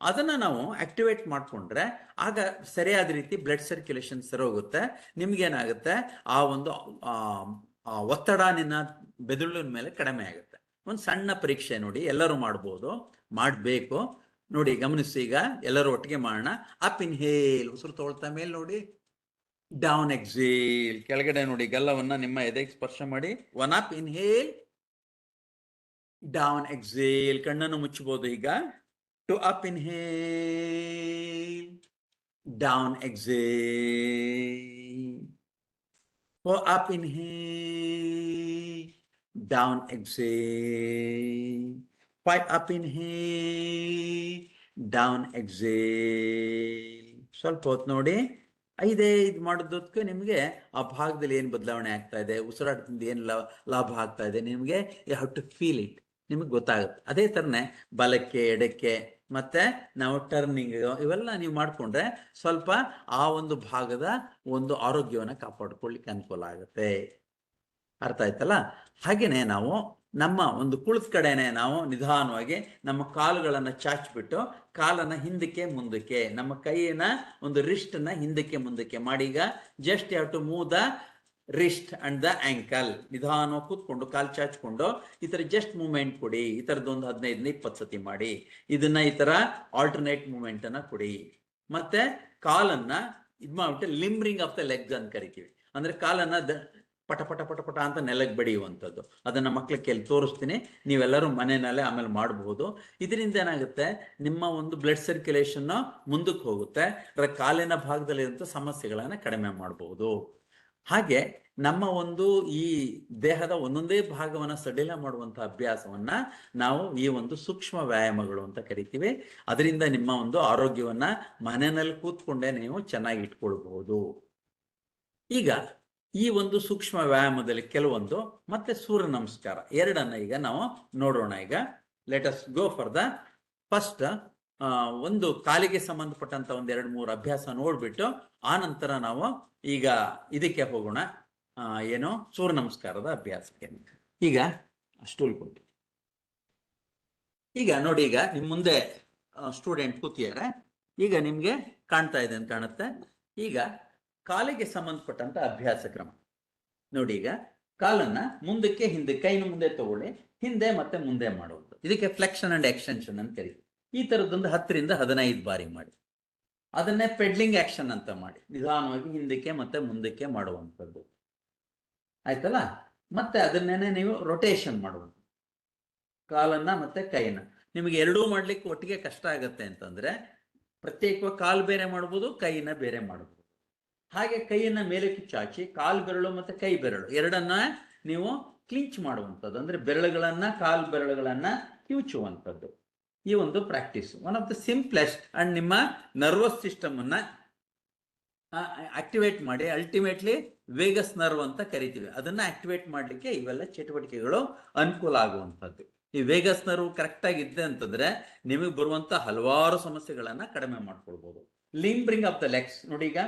ಅದನ್ನ ನಾವು ಆಕ್ಟಿವೇಟ್ ಮಾಡ್ಕೊಂಡ್ರೆ ಆಗ ಸರಿಯಾದ ರೀತಿ ಬ್ಲಡ್ ಸರ್ಕ್ಯುಲೇಷನ್ ಸರಿ ಹೋಗುತ್ತೆ. ನಿಮ್ಗೇನಾಗುತ್ತೆ, ಆ ಒಂದು ಒತ್ತಡ ನಿನ್ನ ಬೆದುಳಿನ ಮೇಲೆ ಕಡಿಮೆ ಆಗುತ್ತೆ. ಒಂದು ಸಣ್ಣ ಪರೀಕ್ಷೆ ನೋಡಿ, ಎಲ್ಲರೂ ಮಾಡ್ಬೋದು, ಮಾಡಬೇಕು. ನೋಡಿ, ಗಮನಿಸಿ. ಈಗ ಎಲ್ಲರೂ ಒಟ್ಟಿಗೆ ಮಾಡೋಣ. ಅಪ್ ಇನ್ಹೇಲ್, ಉಸಿರು ತಗೊಳ್ತಾ ಮೇಲೆ ನೋಡಿ. ಡೌನ್ ಎಕ್ಸೇಲ್, ಕೆಳಗಡೆ ನೋಡಿ, ಗಲ್ಲವನ್ನ ನಿಮ್ಮ ಎದೆಗೆ ಸ್ಪರ್ಶ ಮಾಡಿ. 1 ಅಪ್ ಇನ್ಹೇಲ್, ಡೌನ್ ಎಕ್ಸೇಲ್. ಕಣ್ಣನ್ನು ಮುಚ್ಚಬಹುದು. ಈಗ 2 up inhale, down exhale. 4 up inhale, down exhale. 5 up inhale, down exhale. ಸ್ವಲ್ಪ ಹೊತ್ತು ನೋಡಿ. 5 ಮಾಡೋದಕ್ಕೆ ನಿಮಗೆ ಆ ಭಾಗದಲ್ಲಿ ಏನು ಬದಲಾವಣೆ ಆಗ್ತಾ ಇದೆ, ಉಸಿರಾಟದಿಂದ ಏನು ಲಾಭ ಆಗ್ತಾ ಇದೆ, ನಿಮಗೆ you have to feel it. ನಿಮಗೆ ಗೊತ್ತಾಗುತ್ತೆ. ಅದೇ ಥರನೇ ಬಲಕ್ಕೆ, ಎಡಕ್ಕೆ, ಮತ್ತೆ ನಾವು ಟರ್ನಿಂಗ್, ಇವೆಲ್ಲ ನೀವು ಮಾಡಿಕೊಂಡ್ರೆ ಸ್ವಲ್ಪ ಆ ಒಂದು ಭಾಗದ ಒಂದು ಆರೋಗ್ಯವನ್ನು ಕಾಪಾಡ್ಕೊಳ್ಳಿಕ್ಕೆ ಅನುಕೂಲ ಆಗುತ್ತೆ. ಅರ್ಥ ಆಯ್ತಲ್ಲ? ಹಾಗೇನೆ ನಾವು ನಮ್ಮ ಒಂದು ಕುಳಿತ ಕಡೆನೆ ನಾವು ನಿಧಾನವಾಗಿ ನಮ್ಮ ಕಾಲುಗಳನ್ನು ಚಾಚಿಬಿಟ್ಟು ಕಾಲನ್ನ ಹಿಂದಕ್ಕೆ ಮುಂದಕ್ಕೆ, ನಮ್ಮ ಕೈಯಿನ ಒಂದು ರಿಸ್ಟನ್ನ ಹಿಂದಕ್ಕೆ ಮುಂದಕ್ಕೆ ಮಾಡಿ. ಈಗ just have to move the wrist and the ankle. ನಿಧಾನ ಕೂತ್ಕೊಂಡು ಕಾಲು ಚಾಚ್ಕೊಂಡು ಈ ತರ ಜಸ್ಟ್ ಮೂವ್ಮೆಂಟ್ ಕೊಡಿ. ಈ ತರದೊಂದು 15-20 ಸತಿ ಮಾಡಿ. ಇದನ್ನ ಈ ತರ ಆಲ್ಟರ್ನೇಟ್ ಮೂವ್ಮೆಂಟ್ ಅನ್ನ ಕೊಡಿ. ಮತ್ತೆ ಕಾಲನ್ನ ಇದ್ ಮಾಡ್ಬಿಟ್ಟು ಲಿಂಬ್ರಿಂಗ್ ಆಫ್ ದ ಲೆಗ್ಸ್ ಅಂತ ಕರಿತೀವಿ. ಅಂದ್ರೆ ಕಾಲನ್ನ ಪಟ ಪಟ ಪಟ ಪಟ ಅಂತ ನೆಲಕ್ಕೆ ಬಡಿಯುವಂಥದ್ದು. ಅದನ್ನ ಮಕ್ಳ ಕೈಲಿ ತೋರಿಸ್ತೀನಿ, ನೀವೆಲ್ಲರೂ ಮನೆಯಲ್ಲೇ ಆಮೇಲೆ ಮಾಡಬಹುದು. ಇದರಿಂದ ಏನಾಗುತ್ತೆ, ನಿಮ್ಮ ಒಂದು ಬ್ಲಡ್ ಸರ್ಕ್ಯುಲೇಷನ್ ಮುಂದಕ್ಕೆ ಹೋಗುತ್ತೆ. ಕಾಲಿನ ಭಾಗದಲ್ಲಿರುವಂಥ ಸಮಸ್ಯೆಗಳನ್ನ ಕಡಿಮೆ ಮಾಡಬಹುದು. ಹಾಗೆ ನಮ್ಮ ಒಂದು ಈ ದೇಹದ ಒಂದೊಂದೇ ಭಾಗವನ್ನ ಸಡಿಲ ಮಾಡುವಂತಹ ಅಭ್ಯಾಸವನ್ನ ನಾವು ಈ ಒಂದು ಸೂಕ್ಷ್ಮ ವ್ಯಾಯಾಮಗಳು ಅಂತ ಕರಿತೀವಿ. ಅದರಿಂದ ನಿಮ್ಮ ಒಂದು ಆರೋಗ್ಯವನ್ನ ಮನೆಯಲ್ಲಿ ಕೂತ್ಕೊಂಡೇ ನೀವು ಚೆನ್ನಾಗಿ ಇಟ್ಕೊಳ್ಬಹುದು. ಈಗ ಈ ಒಂದು ಸೂಕ್ಷ್ಮ ವ್ಯಾಯಾಮದಲ್ಲಿ ಕೆಲವೊಂದು, ಮತ್ತೆ ಸೂರ್ಯ ನಮಸ್ಕಾರ, 2ಅನ್ನ ಈಗ ನಾವು ನೋಡೋಣ. ಈಗ let us go for the first. ಒಂದು ಕಾಲಿಗೆ ಸಂಬಂಧಪಟ್ಟಂತ 1-2-3 ಅಭ್ಯಾಸ ನೋಡ್ಬಿಟ್ಟು ಆ ನಂತರ ನಾವು ಈಗ ಇದಕ್ಕೆ ಹೋಗೋಣ. ಏನು, ಸೂರ್ಯ ನಮಸ್ಕಾರದ ಅಭ್ಯಾಸಕ್ಕೆ. ಈಗ ಸ್ಟೂಲ್ ಕೊಟ್ಟು, ಈಗ ನೋಡಿ, ಈಗ ನಿಮ್ ಮುಂದೆ ಸ್ಟೂಡೆಂಟ್ ಕೂತಿದ್ದಾರೆ. ಈಗ ನಿಮ್ಗೆ ಕಾಣ್ತಾ ಇದೆ ಅಂತ ಕಾಣುತ್ತೆ. ಈಗ ಕಾಲಿಗೆ ಸಂಬಂಧಪಟ್ಟಂತ ಅಭ್ಯಾಸ ಕ್ರಮ ನೋಡಿ. ಈಗ ಕಾಲನ್ನ ಮುಂದಕ್ಕೆ ಹಿಂದೆ, ಕೈನ ಮುಂದೆ ತಗೊಳ್ಳಿ, ಹಿಂದೆ ಮತ್ತೆ ಮುಂದೆ ಮಾಡುವುದು. ಇದಕ್ಕೆ ಫ್ಲೆಕ್ಷನ್ ಅಂಡ್ ಎಕ್ಸ್ಟೆನ್ಷನ್ ಅಂತ ಕರೀತೀವಿ. ಈ ತರದೊಂದು 10-15 ಬಾರಿ ಮಾಡಿ. ಅದನ್ನೇ ಪೆಡ್ಲಿಂಗ್ ಆಕ್ಷನ್ ಅಂತ ಮಾಡಿ, ನಿಧಾನವಾಗಿ ಹಿಂದಕ್ಕೆ ಮತ್ತೆ ಮುಂದಕ್ಕೆ ಮಾಡುವಂಥದ್ದು. ಆಯ್ತಲ್ಲ? ಮತ್ತೆ ಅದನ್ನೇನೆ ನೀವು ರೊಟೇಷನ್ ಮಾಡುವುದು, ಕಾಲನ್ನ ಮತ್ತೆ ಕೈನ. ನಿಮಗೆ ಎರಡೂ ಮಾಡ್ಲಿಕ್ಕೆ ಒಟ್ಟಿಗೆ ಕಷ್ಟ ಆಗತ್ತೆ ಅಂತಂದ್ರೆ ಪ್ರತ್ಯೇಕವಾಗಿ ಕಾಲು ಬೇರೆ ಮಾಡ್ಬೋದು, ಕೈನ ಬೇರೆ ಮಾಡ್ಬೋದು. ಹಾಗೆ ಕೈಯನ್ನ ಮೇಲಕ್ಕೆ ಚಾಚಿ ಕಾಲು ಬೆರಳು ಮತ್ತೆ ಕೈ ಬೆರಳು ಎರಡನ್ನ ನೀವು ಕ್ಲಿಂಚ್ ಮಾಡುವಂಥದ್ದು, ಅಂದ್ರೆ ಬೆರಳುಗಳನ್ನ, ಕಾಲು ಬೆರಳುಗಳನ್ನ ಕಿವುಚುವಂಥದ್ದು. ಈ ಒಂದು practice one of the simplest and ನಿಮ್ಮ ನರ್ವಸ್ ಸಿಸ್ಟಮ್ ಅನ್ನ ಆಕ್ಟಿವೇಟ್ ಮಾಡಿ, ಅಲ್ಟಿಮೇಟ್ಲಿ ವೇಗಸ್ ನರ್ವ್ ಅಂತ ಕರಿತೀವಿ, ಅದನ್ನ ಆಕ್ಟಿವೇಟ್ ಮಾಡ್ಲಿಕ್ಕೆ ಇವೆಲ್ಲ ಚಟುವಟಿಕೆಗಳು ಅನುಕೂಲ ಆಗುವಂಥದ್ದು. ಈ ವೇಗಸ್ ನರ್ವ್ ಕರೆಕ್ಟ್ ಆಗಿದ್ದೆ ಅಂತಂದ್ರೆ ನಿಮಗೆ ಬರುವಂತ ಹಲವಾರು ಸಮಸ್ಯೆಗಳನ್ನ ಕಡಿಮೆ ಮಾಡ್ಕೊಳ್ಬಹುದು. ಲಿಂಬ್ರಿಂಗ್ ಆಫ್ ದ ಲೆಗ್ಸ್ ನೋಡಿ. ಈಗ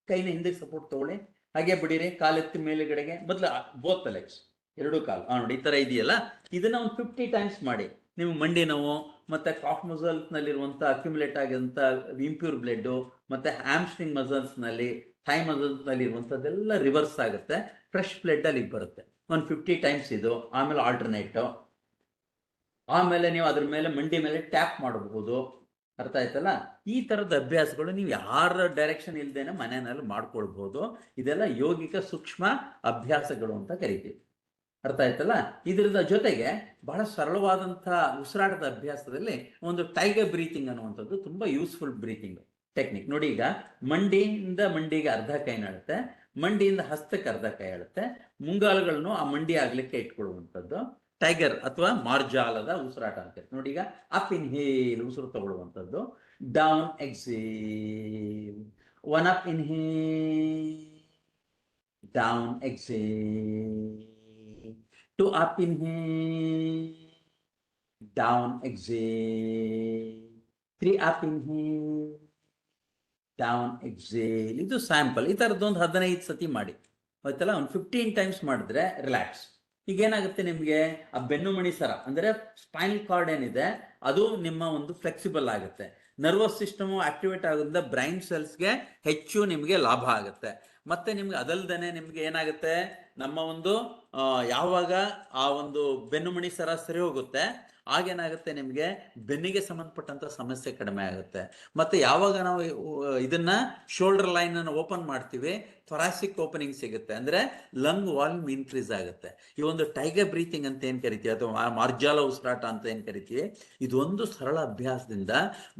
ಕೈನ ಹಿಂದಕ್ಕೆ ಸಪೋರ್ಟ್ ತಗೊಳ್ಳಿ, ಹಾಗೆ ಬಿಡಿರಿ, ಕಾಲೆತ್ತಿ ಮೇಲುಗಡೆಗೆ ಮೊದಲು ಬೋತ್ ಲೆಗ್ಸ್, ಎರಡು ಕಾಲು ನೋಡಿ ಈ ತರ ಇದೆಯಲ್ಲ, ಇದನ್ನ ಒಂದು 50 ಟೈಮ್ಸ್ ಮಾಡಿ. ನೀವು ಮಂಡಿ ನೋವು ಮತ್ತೆ ಕಾಫ್ ಮಸಲ್ಸ್ ನಲ್ಲಿರುವಂತ ಅಕ್ಯುಮುಲೇಟ್ ಆಗಿರುವಂತ ಇಂಪ್ಯೂರ್ ಬ್ಲಡ್ ಮತ್ತೆ ಹ್ಯಾಮ್ಸ್ಟ್ರಿಂಗ್ ಮಸಲ್ಸ್ ನಲ್ಲಿ, ಥೈ ಮಸಲ್ಸ್ ನಲ್ಲಿ ಇರುವಂತದ್ದೆಲ್ಲ ರಿವರ್ಸ್ ಆಗುತ್ತೆ, ಫ್ರೆಶ್ ಬ್ಲಡ್ ಅಲ್ಲಿ ಬರುತ್ತೆ. ಒಂದು 50 ಟೈಮ್ಸ್ ಇದು. ಆಮೇಲೆ ಆಲ್ಟರ್ನೇಟ್, ಆಮೇಲೆ ನೀವು ಅದ್ರ ಮೇಲೆ ಮಂಡಿ ಮೇಲೆ ಟ್ಯಾಪ್ ಮಾಡಬಹುದು. ಅರ್ಥ ಆಯ್ತಲ್ಲ? ಈ ತರದ ಅಭ್ಯಾಸಗಳು ನೀವು ಯಾರ ಡೈರೆಕ್ಷನ್ ಇಲ್ದೇನೆ ಮನೆಯಲ್ಲಿ ಮಾಡ್ಕೊಳ್ಬಹುದು. ಇದೆಲ್ಲ ಯೋಗಿಕ ಸೂಕ್ಷ್ಮ ಅಭ್ಯಾಸಗಳು ಅಂತ ಕರಿತೀವಿ. ಅರ್ಥ ಆಯ್ತಲ್ಲ? ಇದರ ಜೊತೆಗೆ ಬಹಳ ಸರಳವಾದಂತಹ ಉಸಿರಾಟದ ಅಭ್ಯಾಸದಲ್ಲಿ ಒಂದು ಟೈಗರ್ ಬ್ರೀತಿಂಗ್ ಅನ್ನುವಂಥದ್ದು ತುಂಬಾ ಯೂಸ್ಫುಲ್ ಬ್ರೀತಿಂಗ್ ಟೆಕ್ನಿಕ್. ನೋಡಿ, ಈಗ ಮಂಡಿಯಿಂದ ಮಂಡಿಗೆ ಅರ್ಧ ಕೈ ನಾಡುತ್ತೆ, ಮಂಡಿಯಿಂದ ಹಸ್ತಕ್ಕೆ ಅರ್ಧ ಕೈ ಆಡುತ್ತೆ, ಮುಂಗಾಲುಗಳನ್ನು ಆ ಮಂಡಿ ಆಗ್ಲಿಕ್ಕೆ ಇಟ್ಕೊಳ್ಳುವಂಥದ್ದು ಟೈಗರ್ ಅಥವಾ ಮಾರ್ಜಾಲದ ಉಸಿರಾಟ ಅಂತ. ನೋಡಿ, ಈಗ ಅಪ್ ಇನ್ಹೇಲ್ ಉಸಿರು ತಗೊಳ್ಳುವಂಥದ್ದು, down exhale, one up inhale, down exhale, two up inhale, down exhale, 3 up inhale, down exhale. ಇದು ಸ್ಯಾಂಪಲ್. ಈ ತರದೊಂದು 15 ಸತಿ ಮಾಡಿ ಆಯ್ತಲ್ಲ. ಒಂದು 15 ಟೈಮ್ಸ್ ಮಾಡಿದ್ರೆ ರಿಲ್ಯಾಕ್ಸ್. ಈಗ ಏನಾಗುತ್ತೆ, ನಿಮ್ಗೆ ಆ ಬೆನ್ನುಮಣಿ ಸರ ಅಂದ್ರೆ ಸ್ಪೈನಲ್ ಕಾರ್ಡ್ ಏನಿದೆ ಅದು ನಿಮ್ಮ ಒಂದು ಫ್ಲೆಕ್ಸಿಬಲ್ ಆಗುತ್ತೆ. ನರ್ವಸ್ ಸಿಸ್ಟಮ್ ಆಕ್ಟಿವೇಟ್ ಆಗೋದ್ರಿಂದ ಬ್ರೈನ್ ಸೆಲ್ಸ್ಗೆ ಹೆಚ್ಚು ನಿಮ್ಗೆ ಲಾಭ ಆಗುತ್ತೆ. ಮತ್ತೆ ನಿಮ್ಗೆ ಅದಲ್ದೇನೆ ನಿಮ್ಗೆ ಏನಾಗುತ್ತೆ, ನಮ್ಮ ಒಂದು ಯಾವಾಗ ಆ ಒಂದು ಬೆನ್ನುಮಣಿ ಸರ ಸರಿ ಹೋಗುತ್ತೆ ಆಗೇನಾಗುತ್ತೆ, ನಿಮ್ಗೆ ಬೆನ್ನಿಗೆ ಸಂಬಂಧಪಟ್ಟಂತ ಸಮಸ್ಯೆ ಕಡಿಮೆ ಆಗುತ್ತೆ. ಮತ್ತೆ ಯಾವಾಗ ನಾವು ಇದನ್ನ ಶೋಲ್ಡರ್ ಲೈನ್ ಅನ್ನು ಓಪನ್ ಮಾಡ್ತೀವಿ, ಥೊರಾಸಿಕ್ ಓಪನಿಂಗ್ ಸಿಗುತ್ತೆ, ಅಂದ್ರೆ ಲಂಗ್ ವಾಲ್ಯೂಮ್ ಇನ್ಕ್ರೀಸ್ ಆಗುತ್ತೆ. ಈ ಒಂದು ಟೈಗರ್ ಬ್ರೀತಿಂಗ್ ಅಂತ ಏನ್ ಕರಿತೀವಿ ಅಥವಾ ಮಾರ್ಜಾಲ ಉಸಿರಾಟ ಅಂತ ಏನ್ ಕರಿತೀವಿ, ಇದೊಂದು ಸರಳ ಅಭ್ಯಾಸದಿಂದ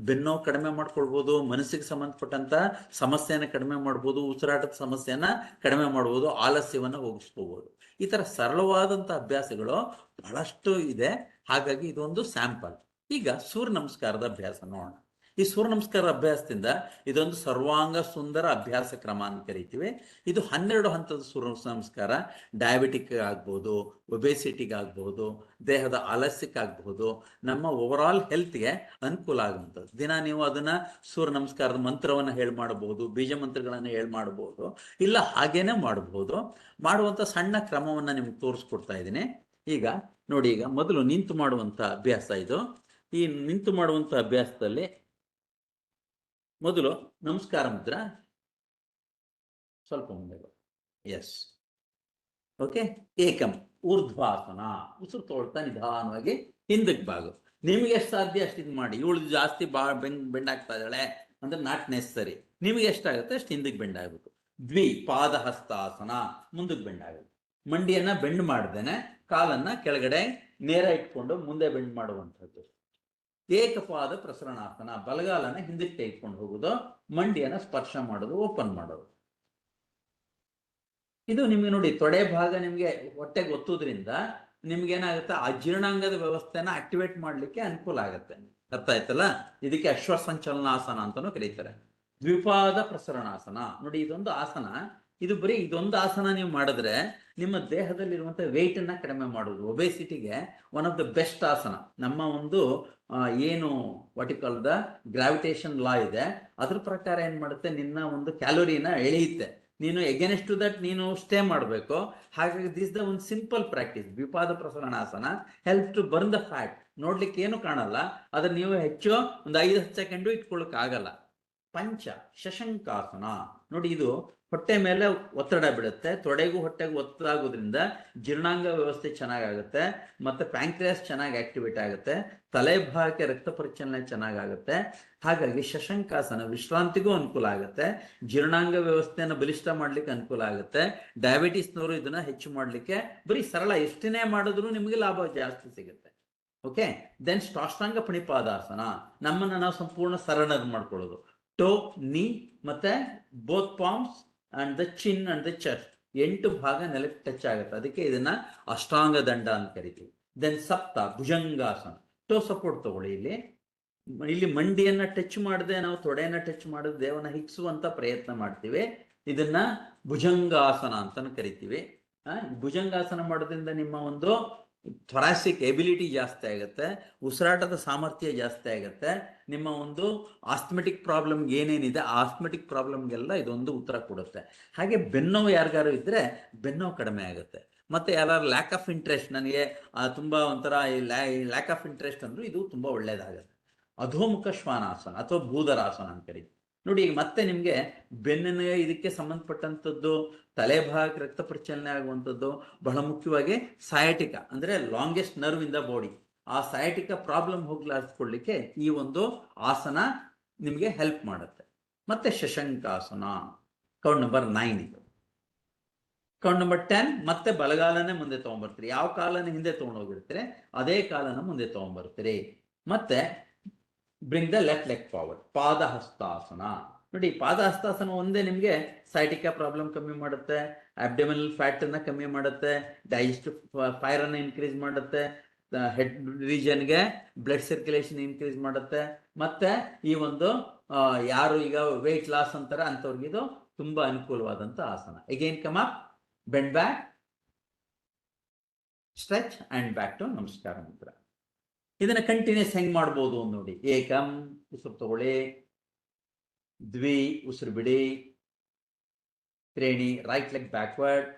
ಬೆನ್ನೋ ಕಡಿಮೆ ಮಾಡ್ಕೊಳ್ಬಹುದು, ಮನಸ್ಸಿಗೆ ಸಂಬಂಧಪಟ್ಟಂತ ಸಮಸ್ಯೆನ ಕಡಿಮೆ ಮಾಡ್ಬೋದು, ಉಸಿರಾಟದ ಸಮಸ್ಯೆನ ಕಡಿಮೆ ಮಾಡ್ಬೋದು, ಆಲಸ್ಯವನ್ನ ಹೋಗಿಸ್ಕೋಬಹುದು. ಈ ತರ ಸರಳವಾದಂತ ಅಭ್ಯಾಸಗಳು ಬಹಳಷ್ಟು ಇದೆ. ಹಾಗಾಗಿ ಇದೊಂದು ಸ್ಯಾಂಪಲ್. ಈಗ ಸೂರ್ಯ ನಮಸ್ಕಾರದ ಅಭ್ಯಾಸ ನೋಡೋಣ. ಈ ಸೂರ್ಯ ನಮಸ್ಕಾರ ಅಭ್ಯಾಸದಿಂದ ಇದೊಂದು ಸರ್ವಾಂಗ ಸುಂದರ ಅಭ್ಯಾಸ ಕ್ರಮ ಅಂತ ಕರಿತೀವಿ. ಇದು 12 ಹಂತದ ಸೂರ್ಯ ನಮಸ್ಕಾರ. ಡಯಾಬಿಟಿಕ್ ಆಗ್ಬಹುದು, ಒಬೆಸಿಟಿಗೆ ಆಗ್ಬಹುದು, ದೇಹದ ಆಲಸ್ಯಕ್ಕೆ ಆಗ್ಬಹುದು, ನಮ್ಮ ಓವರ್ ಆಲ್ ಹೆಲ್ತ್ಗೆ ಅನುಕೂಲ ಆಗುವಂಥದ್ದು. ದಿನ ನೀವು ಅದನ್ನ ಸೂರ್ಯ ನಮಸ್ಕಾರದ ಮಂತ್ರವನ್ನ ಹೇಳಿ ಮಾಡಬಹುದು, ಬೀಜ ಮಂತ್ರಗಳನ್ನ ಹೇಳಿ ಮಾಡಬಹುದು, ಇಲ್ಲ ಹಾಗೇನೆ ಮಾಡಬಹುದು. ಮಾಡುವಂತ ಸಣ್ಣ ಕ್ರಮವನ್ನ ನಿಮ್ಗೆ ತೋರಿಸ್ಕೊಡ್ತಾ ಇದ್ದೀನಿ. ಈಗ ನೋಡಿ, ಈಗ ಮೊದಲು ನಿಂತು ಮಾಡುವಂತ ಅಭ್ಯಾಸ ಇದು. ಈ ನಿಂತು ಮಾಡುವಂತ ಅಭ್ಯಾಸದಲ್ಲಿ ಮೊದಲು ನಮಸ್ಕಾರ ಮುದ್ರ, ಸ್ವಲ್ಪ ಮುಂದೆ, ಎಸ್, ಓಕೆ. ಏಕಂ ಊರ್ಧ್ವಾಸನ, ಉಸಿರು ತೊಳ್ತಾ ನಿಧಾನವಾಗಿ ಹಿಂದಕ್ಕೆ ಬಾಗು. ನಿಮ್ಗೆ ಎಷ್ಟು ಸಾಧ್ಯ ಅಷ್ಟು ಇದು ಮಾಡಿ. ಇವಳು ಜಾಸ್ತಿ ಬೆಂಡ್ ಆಗ್ತಾ ಇದ್ದಾಳೆ ಅಂದ್ರೆ ನಾಟ್ ನೆಸರಿ. ನಿಮ್ಗೆ ಎಷ್ಟಾಗುತ್ತೆ ಅಷ್ಟು ಹಿಂದಕ್ಕೆ ಬೆಂಡ್ ಆಗ್ಬೇಕು. ದ್ವಿಪಾದ ಹಸ್ತಾಸನ, ಮುಂದಕ್ಕೆ ಬೆಂಡ್ ಆಗುತ್ತೆ. ಮಂಡಿಯನ್ನ ಬೆಂಡ್ ಮಾಡ್ದೇನೆ ಕಾಲನ್ನ ಕೆಳಗಡೆ ನೇರ ಇಟ್ಕೊಂಡು ಮುಂದೆ ಬೆಂಡ್ ಮಾಡುವಂಥದ್ದು. ಏಕಪಾದ ಪ್ರಸರಣಾಸನ, ಬಲಗಾಲನ ಹಿಂದಕ್ಕೆ ತೆಗೆದುಕೊಂಡು ಹೋಗುದು, ಮಂಡಿಯನ್ನ ಸ್ಪರ್ಶ ಮಾಡೋದು, ಓಪನ್ ಮಾಡೋದು. ಇದು ನಿಮ್ಗೆ ನೋಡಿ ತೊಡೆ ಭಾಗ ನಿಮ್ಗೆ ಹೊಟ್ಟೆಗೆ ಒತ್ತೋದ್ರಿಂದ ನಿಮ್ಗೆ ಏನಾಗುತ್ತೆ, ಆ ಜೀರ್ಣಾಂಗದ ವ್ಯವಸ್ಥೆನ ಆಕ್ಟಿವೇಟ್ ಮಾಡ್ಲಿಕ್ಕೆ ಅನುಕೂಲ ಆಗುತ್ತೆ. ಅರ್ಥ ಆಯ್ತಲ್ಲ? ಇದಕ್ಕೆ ಅಶ್ವಸಂಚಲನಾಸನ ಅಂತಾನೂ ಕರೀತಾರೆ. ದ್ವಿಪಾದ ಪ್ರಸರಣಾಸನ ನೋಡಿ, ಇದೊಂದು ಆಸನ. ಇದು ಬರೀ ಇದೊಂದು ಆಸನ ನೀವು ಮಾಡಿದ್ರೆ ನಿಮ್ಮ ದೇಹದಲ್ಲಿರುವಂತ ವೆಯ್ಟ್ ಅನ್ನ ಕಡಿಮೆ ಮಾಡುವುದು. ಒಬೆಸಿಟಿಗೆ one of the best asana. ನಮ್ಮ ಒಂದು ಏನು what you call the gravitation law ಇದೆ, ಅದ್ರ ಪ್ರಕಾರ ಏನ್ ಮಾಡುತ್ತೆ, ನಿನ್ನ ಒಂದು ಕ್ಯಾಲೋರಿನ ಎಳೆಯುತ್ತೆ. ನೀನು ಎಗೇನೆಸ್ಟ್ ಟು ದಟ್ ನೀನು ಸ್ಟೇ ಮಾಡಬೇಕು. ಹಾಗಾಗಿ ದಿಸ್ ದ ಒಂದು ಸಿಂಪಲ್ ಪ್ರಾಕ್ಟೀಸ್. ದ್ವಿಪಾದ ಪ್ರಸರಣಾಸನ help to burn the fat. ನೋಡ್ಲಿಕ್ಕೆ ಏನು ಕಾಣಲ್ಲ, ಆದ್ರೆ ನೀವು ಹೆಚ್ಚು ಒಂದು 5-10 ಸೆಕೆಂಡು ಇಟ್ಕೊಳ್ಳಕ್ ಆಗಲ್ಲ. ಪಂಚ ಶಶಂಕಾಸನ ನೋಡಿ, ಇದು ಹೊಟ್ಟೆ ಮೇಲೆ ಒತ್ತಡ ಬೀಳುತ್ತೆ, ತೊಡೆಗೂ ಹೊಟ್ಟೆಗೂ ಒತ್ತಡ ಆಗೋದ್ರಿಂದ ಜೀರ್ಣಾಂಗ ವ್ಯವಸ್ಥೆ ಚೆನ್ನಾಗಾಗುತ್ತೆ, ಮತ್ತೆ ಪ್ಯಾಂಕ್ರಿಯಾಸ್ ಚೆನ್ನಾಗಿ ಆಕ್ಟಿವೇಟ್ ಆಗುತ್ತೆ, ತಲೆ ಭಾಗಕ್ಕೆ ರಕ್ತ ಪರಿಚಲನೆ ಚೆನ್ನಾಗಾಗುತ್ತೆ. ಹಾಗಾಗಿ ಶಶಂಕಾಸನ ವಿಶ್ರಾಂತಿಗೂ ಅನುಕೂಲ ಆಗುತ್ತೆ, ಜೀರ್ಣಾಂಗ ವ್ಯವಸ್ಥೆಯನ್ನು ಬಲಿಷ್ಠ ಮಾಡ್ಲಿಕ್ಕೆ ಅನುಕೂಲ ಆಗುತ್ತೆ. ಡಯಾಬಿಟಿಸ್ನವರು ಇದನ್ನ ಹೆಚ್ಚು ಮಾಡ್ಲಿಕ್ಕೆ ಬರೀ ಸರಳ ಎಷ್ಟನೇ ಮಾಡಿದ್ರು ನಿಮಗೆ ಲಾಭ ಜಾಸ್ತಿ ಸಿಗುತ್ತೆ. ಓಕೆ. ದೆನ್ ಸಾಷ್ಟಾಂಗ ಪಣಿಪಾದಾಸನ, ನಮ್ಮನ್ನ ನಾವು ಸಂಪೂರ್ಣ ಸರಳ ಮಾಡ್ಕೊಳ್ಳೋದು. ಟೋ, ನೀ ಮತ್ತೆ both palms and the Chin and the chest 8 ಭಾಗ ನೆಲಕ್ಕೆ ಟಚ್ ಆಗುತ್ತೆ. ಅದಕ್ಕೆ ಇದನ್ನ ಅಷ್ಟಾಂಗ ದಂಡ ಅಂತ ಕರಿತೀವಿ. ದೆನ್ ಸಪ್ತ ಭುಜಂಗಾಸನ, ಟೋ ಸಪೋರ್ಟ್ ತಗೊಳ್ಳಿ. ಇಲ್ಲಿ ಮಂಡಿಯನ್ನ ಟಚ್ ಮಾಡದೆ ನಾವು ತೊಡೆಯನ್ನ ಟಚ್ ಮಾಡೋದು, ದೇವನ ಹಿಗ್ಸುವಂತ ಪ್ರಯತ್ನ ಮಾಡ್ತೀವಿ. ಇದನ್ನ ಭುಜಂಗಾಸನ ಅಂತಾನು ಕರಿತೀವಿ. ಭುಜಂಗಾಸನ ಮಾಡೋದ್ರಿಂದ ನಿಮ್ಮ ಒಂದು ಥೊರಾಸಿಕ್ ಎಬಿಲಿಟಿ ಜಾಸ್ತಿ ಆಗುತ್ತೆ, ಉಸಿರಾಟದ ಸಾಮರ್ಥ್ಯ ಜಾಸ್ತಿ ಆಗುತ್ತೆ. ನಿಮ್ಮ ಒಂದು ಆಸ್ಥಮೆಟಿಕ್ ಪ್ರಾಬ್ಲಮ್ಗೆ ಏನೇನಿದೆ ಆಸ್ಥಮೆಟಿಕ್ ಪ್ರಾಬ್ಲಮ್ಗೆಲ್ಲ ಇದೊಂದು ಉತ್ತರ ಕೊಡುತ್ತೆ. ಹಾಗೆ ಬೆನ್ನೋವು ಯಾರಿಗಾರು ಇದ್ದರೆ ಬೆನ್ನೋವು ಕಡಿಮೆ ಆಗುತ್ತೆ. ಮತ್ತು ಯಾರು ಲ್ಯಾಕ್ ಆಫ್ ಇಂಟ್ರೆಸ್ಟ್, ನನಗೆ ತುಂಬ ಒಂಥರ ಈ ಲ್ಯಾಕ್ ಆಫ್ ಇಂಟ್ರೆಸ್ಟ್ ಅಂದರೂ ಇದು ತುಂಬ ಒಳ್ಳೆಯದಾಗುತ್ತೆ. ಅಧೋಮುಖ ಶ್ವಾನಾಸನ ಅಥವಾ ಭೂಧರಾಸನ ಅಂತ ಕರೀತೀವಿ ನೋಡಿ. ಈಗ ಮತ್ತೆ ನಿಮಗೆ ಬೆನ್ನಿನ ಇದಕ್ಕೆ ಸಂಬಂಧಪಟ್ಟಂಥದ್ದು, ತಲೆ ಭಾಗಕ್ಕೆ ರಕ್ತ ಪರಿಚಲನೆ ಆಗುವಂಥದ್ದು, ಬಹಳ ಮುಖ್ಯವಾಗಿ ಸಯಾಟಿಕ ಅಂದರೆ longest nerve in the body, ಆ ಸಯಾಟಿಕ ಪ್ರಾಬ್ಲಮ್ ಹೋಗ್ಲಾಡಿಸ್ಕೊಳ್ಳಿಕ್ಕೆ ಈ ಒಂದು ಆಸನ ನಿಮಗೆ ಹೆಲ್ಪ್ ಮಾಡುತ್ತೆ. ಮತ್ತೆ ಶಶಂಕಾಸನ ಕೌಂಟ್ ನಂಬರ್ 9 ಇದು. ಕೌಂಟ್ ನಂಬರ್ 10 ಮತ್ತೆ ಬಲಗಾಲನೇ ಮುಂದೆ ತೊಗೊಂಡ್ಬರ್ತೀರಿ. ಯಾವ ಕಾಲನ ಹಿಂದೆ ತೊಗೊಂಡೋಗಿರ್ತೀರಿ ಅದೇ ಕಾಲನ ಮುಂದೆ ತೊಗೊಂಡ್ಬರ್ತೀರಿ. ಮತ್ತೆ bring the left leg forward. ಪಾದಹಸ್ತಾಸನ ನೋಡಿ. ಪಾದಹಸ್ತಾಸನ ಒಂದೇ ನಿಮಗೆ ಸೈಟಿಕಾ ಪ್ರಾಬ್ಲಮ್ ಕಮ್ಮಿ ಮಾಡುತ್ತೆ, ಅಬ್ಡಮಿನಲ್ ಫ್ಯಾಟ್ ಅನ್ನ ಕಮ್ಮಿ ಮಾಡುತ್ತೆ, ಡೈಜೆಸ್ಟಿವ್ ಫೈರ್ ಅನ್ನ ಇನ್ಕ್ರೀಸ್ ಮಾಡುತ್ತೆ, ಹೆಡ್ ರೀಜನ್ಗೆ ಬ್ಲಡ್ ಸರ್ಕ್ಯುಲೇಷನ್ ಇನ್ಕ್ರೀಸ್ ಮಾಡುತ್ತೆ. ಮತ್ತೆ ಈ ಒಂದು ಯಾರು ಈಗ ವೆಯ್ಟ್ ಲಾಸ್ ಅಂತಾರೆ ಅಂಥವ್ರಿಗೆ ಇದು ತುಂಬಾ ಅನುಕೂಲವಾದಂಥ ಆಸನ. Again come up, bend back, stretch and back to namaskara mudra. ಇದನ್ನ ಕಂಟಿನ್ಯೂಸ್ ಹೆಂಗ್ ಮಾಡ್ಬೋದು ನೋಡಿ. ಏಕಂ ಉಸಿರು ತಗೊಳ್ಳಿ, ದ್ವಿ ಉಸಿರು ಬಿಡಿ, ತ್ರೇಣಿ ರೈಟ್ ಲೆಗ್ ಬ್ಯಾಕ್ವರ್ಡ್.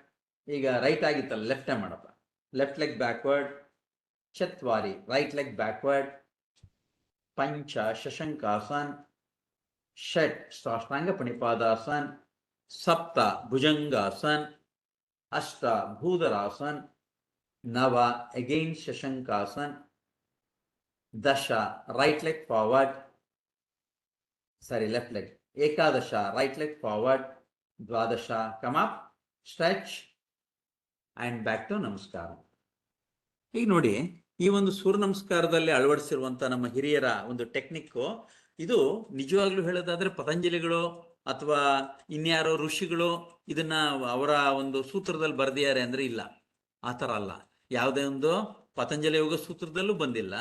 ಈಗ ರೈಟ್ ಆಗಿತ್ತಲ್ಲ ಲೆಫ್ಟ್ ಮಾಡಪ್ಪ, ಲೆಫ್ಟ್ ಲೆಗ್ ಬ್ಯಾಕ್ವರ್ಡ್. ಚತ್ವಾರಿ ರೈಟ್ ಲೆಗ್ ಬ್ಯಾಕ್ವರ್ಡ್. ಪಂಚ ಶಶಂಕಾಸನ್. ಷಟ್ ಸಾಷ್ಟಾಂಗ ಪಣಿಪಾದಾಸನ್. ಸಪ್ತ ಭುಜಂಗಾಸನ್. ಅಷ್ಟ ಭೂಧರಾಸನ್. ನವ ಅಗೈನ್ ಶಶಂಕಾಸನ್. ದಶ right leg forward, sorry left leg. ಏಕಾದಶ ರೈಟ್ ಲೆಗ್ ಫಾರ್ವರ್ಡ್. ದ್ವಾದಶ come up, stretch and back to ನಮಸ್ಕಾರ. ಈಗ ನೋಡಿ, ಈ ಒಂದು ಸೂರ್ಯ ನಮಸ್ಕಾರದಲ್ಲಿ ಅಳವಡಿಸಿರುವಂತ ನಮ್ಮ ಹಿರಿಯರ ಒಂದು ಟೆಕ್ನಿಕ್ಕು ಇದು. ನಿಜವಾಗ್ಲೂ ಹೇಳೋದಾದ್ರೆ ಪತಂಜಲಿಗಳು ಅಥವಾ ಇನ್ಯಾರೋ ಋಷಿಗಳು ಇದನ್ನ ಅವರ ಒಂದು ಸೂತ್ರದಲ್ಲಿ ಬರೆದಿದ್ದಾರೆ ಅಂದ್ರೆ ಇಲ್ಲ, ಆ ಥರ ಅಲ್ಲ. ಯಾವುದೇ ಒಂದು ಪತಂಜಲಿ ಯೋಗ ಸೂತ್ರದಲ್ಲೂ ಬಂದಿಲ್ಲ,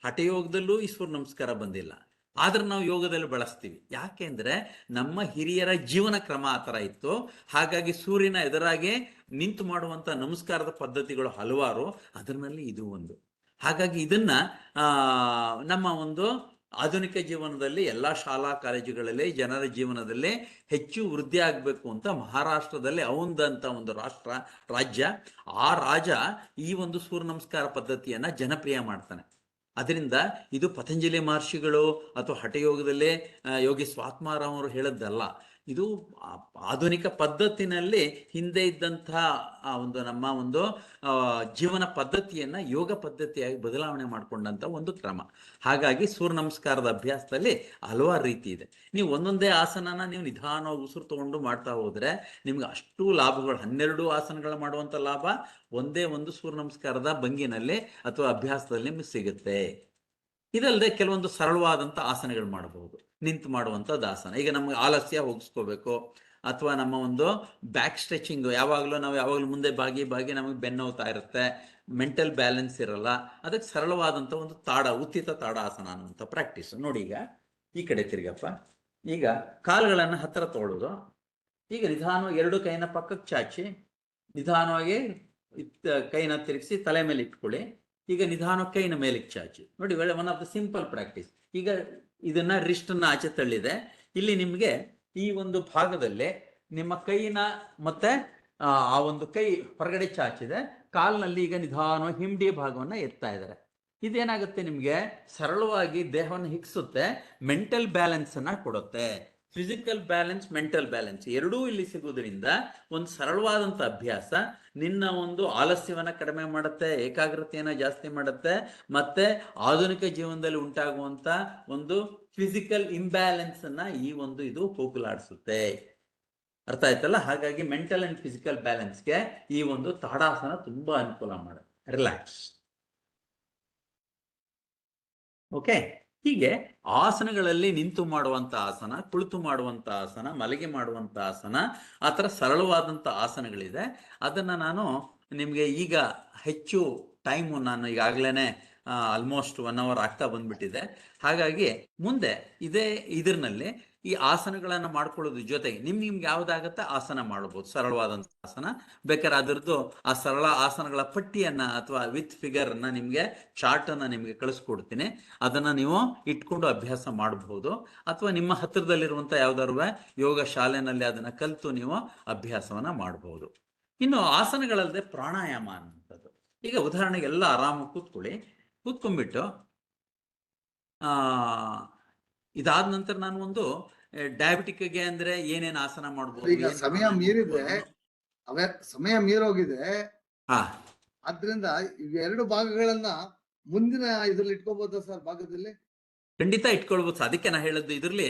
ಹಠಯೋಗದಲ್ಲೂ ಈ ಸೂರ್ಯ ನಮಸ್ಕಾರ ಬಂದಿಲ್ಲ. ಆದ್ರೆ ನಾವು ಯೋಗದಲ್ಲಿ ಬಳಸ್ತೀವಿ. ಯಾಕೆಂದ್ರೆ ನಮ್ಮ ಹಿರಿಯರ ಜೀವನ ಕ್ರಮ ಆ ಥರ ಇತ್ತು. ಹಾಗಾಗಿ ಸೂರ್ಯನ ಎದುರಾಗಿ ನಿಂತು ಮಾಡುವಂಥ ನಮಸ್ಕಾರದ ಪದ್ಧತಿಗಳು ಹಲವಾರು, ಅದರಲ್ಲಿ ಇದು ಒಂದು. ಹಾಗಾಗಿ ಇದನ್ನ ನಮ್ಮ ಒಂದು ಆಧುನಿಕ ಜೀವನದಲ್ಲಿ ಎಲ್ಲ ಶಾಲಾ ಕಾಲೇಜುಗಳಲ್ಲಿ ಜನರ ಜೀವನದಲ್ಲಿ ಹೆಚ್ಚು ವೃದ್ಧಿ ಆಗಬೇಕು ಅಂತ ಮಹಾರಾಷ್ಟ್ರದಲ್ಲಿ ಅವಂದಂತ ಒಂದು ರಾಜ್ಯ, ಆ ರಾಜ ಈ ಒಂದು ಸೂರ್ಯ ನಮಸ್ಕಾರ ಪದ್ಧತಿಯನ್ನ ಜನಪ್ರಿಯ ಮಾಡ್ತಾನೆ. ಅದರಿಂದ ಇದು ಪತಂಜಲಿ ಮಹರ್ಷಿಗಳು ಅಥವಾ ಹಠಯೋಗದಲ್ಲೇ ಯೋಗಿ ಸ್ವಾತ್ಮಾರಾಮ್ ಅವರು ಹೇಳದ್ದಲ್ಲ. ಇದು ಆಧುನಿಕ ಪದ್ಧತಿನಲ್ಲಿ ಹಿಂದೆ ಇದ್ದಂತಹ ಒಂದು ನಮ್ಮ ಒಂದು ಜೀವನ ಪದ್ಧತಿಯನ್ನ ಯೋಗ ಪದ್ಧತಿಯಾಗಿ ಬದಲಾವಣೆ ಮಾಡಿಕೊಂಡಂತ ಒಂದು ಕ್ರಮ. ಹಾಗಾಗಿ ಸೂರ್ಯ ನಮಸ್ಕಾರದ ಅಭ್ಯಾಸದಲ್ಲಿ ಹಲವಾರು ರೀತಿ ಇದೆ. ನೀವು ಒಂದೊಂದೇ ಆಸನನ ನೀವು ನಿಧಾನವಾಗಿ ಉಸಿರು ತಗೊಂಡು ಮಾಡ್ತಾ ಹೋದ್ರೆ ನಿಮ್ಗೆ ಅಷ್ಟು ಲಾಭಗಳು, 12 ಆಸನಗಳು ಮಾಡುವಂತ ಲಾಭ ಒಂದೇ ಒಂದು ಸೂರ್ಯ ನಮಸ್ಕಾರದ ಭಂಗಿನಲ್ಲಿ ಅಥವಾ ಅಭ್ಯಾಸದಲ್ಲಿ ನಿಮ್ಗೆ ಸಿಗುತ್ತೆ. ಇದಲ್ಲದೆ ಕೆಲವೊಂದು ಸರಳವಾದಂಥ ಆಸನಗಳು ಮಾಡಬಹುದು. ನಿಂತು ಮಾಡುವಂಥದ್ದು ಆಸನ. ಈಗ ನಮ್ಗೆ ಆಲಸ್ಯ ಹೋಗಿಸ್ಕೋಬೇಕು ಅಥವಾ ನಮ್ಮ ಒಂದು ಬ್ಯಾಕ್ ಸ್ಟ್ರೆಚಿಂಗ್, ಯಾವಾಗಲೂ ಮುಂದೆ ಬಾಗಿ ನಮಗೆ ಬೆನ್ನೋಗ್ತಾ ಇರುತ್ತೆ, ಮೆಂಟಲ್ ಬ್ಯಾಲೆನ್ಸ್ ಇರಲ್ಲ. ಅದಕ್ಕೆ ಸರಳವಾದಂಥ ಒಂದು ಉತ್ತಿತ ತಾಡಾಸನ ಅನ್ನುವಂಥ ಪ್ರಾಕ್ಟೀಸ್ ನೋಡಿ. ಈಗ ಈ ಕಡೆ ತಿರ್ಗಪ್ಪ. ಈಗ ಕಾಲುಗಳನ್ನು ಹತ್ತಿರ ತೊಗೊಳ್ಳೋದು. ಈಗ ನಿಧಾನವಾಗಿ 2 ಕೈನ ಪಕ್ಕಕ್ಕೆ ಚಾಚಿ ನಿಧಾನವಾಗಿ ಕೈನ ತಿರುಗಿಸಿ ತಲೆ ಮೇಲೆ ಇಟ್ಕೊಳ್ಳಿ. ಈಗ ನಿಧಾನ ಕೈನ ಮೇಲಕ್ಕೆ ಚಾಚಿ ನೋಡಿ. One of the simple practice. ಈಗ ಇದನ್ನ ರಿಸ್ಟನ್ನ ಆಚೆ ತಳ್ಳಿದೆ. ಇಲ್ಲಿ ನಿಮಗೆ ಈ ಒಂದು ಭಾಗದಲ್ಲಿ ನಿಮ್ಮ ಕೈನ ಮತ್ತೆ ಆ ಒಂದು ಕೈ ಹೊರಗಡೆ ಚಾಚಿದೆ, ಕಾಲ್ನಲ್ಲಿ ಈಗ ನಿಧಾನವಾಗಿ ಹಿಂಡಿ ಭಾಗವನ್ನ ಎತ್ತಾ ಇದ್ದಾರೆ. ಇದೇನಾಗುತ್ತೆ, ನಿಮಗೆ ಸರಳವಾಗಿ ದೇಹವನ್ನು ಹಿಗ್ಸುತ್ತೆ, ಮೆಂಟಲ್ ಬ್ಯಾಲೆನ್ಸ್ ಅನ್ನ ಕೊಡುತ್ತೆ. ಫಿಸಿಕಲ್ ಬ್ಯಾಲೆನ್ಸ್, ಮೆಂಟಲ್ ಬ್ಯಾಲೆನ್ಸ್ ಎರಡೂ ಇಲ್ಲಿ ಸಿಗೋದ್ರಿಂದ ಒಂದು ಸರಳವಾದಂಥ ಅಭ್ಯಾಸ ನಿನ್ನ ಒಂದು ಆಲಸ್ಯವನ್ನ ಕಡಿಮೆ ಮಾಡುತ್ತೆ, ಏಕಾಗ್ರತೆಯನ್ನ ಜಾಸ್ತಿ ಮಾಡುತ್ತೆ, ಮತ್ತೆ ಆಧುನಿಕ ಜೀವನದಲ್ಲಿ ಉಂಟಾಗುವಂತ ಒಂದು ಫಿಸಿಕಲ್ ಇಂಬ್ಯಾಲೆನ್ಸ್ ಅನ್ನ ಈ ಒಂದು ಇದು ಹೋಗಲಾಡಿಸುತ್ತೆ. ಅರ್ಥ ಆಯ್ತಲ್ಲ? ಹಾಗಾಗಿ ಮೆಂಟಲ್ ಅಂಡ್ ಫಿಸಿಕಲ್ ಬ್ಯಾಲೆನ್ಸ್ಗೆ ಈ ಒಂದು ತಾಡಾಸನ ತುಂಬಾ ಅನುಕೂಲ ಮಾಡುತ್ತೆ. ರಿಲ್ಯಾಕ್ಸ್. ಓಕೆ. ಹೀಗೆ ಆಸನಗಳಲ್ಲಿ ನಿಂತು ಮಾಡುವಂತ ಆಸನ, ಕುಳಿತು ಮಾಡುವಂತ ಆಸನ, ಮಲಗಿ ಮಾಡುವಂತ ಆಸನ, ಆ ಥರ ಸರಳವಾದಂಥ ಆಸನಗಳಿದೆ. ಅದನ್ನ ನಾನು ನಿಮಗೆ ಈಗ ಹೆಚ್ಚು ಟೈಮು ನಾನು ಈಗಾಗಲೇ ಆಲ್ಮೋಸ್ಟ್ 1 hour ಆಗ್ತಾ ಬಂದ್ಬಿಟ್ಟಿದೆ. ಹಾಗಾಗಿ ಮುಂದೆ ಇದರಲ್ಲಿ ಈ ಆಸನಗಳನ್ನ ಮಾಡ್ಕೊಳ್ಳೋದ್ರ ಜೊತೆಗೆ ನಿಮ್ಗೆ ಯಾವ್ದಾಗತ್ತೆ ಆಸನ ಮಾಡ್ಬೋದು, ಸರಳವಾದಂತ ಆಸನ. ಬೇಕಾದ್ರೆ ಅದರದ್ದು ಆ ಸರಳ ಆಸನಗಳ ಪಟ್ಟಿಯನ್ನ ಅಥವಾ ವಿತ್ ಫಿಗರ್ ಅನ್ನ ನಿಮ್ಗೆ ಚಾರ್ಟ್ ಅನ್ನ ನಿಮ್ಗೆ ಕಳಿಸ್ಕೊಡ್ತೀನಿ. ಅದನ್ನ ನೀವು ಇಟ್ಕೊಂಡು ಅಭ್ಯಾಸ ಮಾಡಬಹುದು, ಅಥವಾ ನಿಮ್ಮ ಹತ್ತಿರದಲ್ಲಿರುವಂತ ಯಾವ್ದಾದ್ರು ಯೋಗ ಶಾಲೆನಲ್ಲಿ ಅದನ್ನ ಕಲಿತು ನೀವು ಅಭ್ಯಾಸವನ್ನ ಮಾಡಬಹುದು. ಇನ್ನು ಆಸನಗಳಲ್ಲದೆ ಪ್ರಾಣಾಯಾಮ ಅನ್ನುವಂಥದ್ದು. ಈಗ ಉದಾಹರಣೆಗೆ ಎಲ್ಲ ಆರಾಮಾಗಿ ಕೂತ್ಕೊಂಡ್ಬಿಟ್ಟು ಇದಾದ ನಂತರ ನಾನು ಒಂದು ಡಯಾಬಿಟಿಕ್ಗೆ ಅಂದ್ರೆ ಏನೇನು ಆಸನ ಮಾಡ್ಬೋದು. ಈಗ ಸಮಯ ಮೀರಿದೆ, ಸಮಯ ಮೀರೋಗಿದೆ. ಆದ್ರಿಂದ ಇವೆರಡು ಭಾಗಗಳನ್ನ ಮುಂದಿನ ಇದ್ರಲ್ಲಿ ಇಟ್ಕೋಬಹುದಾ ಸರ್? ಭಾಗದಲ್ಲಿ ಖಂಡಿತ ಇಟ್ಕೊಳ್ಬಹುದು. ಅದಕ್ಕೆ ನಾ ಹೇಳದ್ದು ಇದ್ರಲ್ಲಿ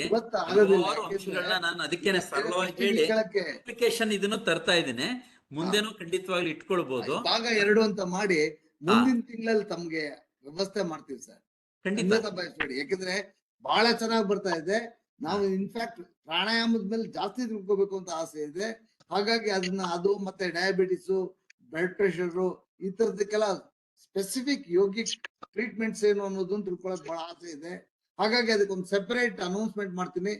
ನಾನು ಅದಕ್ಕೇನೆ ಸರಳವಾಗಿ ಹೇಳಿ ಅಪ್ಲಿಕೇಶನ್ ಇದನ್ನು ತರ್ತಾ ಇದ್ದೀನಿ. ಮುಂದೆನೂ ಖಂಡಿತವಾಗ್ಲೂ ಇಟ್ಕೊಳ್ಬಹುದು. ಭಾಗ 2 ಅಂತ ಮಾಡಿ ಮುಂದಿನ ತಿಂಗಳಲ್ಲಿ ತಮ್ಗೆ ವ್ಯವಸ್ಥೆ ಮಾಡ್ತೀವಿ ಸರ್. ಖಂಡಿತ ಬಯಸ್ಬೇಡಿ, ಯಾಕಂದ್ರೆ ಬಹಳ ಚೆನ್ನಾಗಿ ಬರ್ತಾ ಇದೆ. ನಾವು ಇನ್ಫ್ಯಾಕ್ಟ್ ಪ್ರಾಣಾಯಾಮದ ಮೇಲೆ ಜಾಸ್ತಿ ತಿಳ್ಕೋಬೇಕು ಅಂತ ಆಸೆ ಇದೆ. ಹಾಗಾಗಿ ಅದು ಮತ್ತೆ ಡಯಾಬಿಟಿಸ್, ಬ್ಲಡ್ ಪ್ರೆಷರ್, ಈ ತರದಕ್ಕೆಲ್ಲ ಸ್ಪೆಸಿಫಿಕ್ ಯೋಗಿಕ್ ಟ್ರೀಟ್ಮೆಂಟ್ಸ್ ಏನು ಅನ್ನೋದನ್ನ ತಿಳ್ಕೊಳಕ್ ಬಹಳ ಆಸೆ ಇದೆ. ಹಾಗಾಗಿ ಅದಕ್ಕೊಂದು ಸೆಪರೇಟ್ ಅನೌನ್ಸ್ಮೆಂಟ್ ಮಾಡ್ತೀನಿ.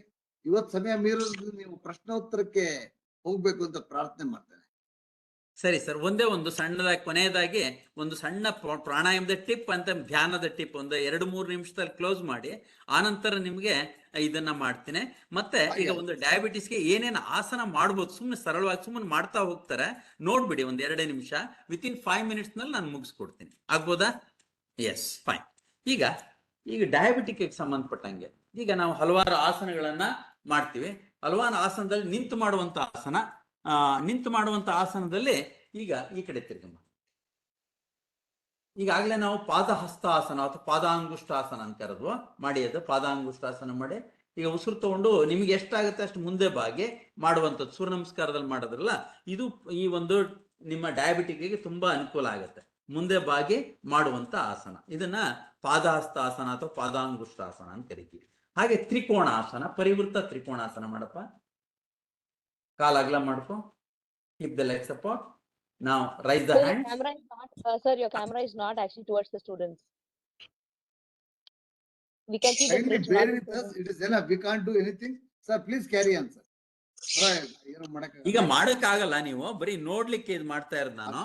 ಇವತ್ತು ಸಮಯ ಮೀರೋದು ನೀವು ಪ್ರಶ್ನೋತ್ತರಕ್ಕೆ ಹೋಗ್ಬೇಕು ಅಂತ ಪ್ರಾರ್ಥನೆ ಮಾಡ್ತೇನೆ. ಸರಿ ಸರ್, ಒಂದೇ ಒಂದು ಸಣ್ಣದಾಗಿ ಕೊನೆಯದಾಗಿ ಒಂದು ಸಣ್ಣ ಪ್ರಾಣಾಯಾಮದ ಟಿಪ್ ಅಂತ, ಧ್ಯಾನದ ಟಿಪ್ ಒಂದು 2-3 ನಿಮಿಷದಲ್ಲಿ ಕ್ಲೋಸ್ ಮಾಡಿ ಆನಂತರ ನಿಮ್ಗೆ ಇದನ್ನ ಮಾಡ್ತೀನಿ. ಮತ್ತೆ ಈಗ ಒಂದು ಡಯಾಬಿಟಿಸ್ಗೆ ಏನೇನು ಆಸನ ಮಾಡ್ಬೋದು, ಸುಮ್ಮನೆ ಸರಳವಾಗಿ ಸುಮ್ಮನೆ ಮಾಡ್ತಾ ಹೋಗ್ತಾರೆ, ನೋಡ್ಬಿಡಿ ಒಂದು 2 ನಿಮಿಷ. ವಿತಿನ್ 5 ಮಿನಿಟ್ಸ್ ನಲ್ಲಿ ನಾನು ಮುಗಿಸ್ಕೊಡ್ತೀನಿ. ಆಗ್ಬೋದಾ? Yes, fine. ಈಗ ಡಯಾಬಿಟಿಕ್ಗೆ ಸಂಬಂಧಪಟ್ಟಂಗೆ ಈಗ ನಾವು ಹಲವಾರು ಆಸನಗಳನ್ನ ಮಾಡ್ತೀವಿ. ಹಲವಾರು ಆಸನದಲ್ಲಿ ನಿಂತು ಮಾಡುವಂತ ಆಸನ, ನಿಂತು ಮಾಡುವಂತ ಆಸನದಲ್ಲಿ ಈಗ ಈ ಕಡೆ ತಿರ್ಗಮ್ಮ. ಈಗಾಗಲೇ ನಾವು ಪಾದಹಸ್ತಾಸನ ಅಥವಾ ಪಾದಾಂಗುಷ್ಟಾಸನ ಅಂತ ಕರೆದ್ವು. ಮಾಡಿ ಅದು ಪಾದಾಂಗುಷ್ಟಾಸನ ಮಾಡಿ ಈಗ ಉಸಿರು ತಗೊಂಡು ನಿಮ್ಗೆ ಎಷ್ಟಾಗುತ್ತೆ ಅಷ್ಟು ಮುಂದೆ ಬಾಗಿ ಮಾಡುವಂಥದ್ದು. ಸೂರ್ಯ ನಮಸ್ಕಾರದಲ್ಲಿ ಮಾಡೋದ್ರಲ್ಲ, ಇದು ಈ ಒಂದು ನಿಮ್ಮ ಡಯಾಬಿಟಿಕ್ಗೆ ತುಂಬಾ ಅನುಕೂಲ ಆಗುತ್ತೆ. ಮುಂದೆ ಬಾಗಿ ಮಾಡುವಂತ ಆಸನ, ಇದನ್ನ ಪಾದಹಸ್ತಾಸನ ಅಥವಾ ಪಾದಾಂಗುಷ್ಟಾಸನ ಅಂತ ಕರಿತೀವಿ. ಹಾಗೆ ತ್ರಿಕೋಣಾಸನ, ಪರಿವೃತ್ತ ತ್ರಿಕೋಣಾಸನ ಮಾಡಪ್ಪ. ಕಾಲ್ ಅಗಲ ಮಾಡ್ಕೊ. Keep the legs apart. Now raise the hands. Camera is not, sir, your camera is not actually towards the students. We can see the bridge. Bear with us. It is enough. We can't do anything. Sir, please carry on, sir. ಈಗ ಮಾಡಕ್ಕಾಗಲ್ಲ, ನೀವು ಬರೀ ನೋಡ್ಲಿಕ್ಕೆ ಇದು ಮಾಡ್ತಾ ಇರೋದು. ನಾನು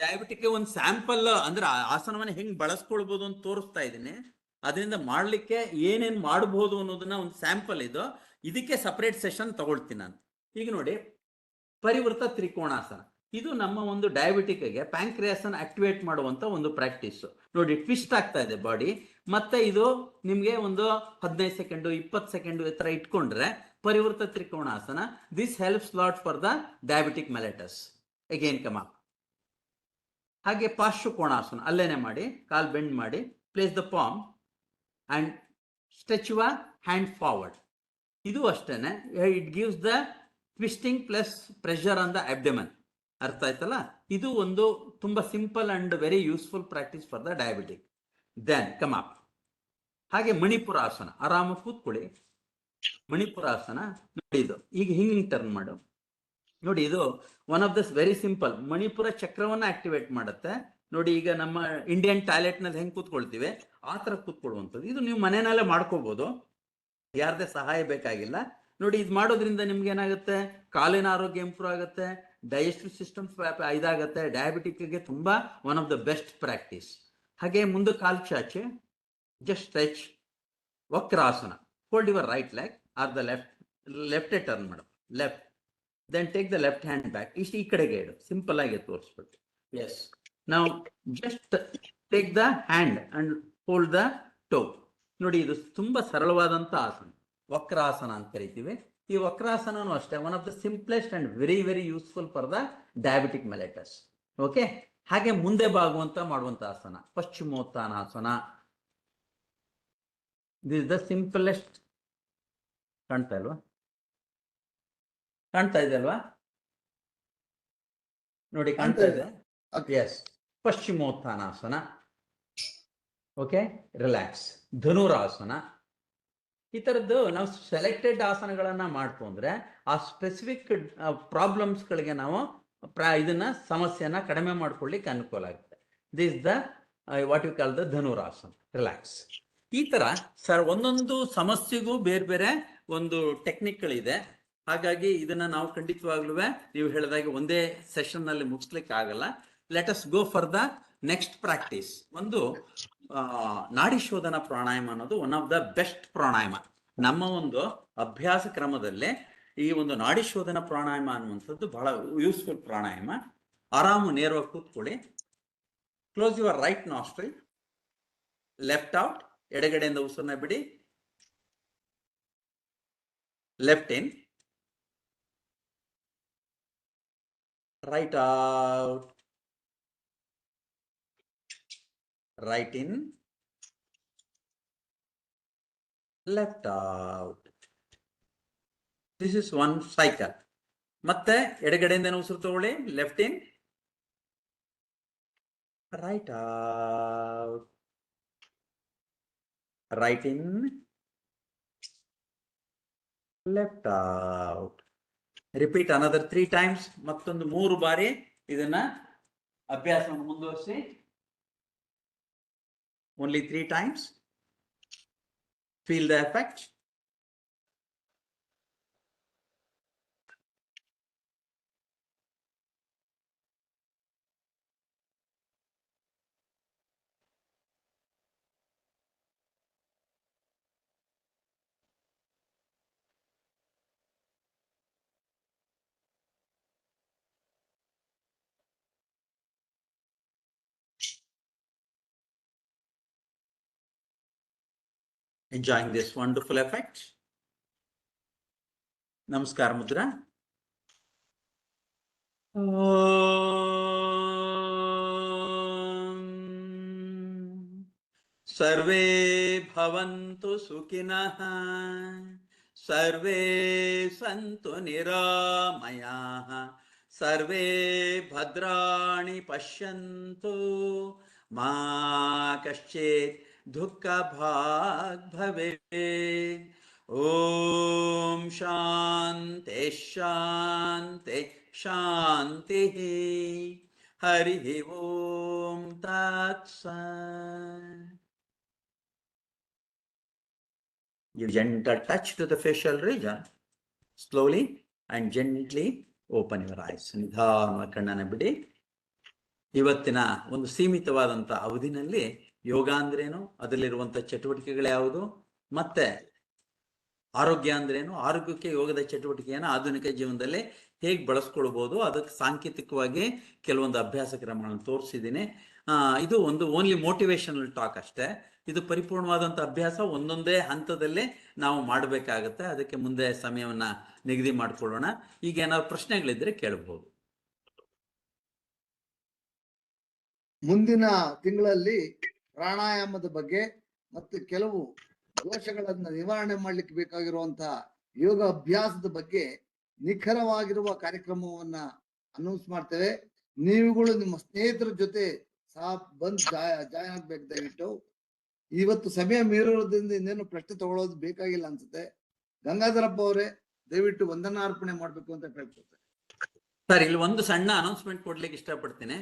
diabetic ಒಂದು ಸ್ಯಾಂಪಲ್ ಅಂದ್ರೆ ಆಸನವನ್ನ ಹೆಂಗ್ ಬಳಸ್ಕೊಳ್ಬಹುದು ಅಂತ ತೋರಿಸ್ತಾ ಇದ್ದೀನಿ. ಅದರಿಂದ ಮಾಡ್ಲಿಕ್ಕೆ ಏನೇನ್ ಮಾಡಬಹುದು ಅನ್ನೋದನ್ನ ಒಂದು ಸ್ಯಾಂಪಲ್ ಇದು. ಇದಕ್ಕೆ ಸಪರೇಟ್ ಸೆಷನ್ ತಗೊಳ್ತೀನಿ ನಾನು. ಈಗ ನೋಡಿ, ಪರಿವೃತ್ತ ತ್ರಿಕೋಣಾಸನ ಇದು ನಮ್ಮ ಒಂದು ಡಯಾಬಿಟಿಕ್ಗೆ ಪ್ಯಾಂಕ್ರಿಯಾಸ್ ಅನ್ನು ಆಕ್ಟಿವೇಟ್ ಮಾಡುವಂತ ಒಂದು ಪ್ರಾಕ್ಟೀಸ್. ನೋಡಿ, ಟ್ವಿಸ್ಟ್ ಆಗ್ತಾ ಇದೆ ಬಾಡಿ. ಮತ್ತೆ ಇದು ನಿಮ್ಗೆ ಒಂದು 15 ಸೆಕೆಂಡ್ 20 ಸೆಕೆಂಡ್ ಈ ತರ ಇಟ್ಕೊಂಡ್ರೆ ಪರಿವೃತ್ತ ತ್ರಿಕೋಣಾಸನ. This helps lot for the diabetic mellitus. Again come up. ಹಾಗೆ ಪಾರ್ಶ್ವಕೋಣಾಸನ ಅಲ್ಲೇನೆ ಮಾಡಿ, ಕಾಲ್ ಬೆಂಡ್ ಮಾಡಿ, place the palm and stretch your hand forward. ಇದು ಅಷ್ಟೇನೆ, it gives the twisting plus pressure on the abdomen. ಅರ್ಥ ಆಯ್ತಲ್ಲ? ಇದು ಒಂದು ತುಂಬಾ simple and very useful practice for the diabetic. Then come up. ಹಾಗೆ ಮಣಿಪುರಾಸನ, ಆರಾಮಾಗಿ ಕೂತ್ಕೊಳ್ಳಿ. ಮಣಿಪುರಾಸನ ನೋಡಿ, ಇದು ಈಗ ಹಿಂಗ್ ಟರ್ನ್ ಮಾಡು. ನೋಡಿ, ಇದು one of the very simple. ಮಣಿಪುರ ಚಕ್ರವನ್ನ ಆಕ್ಟಿವೇಟ್ ಮಾಡುತ್ತೆ. ನೋಡಿ, ಈಗ ನಮ್ಮ ಇಂಡಿಯನ್ ಟಾಯ್ಲೆಟ್ ನಲ್ಲಿ ಹೆಂಗ್ ಕೂತ್ಕೊಳ್ತೀವಿ ಆ ತರ ಕೂತ್ಕೊಳ್ಳುವಂಥದ್ದು. ಇದು ನೀವು ಮನೆಯಲ್ಲೇ ಮಾಡ್ಕೋಬಹುದು, ಯಾರದೇ ಸಹಾಯ ಬೇಕಾಗಿಲ್ಲ. ನೋಡಿ, ಇದು ಮಾಡೋದ್ರಿಂದ ನಿಮ್ಗೆ ಏನಾಗುತ್ತೆ, ಕಾಲಿನ ಆರೋಗ್ಯ ಇಂಪ್ರೂವ್ ಆಗುತ್ತೆ, ಡೈಜೆಸ್ಟಿವ್ ಸಿಸ್ಟಮ್ ಇದಾಗುತ್ತೆ. ಡಯಾಬಿಟಿಕ್ಗೆ ತುಂಬಾ one of the best practice. ಹಾಗೆ ಮುಂದೆ ಕಾಲು ಚಾಚೆ, ಜಸ್ಟ್ ಸ್ಟ್ರೆಚ್. ವಕ್ರಾಸನ, hold your right leg or the left turn madam, left. Then take the left hand back. ಇಷ್ಟು ಈ ಕಡೆಗೆ ಇಡು, ಸಿಂಪಲ್ ಆಗಿ ತೋರಿಸ್ಬಿಟ್ಟು. ಎಸ್, ನಾವು just take the hand and hold the toe. ನೋಡಿ, ಇದು ತುಂಬಾ ಸರಳವಾದಂತ ಆಸನ, ವಕ್ರಾಸನ ಅಂತ ಕರಿತೀವಿ. ಈ ವಕ್ರಾಸನೂ ಅಷ್ಟೇ one of the simplest and very very useful for the diabetic mellitus. Okay. ಹಾಗೆ ಮುಂದೆ ಬಾಗುವಂತ ಮಾಡುವಂತ ಆಸನ ಪಶ್ಚಿಮೋತ್ತಾನಾಸನ. This is the simplest. ಕಾಣ್ತಾ ಇಲ್ವಾ? ಕಾಣ್ತಾ ಇದೆ ಅಲ್ವಾ? ನೋಡಿ, ಕಾಣ್ತಾ ಇದೆ. ಎಸ್, ಪಶ್ಚಿಮೋತ್ತಾನಾಸನ. Okay, relax. ಧನುರಾಸನ. ಈ ತರದ್ದು ನಾವು ಸೆಲೆಕ್ಟೆಡ್ ಆಸನಗಳನ್ನ ಮಾಡ್ಕೊಂಡ್ರೆ ಆ ಸ್ಪೆಸಿಫಿಕ್ ಪ್ರಾಬ್ಲಮ್ಸ್ಗಳಿಗೆ ನಾವು ಇದನ್ನ ಸಮಸ್ಯೆನ ಕಡಿಮೆ ಮಾಡ್ಕೊಳ್ಳಿಕ್ಕೆ ಅನುಕೂಲ ಆಗುತ್ತೆ. This the what you call the Dhanurasana, relax. ಈ ತರ ಸರ್ ಒಂದೊಂದು ಸಮಸ್ಯೆಗೂ ಬೇರೆ ಬೇರೆ ಒಂದು ಟೆಕ್ನಿಕ್ಗಳಿದೆ. ಹಾಗಾಗಿ ಇದನ್ನ ನಾವು ಖಂಡಿತವಾಗ್ಲೂ ನೀವು ಹೇಳಿದಾಗೆ ಒಂದೇ ಸೆಷನ್ ನಲ್ಲಿ ಮುಗಿಸ್ಲಿಕ್ಕೆ ಆಗಲ್ಲ. Let us go for the next practice. ಒಂದು ನಾಡಿ ಶೋಧನ ಪ್ರಾಣಾಯಾಮ ಅನ್ನೋದು ಒನ್ ಆಫ್ ದ ಬೆಸ್ಟ್ ಪ್ರಾಣಾಯಾಮ. ನಮ್ಮ ಒಂದು ಅಭ್ಯಾಸ ಕ್ರಮದಲ್ಲೇ ಈ ಒಂದು ನಾಡಿ ಶೋಧನ ಪ್ರಾಣಾಯಾಮ ಅನ್ನುವಂಥದ್ದು ಬಹಳ ಯೂಸ್ಫುಲ್ ಪ್ರಾಣಾಯಾಮ. ಆರಾಮು ನೇರವಾಗಿ ಕೂತ್ಕೊಳ್ಳಿ. Close your right nostril, left out, ಎಡಗಡೆಯಿಂದ ಉಸಿರನ್ನ ಬಿಡಿ, left in, right out, right in, left out. This is one cycle. ಮತ್ತೆ ಎಡಗಡೆಯಿಂದ ಉಸಿರು ತಗೊಳ್ಳಿ, left in, right out, right in, left out. Repeat another 3 times. ಮತ್ತೊಂದು 3 ಬಾರಿ ಇದನ್ನ ಅಭ್ಯಾಸವನ್ನು ಮುಂದುವರಿಸಿ. Only 3 times. Feel the effect. Enjoying this wonderful effect. Namaskar Mudra. Sarve bhavantu sukhinah, sarve santu niramayah, sarve bhadrani pashyantu, ma kaschit दुःखा भाग भवे. ओम शांति शांति शांति. हरि ओम तत्सत्. Give gentle touch to the facial region. Slowly and gently open your eyes. ನಿಧಾನವಾಗಿ ಕಣ್ಣನ್ನು ಬಿಡಿ. ಇವತ್ತಿನ ಒಂದು ಸೀಮಿತವಾದಂಥ ಅವಧಿನಲ್ಲಿ ಯೋಗ ಅಂದ್ರೇನು, ಅದರಲ್ಲಿರುವಂಥ ಚಟುವಟಿಕೆಗಳು ಯಾವುದು, ಮತ್ತೆ ಆರೋಗ್ಯ ಅಂದ್ರೇನು, ಆರೋಗ್ಯಕ್ಕೆ ಯೋಗದ ಚಟುವಟಿಕೆಯನ್ನು ಆಧುನಿಕ ಜೀವನದಲ್ಲಿ ಹೇಗೆ ಬಳಸ್ಕೊಳ್ಬೋದು, ಅದಕ್ಕೆ ಸಾಂಕೇತಿಕವಾಗಿ ಕೆಲವೊಂದು ಅಭ್ಯಾಸ ಕ್ರಮಗಳನ್ನು ತೋರಿಸಿದ್ದೀನಿ. ಇದು ಒಂದು ಓನ್ಲಿ ಮೋಟಿವೇಶನಲ್ ಟಾಕ್ ಅಷ್ಟೇ. ಇದು ಪರಿಪೂರ್ಣವಾದಂಥ ಅಭ್ಯಾಸ ಒಂದೊಂದೇ ಹಂತದಲ್ಲೇ ನಾವು ಮಾಡಬೇಕಾಗತ್ತೆ. ಅದಕ್ಕೆ ಮುಂದೆ ಸಮಯವನ್ನ ನಿಗದಿ ಮಾಡಿಕೊಳ್ಳೋಣ. ಈಗ ಏನಾದ್ರು ಪ್ರಶ್ನೆಗಳಿದ್ರೆ ಕೇಳಬಹುದು. ಮುಂದಿನ ತಿಂಗಳಲ್ಲಿ ಪ್ರಾಣಾಯಾಮದ ಬಗ್ಗೆ ಮತ್ತು ಕೆಲವು ದೋಷಗಳನ್ನ ನಿವಾರಣೆ ಮಾಡ್ಲಿಕ್ಕೆ ಬೇಕಾಗಿರುವಂತಹ ಯೋಗ ಅಭ್ಯಾಸದ ಬಗ್ಗೆ ನಿಖರವಾಗಿರುವ ಕಾರ್ಯಕ್ರಮವನ್ನ ಅನೌನ್ಸ್ ಮಾಡ್ತೇವೆ. ನೀವುಗಳು ನಿಮ್ಮ ಸ್ನೇಹಿತರ ಜೊತೆ ಸಹ ಬಂದು ಜಾಯ್ನ್ ಆಗ್ಬೇಕು. ದಯವಿಟ್ಟು ಇವತ್ತು ಸಮಯ ಮೀರೋದ್ರಿಂದ ಇನ್ನೇನು ಪ್ರಶ್ನೆ ತಗೊಳ್ಳೋದು ಬೇಕಾಗಿಲ್ಲ ಅನ್ಸುತ್ತೆ. ಗಂಗಾಧರಪ್ಪ ಅವರೇ ದಯವಿಟ್ಟು ವಂದನಾರ್ಪಣೆ ಮಾಡ್ಬೇಕು ಅಂತ ಕೇಳ್ಕೊಳ್ತೇನೆ. ಸರ್, ಇಲ್ಲಿ ಒಂದು ಸಣ್ಣ ಅನೌನ್ಸ್ಮೆಂಟ್ ಕೊಡ್ಲಿಕ್ಕೆ ಇಷ್ಟಪಡ್ತೀನಿ.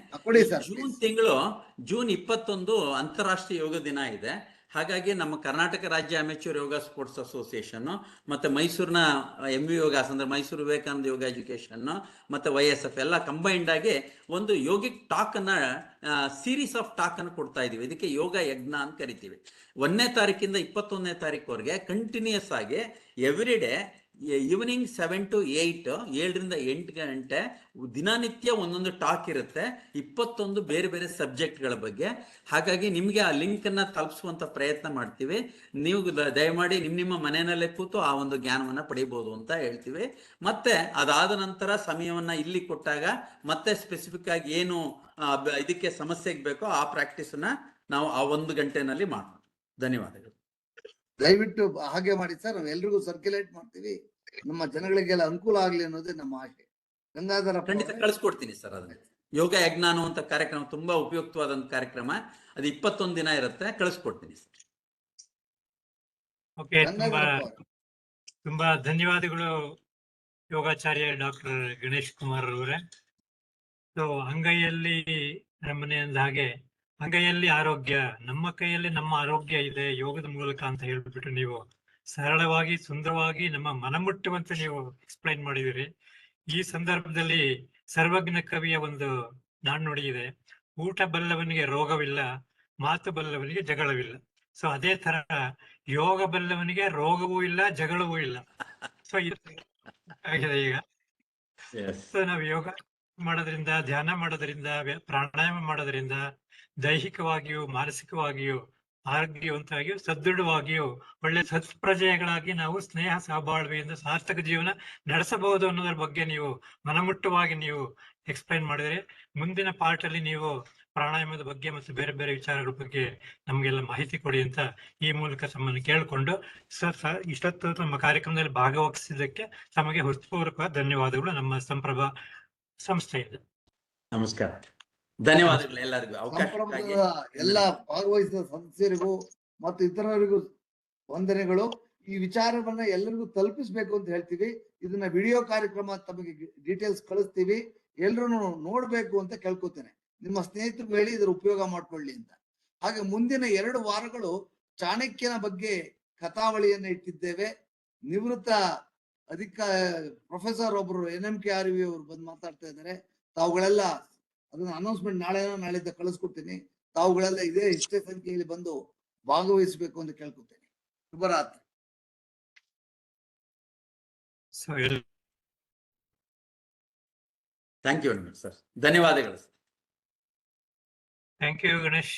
ಜೂನ್ ತಿಂಗಳು ಜೂನ್ 21 ಅಂತಾರಾಷ್ಟ್ರೀಯ ಯೋಗ ದಿನ ಇದೆ. ಹಾಗಾಗಿ ನಮ್ಮ ಕರ್ನಾಟಕ ರಾಜ್ಯ ಅಮೆಚೂರ್ ಯೋಗ ಸ್ಪೋರ್ಟ್ಸ್ ಅಸೋಸಿಯೇಷನ್ ಮತ್ತೆ ಮೈಸೂರಿನ MV ಯೋಗಾಸ್ ಅಂದ್ರೆ ಮೈಸೂರು ವಿವೇಕಾನಂದ ಯೋಗ ಎಜುಕೇಶನ್ ಮತ್ತೆ YSF ಎಲ್ಲ ಕಂಬೈಂಡ್ ಆಗಿ ಒಂದು ಯೋಗಿಕ್ ಟಾಕ್ ಅನ್ನ ಸೀರೀಸ್ ಆಫ್ ಟಾಕ್ ಅನ್ನು ಕೊಡ್ತಾ ಇದೀವಿ. ಇದಕ್ಕೆ ಯೋಗ ಯಜ್ಞ ಅಂತ ಕರಿತೀವಿ. 1ನೇ ತಾರೀಕಿಂದ 21ನೇ ತಾರೀಕುವರೆಗೆ ಕಂಟಿನ್ಯೂಸ್ ಆಗಿ ಎವ್ರಿ ಡೇ ಈವ್ನಿಂಗ್ 7 to 8, 7ರಿಂದ 8 ಗಂಟೆ ದಿನನಿತ್ಯ ಒಂದೊಂದು ಟಾಕ್ ಇರುತ್ತೆ. 21 ಬೇರೆ ಬೇರೆ ಸಬ್ಜೆಕ್ಟ್ಗಳ ಬಗ್ಗೆ. ಹಾಗಾಗಿ ನಿಮಗೆ ಆ ಲಿಂಕ್ ಅನ್ನ ತಲುಪಿಸುವಂತ ಪ್ರಯತ್ನ ಮಾಡ್ತೀವಿ. ನೀವು ದಯಮಾಡಿ ನಿಮ್ಮ ಮನೆಯಲ್ಲೇ ಕೂತು ಆ ಒಂದು ಜ್ಞಾನವನ್ನ ಪಡಿಬಹುದು ಅಂತ ಹೇಳ್ತೀವಿ. ಮತ್ತೆ ಅದಾದ ನಂತರ ಸಮಯವನ್ನ ಇಲ್ಲಿ ಕೊಟ್ಟಾಗ ಮತ್ತೆ ಸ್ಪೆಸಿಫಿಕ್ ಆಗಿ ಏನು ಇದಕ್ಕೆ ಸಮಸ್ಯೆಗೆ ಬೇಕೋ ಆ ಪ್ರಾಕ್ಟೀಸ್ ಅನ್ನ ನಾವು ಆ 1 ಗಂಟೆನಲ್ಲಿ ಮಾಡೋಣ. ಧನ್ಯವಾದಗಳು. ದಯವಿಟ್ಟು ಹಾಗೆ ಮಾಡಿ ಸರ್. ನಾವು ಎಲ್ರಿಗೂ ಸರ್ಕ್ಯುಲೇಟ್ ಮಾಡ್ತೀವಿ. ನಮ್ಮ ಜನಗಳಿಗೆಲ್ಲ ಅನುಕೂಲ ಆಗ್ಲಿ ಅನ್ನೋದೇ ನಮ್ಮ ಆಶೆ. ಗಂಗಾಧರ ಖಂಡಿತ ಕಳಿಸ್ಕೊಡ್ತೀನಿ ಸರ್. ಅದನ್ನ ಯೋಗ ಯಜ್ಞ ಅನ್ನುವಂತ ಕಾರ್ಯಕ್ರಮ ತುಂಬಾ ಉಪಯುಕ್ತವಾದಂತ ಕಾರ್ಯಕ್ರಮ. ಅದು 21 ದಿನ ಇರುತ್ತೆ. ಕಳಿಸ್ಕೊಡ್ತೀನಿ ಸರ್. ಓಕೆ, ತುಂಬಾ ಧನ್ಯವಾದಗಳು ಯೋಗಾಚಾರ್ಯ ಡಾಕ್ಟರ್ ಗಣೇಶ್ ಕುಮಾರ್ ಅವರೇ. ಸೊ ಅಂಗೈಯಲ್ಲಿ ನಮ್ಮನೆ ಅಂದ ಹಾಗೆ ಅಂಗೈಯಲ್ಲಿ ಆರೋಗ್ಯ, ನಮ್ಮ ಕೈಯಲ್ಲಿ ನಮ್ಮ ಆರೋಗ್ಯ ಇದೆ ಯೋಗದ ಮೂಲಕ ಅಂತ ಹೇಳ್ಬಿಟ್ಟು ನೀವು ಸರಳವಾಗಿ ಸುಂದರವಾಗಿ ನಮ್ಮ ಮನಮುಟ್ಟುವಂತೆ ನೀವು ಎಕ್ಸ್ಪ್ಲೈನ್ ಮಾಡಿದಿರಿ. ಈ ಸಂದರ್ಭದಲ್ಲಿ ಸರ್ವಜ್ಞ ಕವಿಯ ಒಂದು ನಾಣ್ಣುಡಿ ಇದೆ, ಊಟ ಬಲ್ಲವನಿಗೆ ರೋಗವಿಲ್ಲ, ಮಾತು ಬಲ್ಲವನಿಗೆ ಜಗಳವಿಲ್ಲ. ಸೊ ಅದೇ ತರ ಯೋಗ ಬಲ್ಲವನಿಗೆ ರೋಗವೂ ಇಲ್ಲ, ಜಗಳವೂ ಇಲ್ಲ. ಸೊ ಇದು ಆಗಿದೆ ಈಗ. ಸೊ ನಾವು ಯೋಗ ಮಾಡೋದ್ರಿಂದ, ಧ್ಯಾನ ಮಾಡೋದ್ರಿಂದ, ಪ್ರಾಣಾಯಾಮ ಮಾಡೋದ್ರಿಂದ ದೈಹಿಕವಾಗಿಯೂ ಮಾನಸಿಕವಾಗಿಯೂ ಆರೋಗ್ಯವಂತವಾಗಿಯೂ ಸದೃಢವಾಗಿಯೂ ಒಳ್ಳೆ ಸತ್ಪ್ರಜೆಗಳಾಗಿ ನಾವು ಸ್ನೇಹ ಸಹಬಾಳ್ವೆಯಿಂದ ಸಾರ್ಥಕ ಜೀವನ ನಡೆಸಬಹುದು ಅನ್ನೋದ್ರ ಬಗ್ಗೆ ನೀವು ಮನಮುಟ್ಟವಾಗಿ ನೀವು ಎಕ್ಸ್ಪ್ಲೈನ್ ಮಾಡಿದರೆ, ಮುಂದಿನ ಪಾರ್ಟ್ ಅಲ್ಲಿ ನೀವು ಪ್ರಾಣಾಯಾಮದ ಬಗ್ಗೆ ಮತ್ತು ಬೇರೆ ಬೇರೆ ವಿಚಾರಗಳ ಬಗ್ಗೆ ನಮಗೆಲ್ಲ ಮಾಹಿತಿ ಕೊಡಿ ಅಂತ ಈ ಮೂಲಕ ತಮ್ಮನ್ನು ಕೇಳಿಕೊಂಡು ಇಷ್ಟೊತ್ತು ನಮ್ಮ ಕಾರ್ಯಕ್ರಮದಲ್ಲಿ ಭಾಗವಹಿಸಿದ್ದಕ್ಕೆ ತಮಗೆ ಹೃತ್ಪೂರ್ವಕ ಧನ್ಯವಾದಗಳು ನಮ್ಮ ಸಂಪ್ರಭ ಸಂಸ್ಥೆಯಿಂದ. ನಮಸ್ಕಾರ, ಧನ್ಯವಾದಗಳು ಎಲ್ಲರಿಗೂ ಅವಕಾಶಕ್ಕಾಗಿ. ಎಲ್ಲ ಭಾಗವಹಿಸಿದ ಸದಸ್ಯರಿಗೂ ಮತ್ತು ಇತರರಿಗೂ ವಂದನೆಗಳು. ಈ ವಿಚಾರವನ್ನ ಎಲ್ಲರಿಗೂ ತಲುಪಿಸ್ಬೇಕು ಅಂತ ಹೇಳ್ತೀವಿ. ಇದನ್ನ ವಿಡಿಯೋ ಕಾರ್ಯಕ್ರಮ ತಮಗೆ ಡೀಟೇಲ್ಸ್ ಕಳಿಸ್ತೀವಿ, ಎಲ್ರು ನೋಡ್ಬೇಕು ಅಂತ ಕೇಳ್ಕೊತೇನೆ. ನಿಮ್ಮ ಸ್ನೇಹಿತರು ಹೇಳಿ ಇದರ ಉಪಯೋಗ ಮಾಡ್ಕೊಳ್ಳಿ ಅಂತ. ಹಾಗೆ ಮುಂದಿನ 2 ವಾರಗಳು ಚಾಣಕ್ಯನ ಬಗ್ಗೆ ಕಥಾವಳಿಯನ್ನ ಇಟ್ಟಿದ್ದೇವೆ. ನಿವೃತ್ತ ಪ್ರೊಫೆಸರ್ ಒಬ್ರು NMKRV ಅವರು ಬಂದು ಮಾತಾಡ್ತಾ ಇದ್ದಾರೆ. ತಾವುಗಳೆಲ್ಲ ಅದನ್ನ ಅನೌನ್ಸ್ಮೆಂಟ್ ನಾಳಿದ್ದ ಕಳಿಸ್ಕೊಡ್ತೀನಿ. ತಾವುಗಳೆಲ್ಲ ಇಷ್ಟೇ ಸಂಖ್ಯೆಯಲ್ಲಿ ಬಂದು ಭಾಗವಹಿಸಬೇಕು ಅಂತ ಕೇಳ್ಕೊತೇನೆ. ಶುಭರಾತ್ರಿ. ಥ್ಯಾಂಕ್ ಯು ಸರ್, ಧನ್ಯವಾದಗಳು. Thank you Ganesh.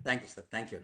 Thank you sir, thank you.